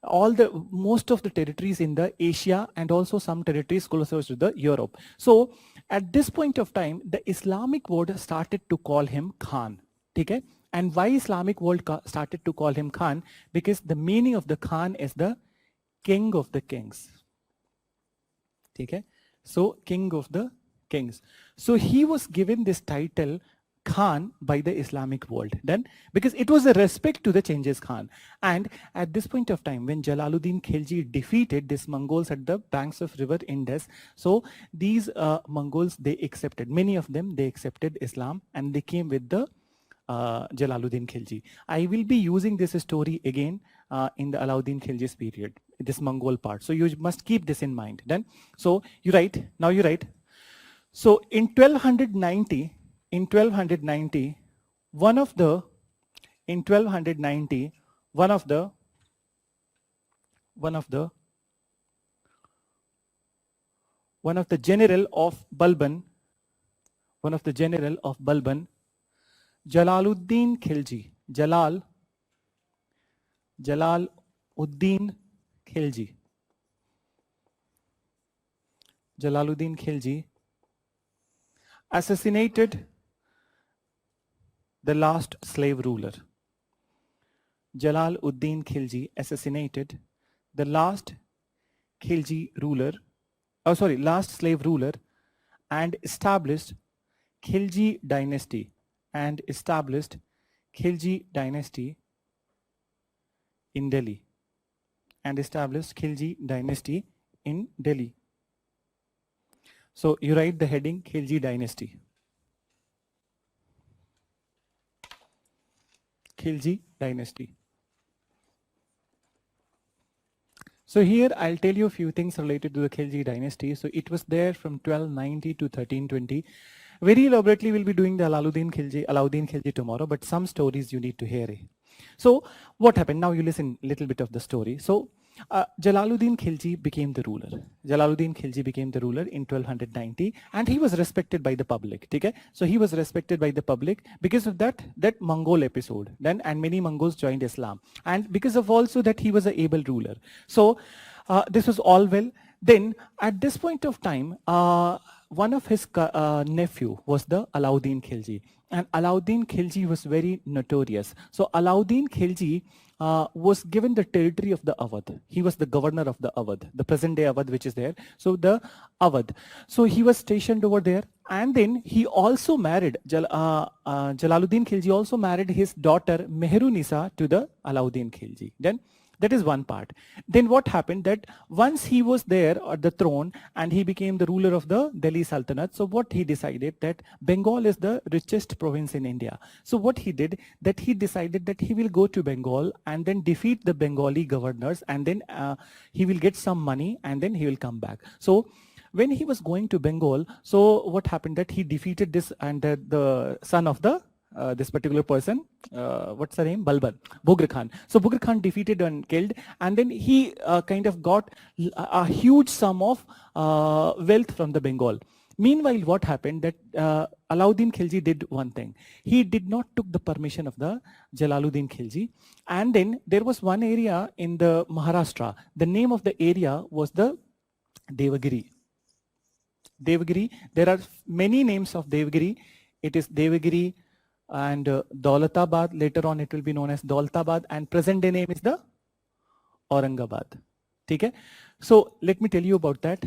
A: most of the territories in the Asia and also some territories closer to the Europe. So at this point of time, the Islamic world started to call him Khan. Okay? And why Islamic world started to call him Khan? Because the meaning of the Khan is the king of the kings. Okay? So king of the kings. So he was given this title Khan by the Islamic world then, because it was a respect to the Genghis Khan. And at this point of time, when Jalaluddin Khilji defeated these Mongols at the banks of river Indus, so these Mongols, they accepted, many of them, they accepted Islam and they came with the Jalaluddin Khilji. I will be using this story again in the Alauddin Khilji's period, this Mongol part. So you must keep this in mind then. So you write, now you write. So in 1290, one of the general of Balban, Jalaluddin Khilji, Jalaluddin Khilji assassinated the last slave ruler. Jalaluddin Khilji assassinated the last slave ruler and established Khilji dynasty in Delhi. So you write the heading Khilji dynasty. Khilji dynasty. So here I'll tell you a few things related to the Khilji dynasty. So it was there from 1290 to 1320. Very elaborately we'll be doing the Alauddin Khilji tomorrow, but some stories you need to hear. So what happened? Now you listen a little bit of the story. So Jalaluddin Khilji became the ruler. Jalaluddin Khilji became the ruler in 1290, and he was respected by the public. Okay? So he was respected by the public because of that Mongol episode. Then and many Mongols joined Islam, and because of also that he was an able ruler. So this was all well. Then at this point of time, one of his nephew was the Alauddin Khilji, and Alauddin Khilji was very notorious. So Alauddin Khilji was given the territory of the Awadh. He was the governor of the Awadh, the present day Awadh which is there. So the Awadh. So he was stationed over there, and then he also married, Jalaluddin Khilji also married his daughter Meherunisa to the Alauddin Khilji. Then That is one part. Then what happened that once he was there at the throne and he became the ruler of the Delhi Sultanate, so what he decided that Bengal is the richest province in India. So what he did that he decided that he will go to Bengal and then defeat the Bengali governors, and then he will get some money and then he will come back. So when he was going to Bengal, so what happened that he defeated this, and the son of the this particular person, what's her name? Balban, Bughra Khan. So Bughra Khan defeated and killed, and then he kind of got a huge sum of wealth from the Bengal. Meanwhile, what happened that Alauddin Khilji did one thing. He did not took the permission of the Jalaluddin Khilji. And then there was one area in the Maharashtra. The name of the area was the Devagiri. Devagiri. There are many names of Devagiri. It is Devagiri and Daulatabad. Later on it will be known as Daulatabad, and present day name is the Aurangabad. Okay? So let me tell you about that.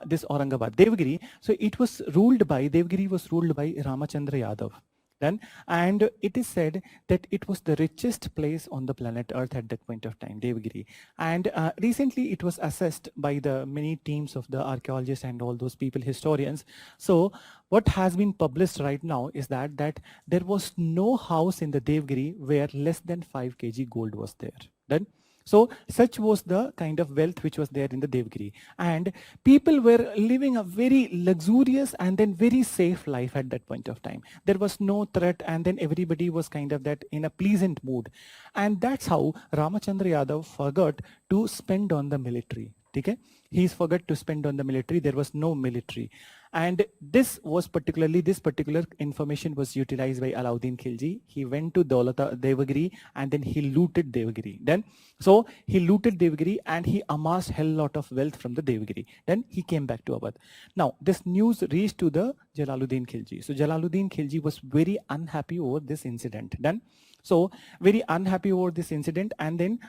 A: This Aurangabad, Devagiri. So it was ruled by, Devagiri was ruled by Ramachandra Yadav. Then, and it is said that it was the richest place on the planet Earth at that point of time, Devagiri. And recently it was assessed by the many teams of the archaeologists and all those people, historians. So what has been published right now is that there was no house in the Devagiri where less than 5 kg gold was there. Then, so such was the kind of wealth which was there in the Devagiri. And people were living a very luxurious and then very safe life at that point of time. There was no threat, and then everybody was kind of that in a pleasant mood. And that's how Ramachandra Yadav forgot to spend on the military. Okay? He forgot to spend on the military. There was no military. And this particular information was utilized by Alauddin Khilji. He went to Devagiri and then he looted Devagiri. Then, so he looted Devagiri and he amassed hell lot of wealth from the Devagiri. Then he came back to Awadh. Now, this news reached to the Jalaluddin Khilji. So Jalaluddin Khilji was very unhappy over this incident. Then, so very unhappy over this incident, and then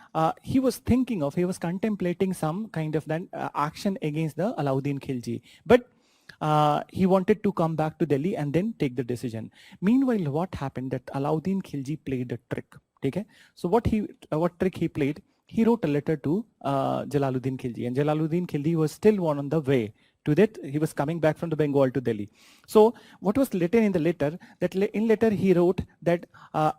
A: he was contemplating some kind of then action against the Alauddin Khilji. But he wanted to come back to Delhi and then take the decision. Meanwhile, what happened that Alauddin Khilji played a trick. Okay? So what trick he played? He wrote a letter to Jalaluddin Khilji, and Jalaluddin Khilji was still on the way to that. He was coming back from the Bengal to Delhi. So what was written in the letter? That in letter he wrote that,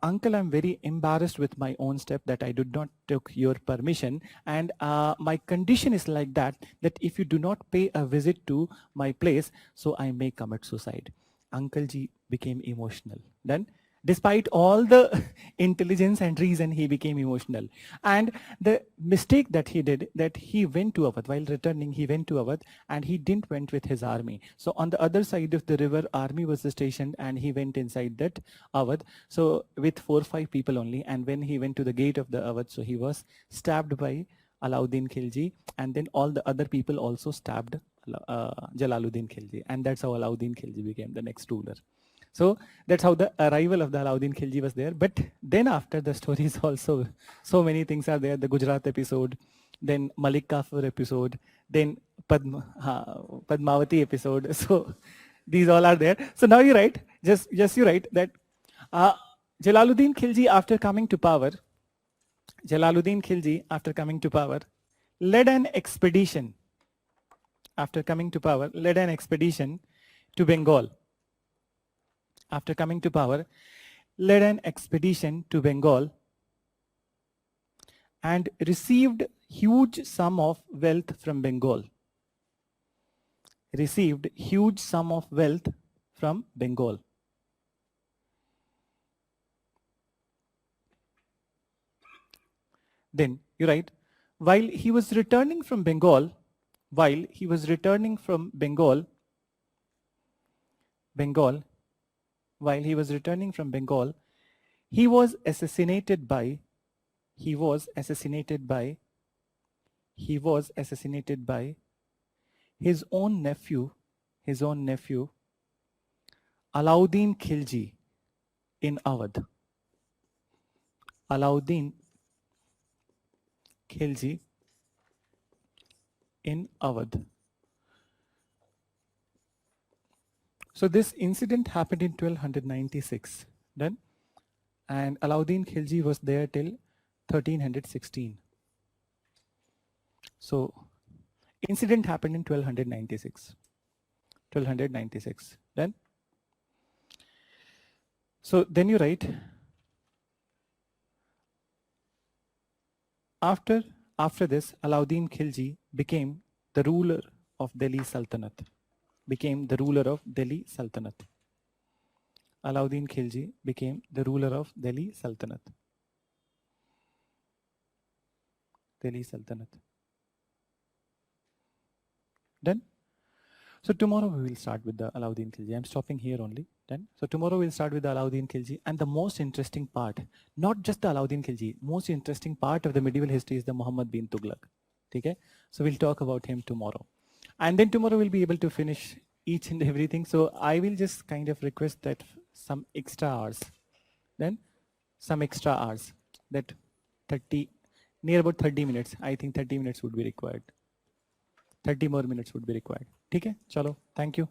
A: uncle, I'm very embarrassed with my own step that I did not took your permission, and my condition is like that if you do not pay a visit to my place, so I may commit suicide. Uncle ji became emotional. Then, despite all the intelligence and reason, he became emotional. And the mistake that he did, that he went to Awadh. While returning, he went to Awadh and he didn't went with his army. So on the other side of the river, army was stationed and he went inside that Awadh. So with 4 or 5 people only. And when he went to the gate of the Awadh, so he was stabbed by Alauddin Khilji, and then all the other people also stabbed Jalaluddin Khilji. And that's how Alauddin Khilji became the next ruler. So that's how the arrival of the Alauddin Khilji was there. But then after, the stories also, so many things are there. The Gujarat episode, then Malik Kafur episode, then Padmavati episode. So these all are there. So now you write, just you write that Jalaluddin Khilji after coming to power, led an expedition. After coming to power, led an expedition to Bengal. After coming to power, led an expedition to Bengal and received huge sum of wealth from Bengal. Received huge sum of wealth from Bengal. Then you write, while he was returning from Bengal, he was assassinated by his own nephew, Alauddin Khilji in Awadh. Alauddin Khilji in Awadh. So this incident happened in 1296. Done. And Alauddin Khilji was there till 1316. So incident happened in 1296. 1296. Then, so then you write, after this, Alauddin Khilji became the ruler of Delhi Sultanate. Became the ruler of Delhi Sultanate. Alauddin Khilji became the ruler of Delhi Sultanate. Delhi Sultanate. Done? So tomorrow we will start with the Alauddin Khilji. I'm stopping here only. Done? So tomorrow we'll start with the Alauddin Khilji, and the most interesting part, not just the Alauddin Khilji, most interesting part of the medieval history is the Muhammad bin Tughlaq. Okay? So we'll talk about him tomorrow. And then tomorrow we'll be able to finish each and everything. So I will just kind of request that some extra hours. Then some extra hours, that 30, near about 30 minutes. I think 30 minutes would be required. 30 more minutes would be required. Okay? Chalo. Thank you.